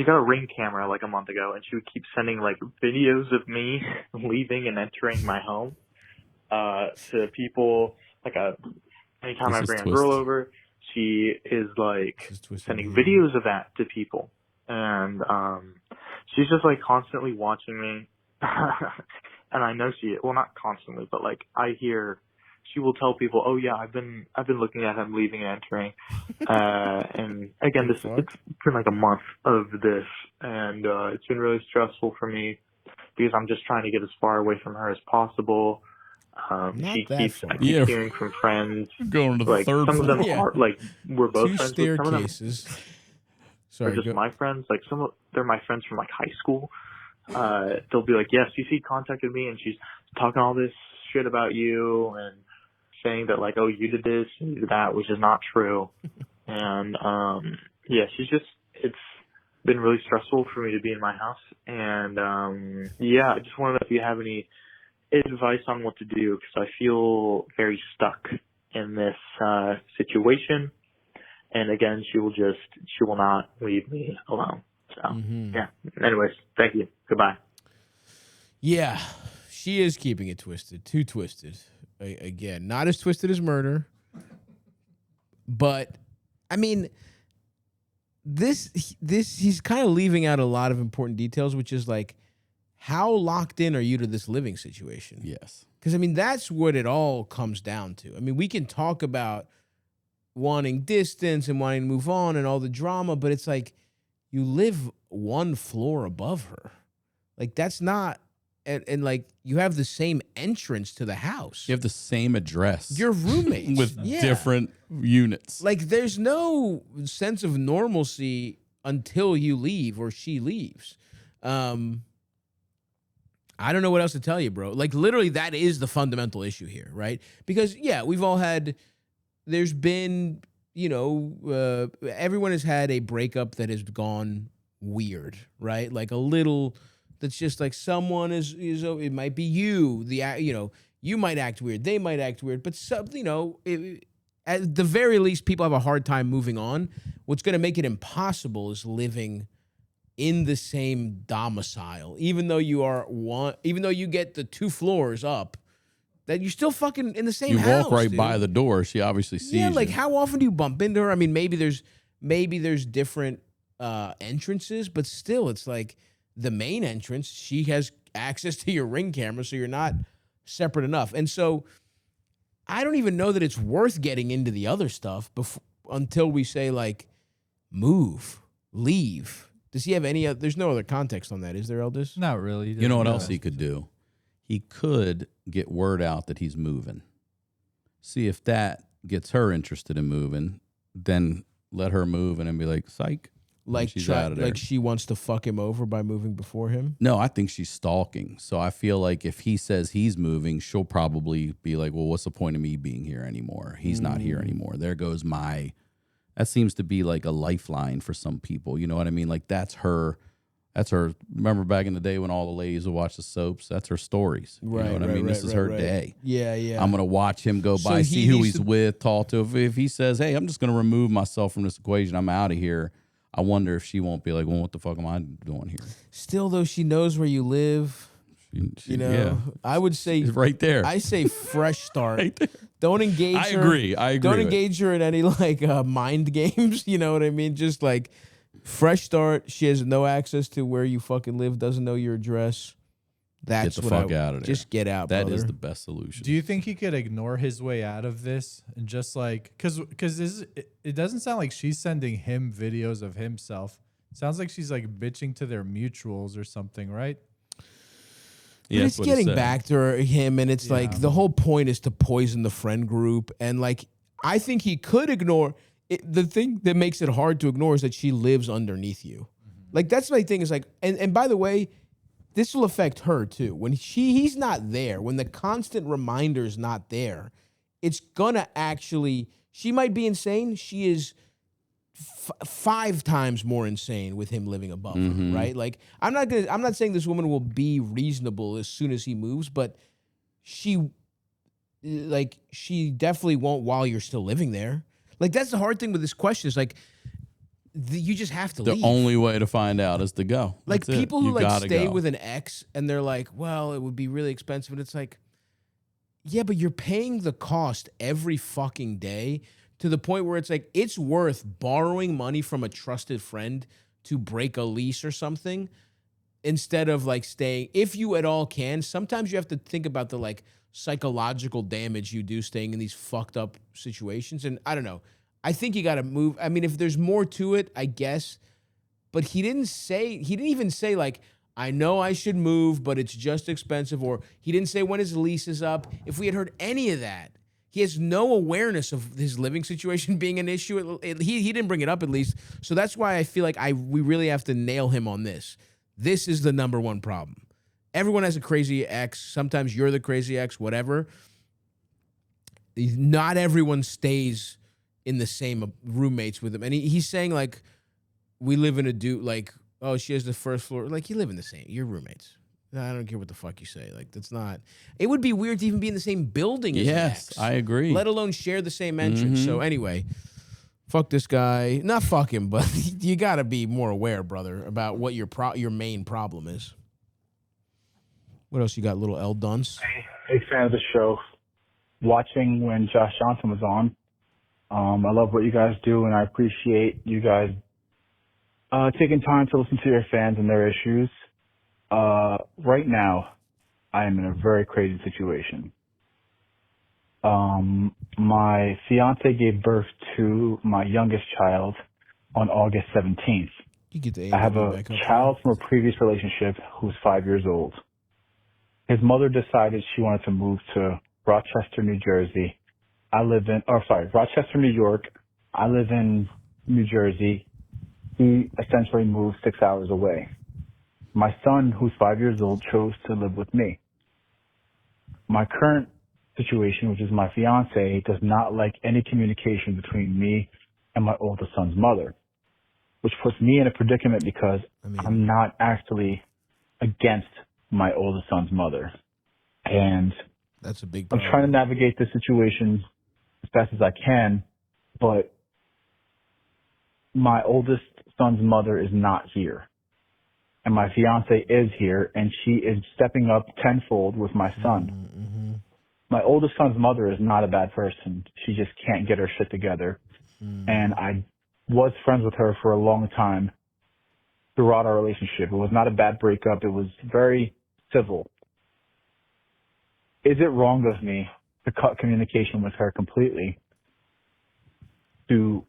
S7: got a Ring camera a month ago, and she would keep sending videos of me leaving and entering my home to people. Anytime I bring a girl over, she is sending videos of that to people, and she's just constantly watching me. And I know not constantly, but I hear she will tell people, "Oh yeah, I've been looking at him leaving and entering," and again, it's been like a month of this, and it's been really stressful for me because I'm just trying to get as far away from her as possible. She keeps I keep hearing from friends
S3: going to the
S7: like
S3: third
S7: some of them
S3: floor.
S7: are like we're both
S1: 2
S7: friends with some of them.
S1: staircases.
S7: They're just my friends. Like they're my friends from like high school. They'll be like, "Yeah, CC contacted me and she's talking all this shit about you and saying that like, oh, you did this and you did that," which is not true. And yeah, it's been really stressful for me to be in my house. And yeah, I just want to know if you have any advice on what to do because I feel very stuck in this situation. And again, she will not leave me alone. So, yeah. Anyways, thank you. Goodbye.
S1: Yeah, she is keeping it twisted. Too twisted. Again, not as twisted as murder. But, I mean, he's kind of leaving out a lot of important details, which is like, how locked in are you to this living situation?
S3: Yes.
S1: Because, I mean, that's what it all comes down to. I mean, we can talk about wanting distance and wanting to move on and all the drama, but it's like you live 1 floor above her. Like, that's not, and like, you have the same entrance to the house.
S3: You have the same address.
S1: You're roommates.
S3: With different units.
S1: Like, there's no sense of normalcy until you leave or she leaves. I don't know what else to tell you, bro. Like, literally, that is the fundamental issue here, right? Because, yeah, we've all had, there's been, everyone has had a breakup that has gone weird, right? Like, a little, that's just like someone is it might be you, you might act weird, they might act weird, but at the very least, people have a hard time moving on. What's going to make it impossible is living in the same domicile, even though you get the 2 floors up, that you're still fucking in the same house.
S3: You walk right
S1: dude.
S3: by the door. She obviously sees you.
S1: Like, how often do you bump into her? I mean, maybe there's different entrances, but still, it's like the main entrance, she has access to your Ring camera, so you're not separate enough. And so I don't even know that it's worth getting into the other stuff until we say, like, move, leave. Does he have any other? There's no other context on that, is there, Eldis?
S2: Not really.
S3: You know what else he could do? He could get word out that he's moving. See if that gets her interested in moving, then let her move and then be like, psych.
S1: Like,
S3: she's out of there.
S1: Like she wants to fuck him over by moving before him?
S3: No, I think she's stalking. So I feel like if he says he's moving, she'll probably be like, well, what's the point of me being here anymore? He's not here anymore. There goes that seems to be like a lifeline for some people. You know what I mean? Like, that's her. Remember back in the day when all the ladies would watch the soaps? That's her stories. You know what I mean? This is her day.
S1: Yeah, yeah.
S3: I'm going to watch him go by, see who he's with, talk to. If he says, hey, I'm just going to remove myself from this equation, I'm out of here, I wonder if she won't be like, well, what the fuck am I doing here?
S1: Still, though, she knows where you live.
S3: Yeah.
S1: I would say
S3: right there.
S1: I say fresh start.
S3: Right there.
S1: Don't engage her.
S3: I agree.
S1: Don't engage her in any like mind games. You know what I mean? Just like fresh start. She has no access to where you fucking live. Doesn't know your address. That's
S3: get the fuck out of there.
S1: Just get out.
S3: That
S1: brother.
S3: is the best solution.
S2: Do you think he could ignore his way out of this and just like because it doesn't sound like she's sending him videos of himself. It sounds like she's like bitching to their mutuals or something, right?
S1: Yeah, it's getting back to him, and it's like the whole point is to poison the friend group. And like, I think he could ignore it. The thing that makes it hard to ignore is that she lives underneath you. Like, that's my thing is like, and by the way, this will affect her too. When he's not there, when the constant reminder is not there, it's gonna actually, she might be insane. She is 5 times more insane with him living above her, right? Like, I'm not saying this woman will be reasonable as soon as he moves, but she definitely won't while you're still living there. Like, that's the hard thing with this question is like, you just have to leave.
S3: The only way to find out is to go.
S1: Like,
S3: That's
S1: people who like stay
S3: go.
S1: with an ex and they're like, well, it would be really expensive. And it's like, yeah, but you're paying the cost every fucking day to the point where it's like, it's worth borrowing money from a trusted friend to break a lease or something instead of like staying. If you at all can, sometimes you have to think about the like psychological damage you do staying in these fucked up situations. And I don't know. I think you got to move. I mean, if there's more to it, I guess. But he didn't even say like, I know I should move, but it's just expensive. Or he didn't say when his lease is up. If we had heard any of that, he has no awareness of his living situation being an issue. He didn't bring it up, at least. So that's why I feel like we really have to nail him on this. This is the number one problem. Everyone has a crazy ex. Sometimes you're the crazy ex, whatever. Not everyone stays in the same roommates with him. And he's saying, like, we live in like, oh, she has the first floor. Like, you live in the same. You're roommates. I don't care what the fuck you say. Like, that's not. It would be weird to even be in the same building as an ex.
S3: I agree.
S1: Let alone share the same entrance. So anyway, fuck this guy. Not fuck him, but you got to be more aware, brother, about what your main problem is. What else you got, little L Dunce?
S6: Big fan of the show. Watching when Josh Johnson was on. I love what you guys do, and I appreciate you guys taking time to listen to your fans and their issues. Right now, I am in a very crazy situation. My fiance gave birth to my youngest child on August 17th.
S1: You get the
S6: I have a child from a previous relationship who's 5 years old. His mother decided she wanted to move to Rochester, New Jersey. Rochester, New York. I live in New Jersey. He essentially moved 6 hours away. My son, who's 5 years old, chose to live with me. My current situation, which is my fiance, does not like any communication between me and my oldest son's mother, which puts me in a predicament because I'm not actually against my oldest son's mother. And
S1: that's a big problem.
S6: I'm trying to navigate this situation as best as I can, but my oldest son's mother is not here. And my fiance is here, and she is stepping up tenfold with my son.
S1: Mm-hmm.
S6: My oldest son's mother is not a bad person. She just can't get her shit together. And I was friends with her for a long time throughout our relationship. It was not a bad breakup. It was very civil. Is it wrong of me to cut communication with her completely to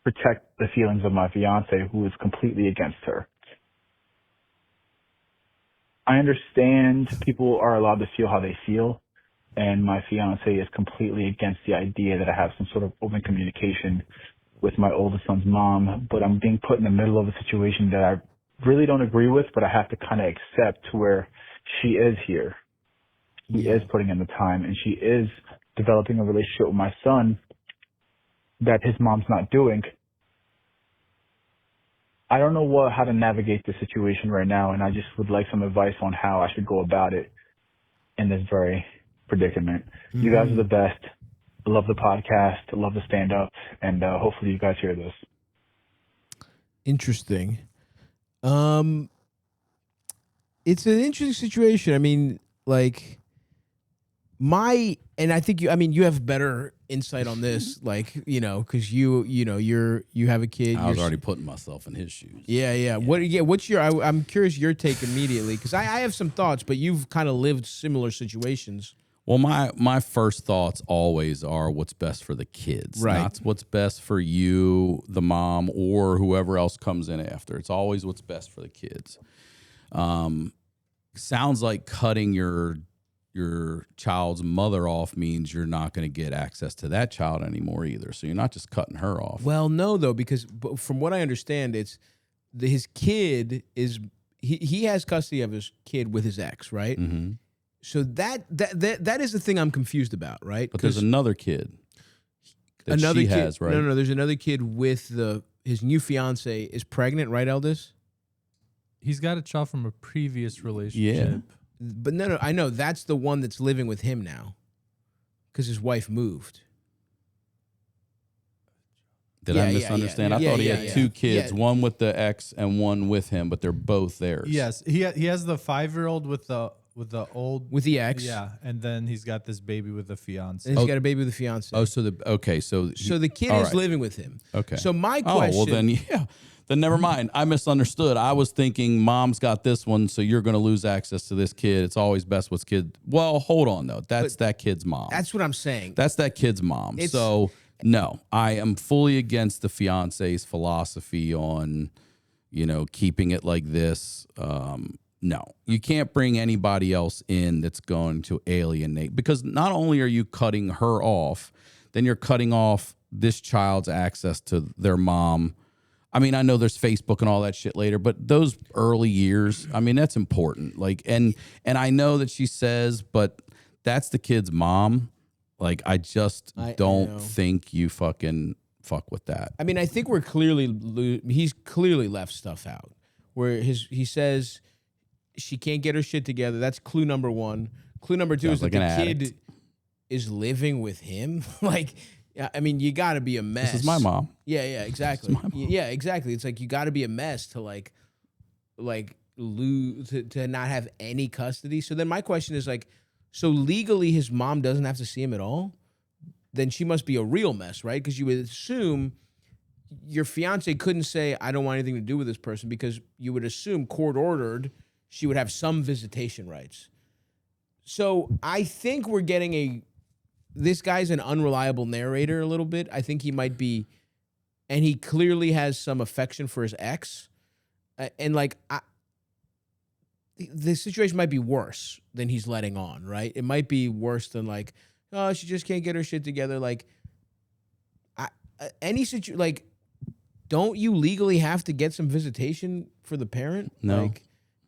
S6: protect the feelings of my fiance, who is completely against her? I understand people are allowed to feel how they feel, and my fiance is completely against the idea that I have some sort of open communication with my oldest son's mom, but I'm being put in the middle of a situation that I really don't agree with, but I have to kind of accept, to where she is here. She is putting in the time, and she is developing a relationship with my son that his mom's not doing. I don't know how to navigate the situation right now, and I just would like some advice on how I should go about it in this very predicament. You guys are the best. I love the podcast. I love the stand-up, and hopefully you guys hear this.
S1: Interesting. It's an interesting situation. I mean, like, and I think you have better insight on this, like, because you have a kid.
S3: I was already putting myself in his shoes.
S1: Yeah. What's your? I'm curious your take immediately, because I have some thoughts, but you've kind of lived similar situations.
S3: Well, my first thoughts always are what's best for the kids,
S1: right?
S3: Not what's best for you, the mom, or whoever else comes in after. It's always what's best for the kids. Sounds like cutting your child's mother off means you're not going to get access to that child anymore either. So you're not just cutting her off.
S1: Well, no, though, because from what I understand, it's his kid is he has custody of his kid with his ex, right?
S3: Mm-hmm.
S1: So that is the thing I'm confused about, right?
S3: But there's another kid that she has, right?
S1: No, there's another kid with his new fiance is pregnant, right, Eldis?
S2: He's got a child from a previous relationship.
S3: Yeah.
S1: But no, I know that's the one that's living with him now, because his wife moved.
S3: Did I misunderstand? I thought he had two kids, one with the ex and one with him, but they're both theirs.
S2: Yes, he has the 5-year-old with the
S1: the ex.
S2: Yeah, and then he's got this baby with the fiance.
S1: And he's got a baby with the fiance.
S3: Oh, so the kid is
S1: living with him.
S3: Okay.
S1: So my question.
S3: Oh, well then, yeah. then never mind. I misunderstood. I was thinking mom's got this one, so you're going to lose access to this kid. It's always best what's kid. Well, hold on though. That's that kid's mom.
S1: That's what I'm saying.
S3: That's that kid's mom. So no, I am fully against the fiance's philosophy on, keeping it like this. No, you can't bring anybody else in that's going to alienate, because not only are you cutting her off, then you're cutting off this child's access to their mom. I mean, I know there's Facebook and all that shit later, but those early years, I mean, that's important. Like, and I know that she says, but that's the kid's mom. Like, I don't think you fucking fuck with that.
S1: I mean, I think he's clearly left stuff out where he says she can't get her shit together. That's clue number one. Clue number two is that the kid is living with him. Like, I mean, you got to be a mess.
S3: This is my mom.
S1: Yeah, exactly. Yeah, exactly. It's like you got to be a mess to like lose to not have any custody. So then my question is like, so legally his mom doesn't have to see him at all? Then she must be a real mess, right? Because you would assume your fiance couldn't say, I don't want anything to do with this person, because you would assume court ordered she would have some visitation rights. So I think we're getting this guy's an unreliable narrator a little bit. I think he might be, and he clearly has some affection for his ex. And like, the situation might be worse than he's letting on, right? It might be worse than like, oh, she just can't get her shit together. Like, don't you legally have to get some visitation for the parent?
S3: No.
S1: Like,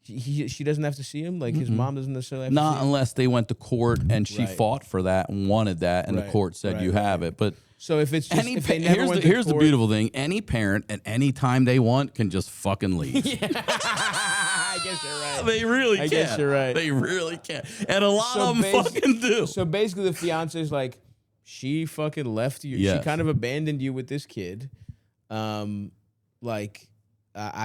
S1: she doesn't have to see him? Like, his mom doesn't necessarily have to see him?
S3: Not unless they went to court and she fought for that and wanted that, and the court said you have it. But
S1: so if it's just,
S3: here's the beautiful thing: any parent at any time they want can just fucking leave.
S1: I guess you're right.
S3: They really can.
S1: I guess you're right.
S3: They really can, and a lot of them fucking do.
S1: So basically, the fiance's like, she fucking left you.
S3: Yes.
S1: She kind of abandoned you with this kid. I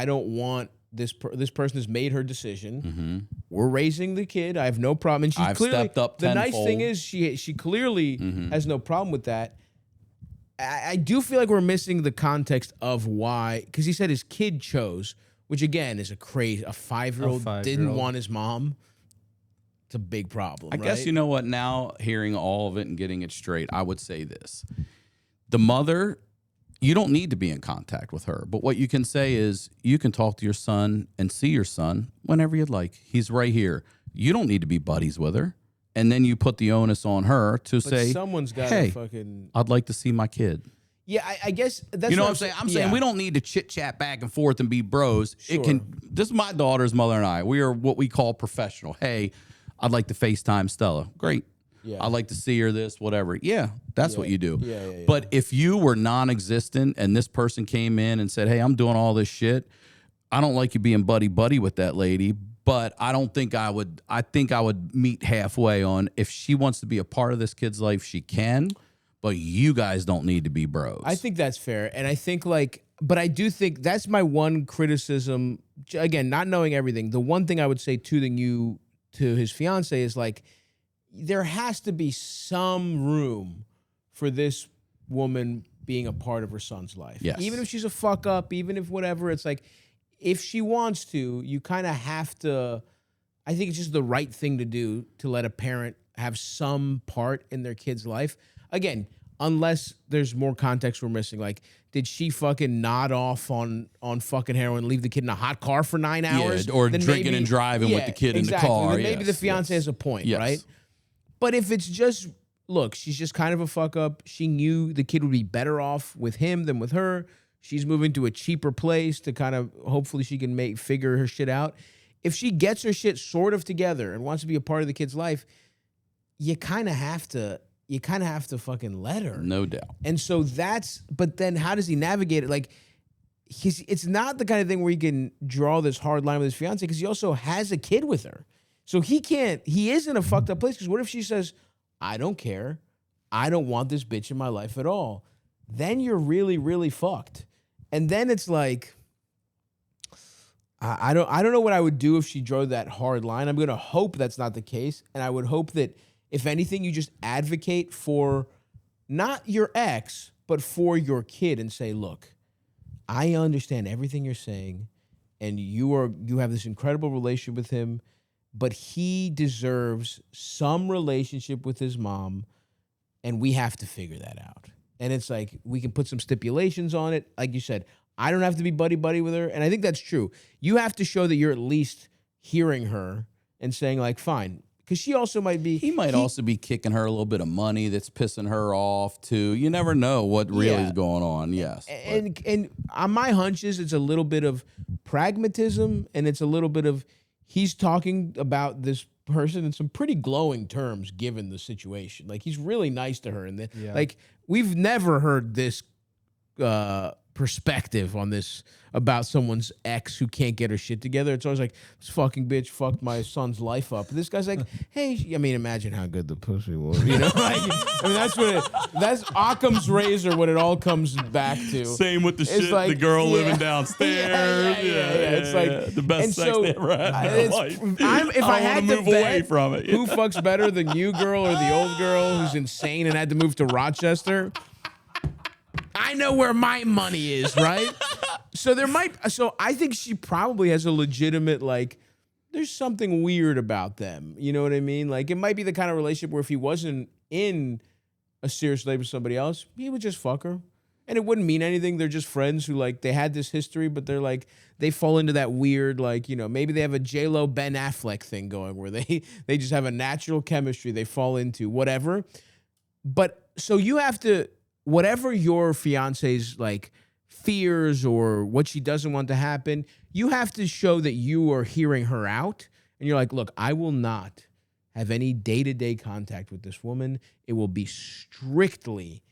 S1: don't want this person has made her decision.
S3: Mm-hmm.
S1: We're raising the kid. I have no problem. And
S3: I've stepped up
S1: the nice
S3: tenfold.
S1: thing is she clearly has no problem with that. I do feel like we're missing the context of why, because he said his kid chose, which again is a 5-year-old didn't want his mom. It's a big problem.
S3: I guess you know what? Now hearing all of it and getting it straight, I would say this: the mother, you don't need to be in contact with her, but what you can say is you can talk to your son and see your son whenever you'd like. He's right here. You don't need to be buddies with her. And then you put the onus on her to say,
S1: someone's got
S3: hey,
S1: fucking.
S3: I'd like to see my kid.
S1: Yeah, I guess that's
S3: what I'm saying. I'm saying we don't need to chit chat back and forth and be bros.
S1: Sure.
S3: This is my daughter's mother and I. We are what we call professional. Hey, I'd like to FaceTime Stella. Great.
S1: Yeah.
S3: I'd like to see her this, whatever. Yeah, that's what you do.
S1: Yeah.
S3: But if you were non-existent and this person came in and said, hey, I'm doing all this shit, I don't like you being buddy-buddy with that lady, but I think I would meet halfway on if she wants to be a part of this kid's life, she can, but you guys don't need to be bros.
S1: I think that's fair. And I think but I do think that's my one criticism. Again, not knowing everything. The one thing I would say to his fiance is like, there has to be some room for this woman being a part of her son's life.
S3: Yes.
S1: Even if she's a fuck up, even if whatever, it's like, if she wants to, you kind of have to, I think it's just the right thing to do to let a parent have some part in their kid's life. Again, unless there's more context we're missing. Like, did she fucking nod off on fucking heroin, leave the kid in a hot car for 9 hours?
S3: Yeah, or then drinking and driving with the kid in the car.
S1: Then maybe the fiance has a point, right? But if it's just, look, she's just kind of a fuck up. She knew the kid would be better off with him than with her. She's moving to a cheaper place to kind of, hopefully she can figure her shit out. If she gets her shit sort of together and wants to be a part of the kid's life, you kind of have to fucking let her.
S3: No doubt.
S1: And so but then how does he navigate it? Like, it's not the kind of thing where he can draw this hard line with his fiance, because he also has a kid with her. So he is in a fucked up place, because what if she says, I don't care. I don't want this bitch in my life at all. Then you're really, really fucked. And then it's like, I don't know what I would do if she drew that hard line. I'm going to hope that's not the case. And I would hope that, if anything, you just advocate for not your ex, but for your kid and say, look, I understand everything you're saying, and you have this incredible relationship with him, but he deserves some relationship with his mom, and we have to figure that out. And it's like, we can put some stipulations on it. Like you said, I don't have to be buddy-buddy with her. And I think that's true. You have to show that you're at least hearing her and saying, like, fine. Because she also might be...
S3: He might also be kicking her a little bit of money that's pissing her off, too. You never know what really is going on, yes.
S1: And on my hunches, it's a little bit of pragmatism, and it's a little bit of... He's talking about this person in some pretty glowing terms, given the situation. Like, he's really nice to her. And like, we've never heard this perspective on this about someone's ex who can't get her shit together. It's always like, this fucking bitch fucked my son's life up. This guy's like, hey, I mean, imagine how good the pussy was. You know, like, I mean, that's Occam's razor when it all comes back to.
S3: Same with the
S1: It's
S3: shit,
S1: like,
S3: the girl living downstairs.
S1: It's like
S3: the best sex they ever had in their life.
S1: If I had to
S3: move
S1: bet
S3: away from it.
S1: who fucks better, the new girl or the old girl who's insane and had to move to Rochester, I know where my money is, right? So I think she probably has a legitimate, like, there's something weird about them. You know what I mean? Like, it might be the kind of relationship where if he wasn't in a serious relationship with somebody else, he would just fuck her. And it wouldn't mean anything. They're just friends who, like, they had this history, but they're like, they fall into that weird, like, you know, maybe they have a J-Lo Ben Affleck thing going where they just have a natural chemistry they fall into, whatever. But so you have to, whatever your fiance's, like, fears or what she doesn't want to happen, you have to show that you are hearing her out. And you're like, look, I will not have any day-to-day contact with this woman. It will be strictly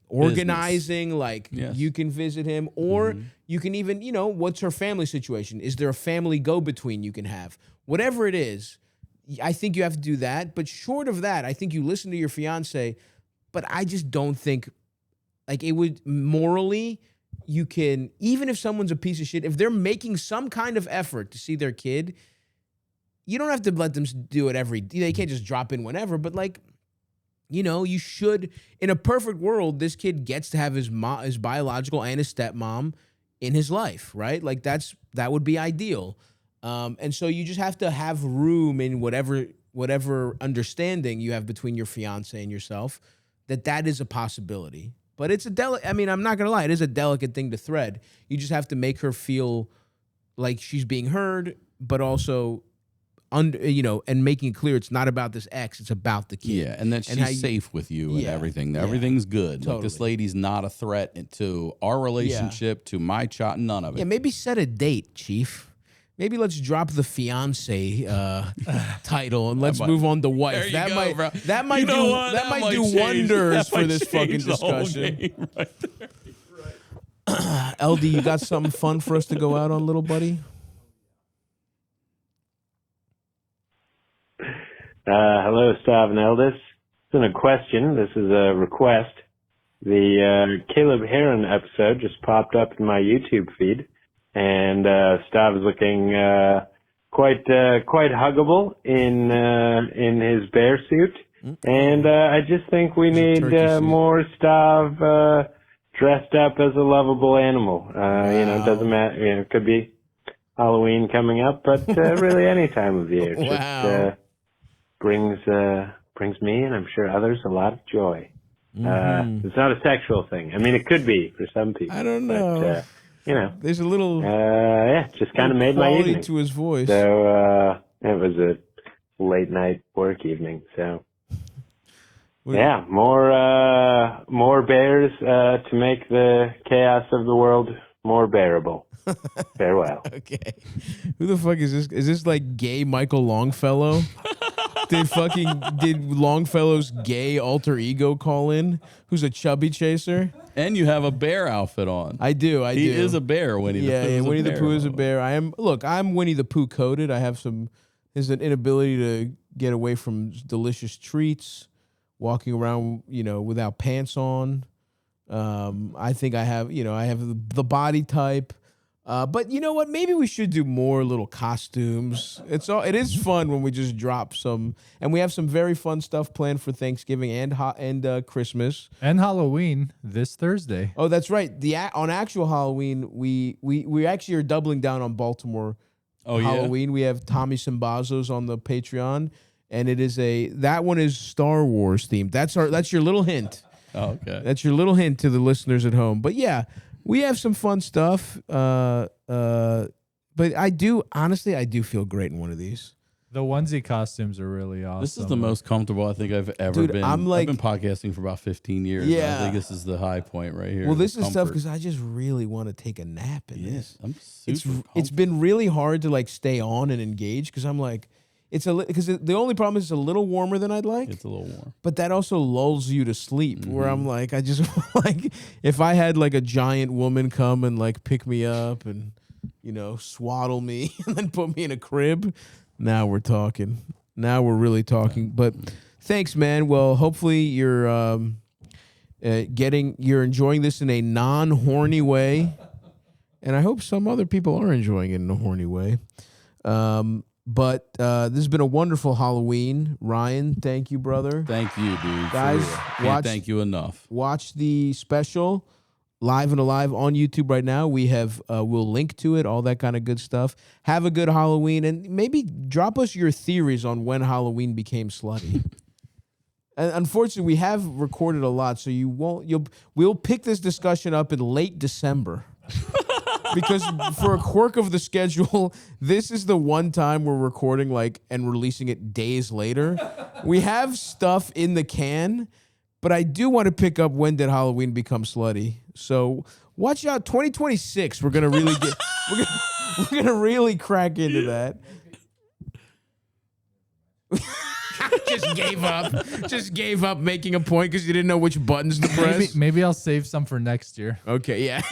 S1: organizing, like, you can visit him, or you can even, you know, what's her family situation? Is there a family go-between you can have? Whatever it is, I think you have to do that. But short of that, I think you listen to your fiance. But I just don't think, like, it would morally, you can, even if someone's a piece of shit, if they're making some kind of effort to see their kid, you don't have to let them do it they can't just drop in whenever, but, like, you know, you should, in a perfect world, this kid gets to have his biological and his stepmom in his life, right? Like, that would be ideal. And so you just have to have room in whatever understanding you have between your fiance and yourself, that is a possibility. But it's I mean, I'm not going to lie, it is a delicate thing to thread. You just have to make her feel like she's being heard, but also, you know, and making it clear it's not about this ex, it's about the kid.
S3: Yeah, and that she's safe with you and everything. Everything's good.
S1: Totally.
S3: Like, this lady's not a threat to our relationship, to my child, none of it.
S1: Yeah, maybe set a date, Chief. Maybe let's drop the fiance title and let's move on to wife. That might do wonders for this fucking discussion. Right there. LD, you got something fun for us to go out on, little buddy?
S8: Hello, Stav and Eldis. This isn't a question. This is a request. The Caleb Heron episode just popped up in my YouTube feed. And Stav is looking quite huggable in his bear suit, and I just think we need more Stav dressed up as a lovable animal. Wow. You know, it doesn't matter. You know, it could be Halloween coming up, but really any time of year. Just brings me and I'm sure others a lot of joy. It's not a sexual thing. I mean, it could be for some people.
S1: I don't know.
S8: But, you know,
S1: there's a little
S8: just kind of made my evening
S1: to his voice.
S8: So it was a late night work evening. So more bears to make the chaos of the world more bearable. Farewell.
S1: Okay, who the fuck is this? Is this like gay Michael Longfellow? Did Longfellow's gay alter ego call in? Who's a chubby chaser?
S3: And you have a bear outfit on.
S1: I do.
S3: He is a bear, Winnie the Pooh.
S1: Yeah, Winnie the Pooh is a bear. I'm Winnie the Pooh coded. I have there's an inability to get away from delicious treats, walking around, you know, without pants on. I think I have the body type. But you know what? Maybe we should do more little costumes. It is fun when we just drop some, and we have some very fun stuff planned for Thanksgiving and Christmas
S2: And Halloween this Thursday.
S1: Oh, that's right. On actual Halloween, we actually are doubling down on Baltimore.
S3: Oh,
S1: Halloween. We have Tommy Simbazos on the Patreon, and that one is Star Wars themed. That's your little hint.
S3: Oh, okay.
S1: That's your little hint to the listeners at home. But yeah, we have some fun stuff. But I do feel great in one of these.
S2: The onesie costumes are really awesome.
S3: This is the most comfortable I think I've ever been. I've been podcasting for about 15 years.
S1: Yeah.
S3: I think this is the high point right here.
S1: Well, this is tough because I just really want to take a nap in this.
S3: I'm super
S1: It's been really hard to like stay on and engage because I'm like, because the only problem is it's a little warmer than I'd like.
S3: It's a little warm.
S1: But that also lulls you to sleep where I'm like, I just like, if I had like a giant woman come and like pick me up and, swaddle me and then put me in a crib. Now we're talking. Now we're really talking. But thanks, man. Well, hopefully you're enjoying this in a non-horny way, and I hope some other people are enjoying it in a horny way. But this has been a wonderful Halloween, Ryan. Thank you, brother.
S3: Thank you, dude.
S1: Guys,
S3: Can't thank you enough.
S1: Watch the special. Live and Alive on YouTube right now. We have we'll link to it, all that kind of good stuff. Have a good Halloween, and maybe drop us your theories on when Halloween became slutty. And unfortunately, we have recorded a lot, so we'll pick this discussion up in late December. Because for a quirk of the schedule, this is the one time we're recording and releasing it days later. We have stuff in the can. But I do want to pick up when did Halloween become slutty. So watch out, 2026. We're gonna really we're gonna really crack into that. Just gave up making a point because you didn't know which buttons to press.
S2: Maybe I'll save some for next year.
S1: Okay, yeah.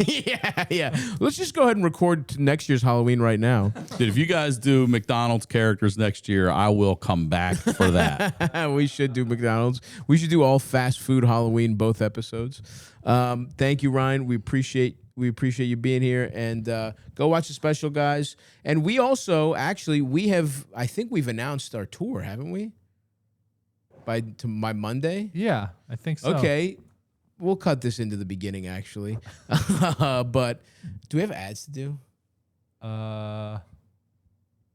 S1: Let's just go ahead and record next year's Halloween right now.
S3: Dude, if you guys do McDonald's characters next year, I will come back for that.
S1: We should do McDonald's. We should do all fast food Halloween, both episodes. Thank you, Ryan. We appreciate you being here, and go watch the special, guys. And we also I think we've announced our tour, haven't we? By Monday?
S2: Yeah, I think so.
S1: Okay. We'll cut this into the beginning, actually. But do we have ads to do?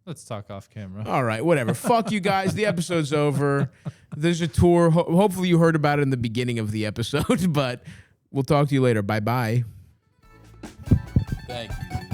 S2: Let's talk off camera.
S1: All right, whatever. Fuck you guys. The episode's over. There's a tour. Hopefully you heard about it in the beginning of the episode, but we'll talk to you later. Bye-bye.
S3: Thank you.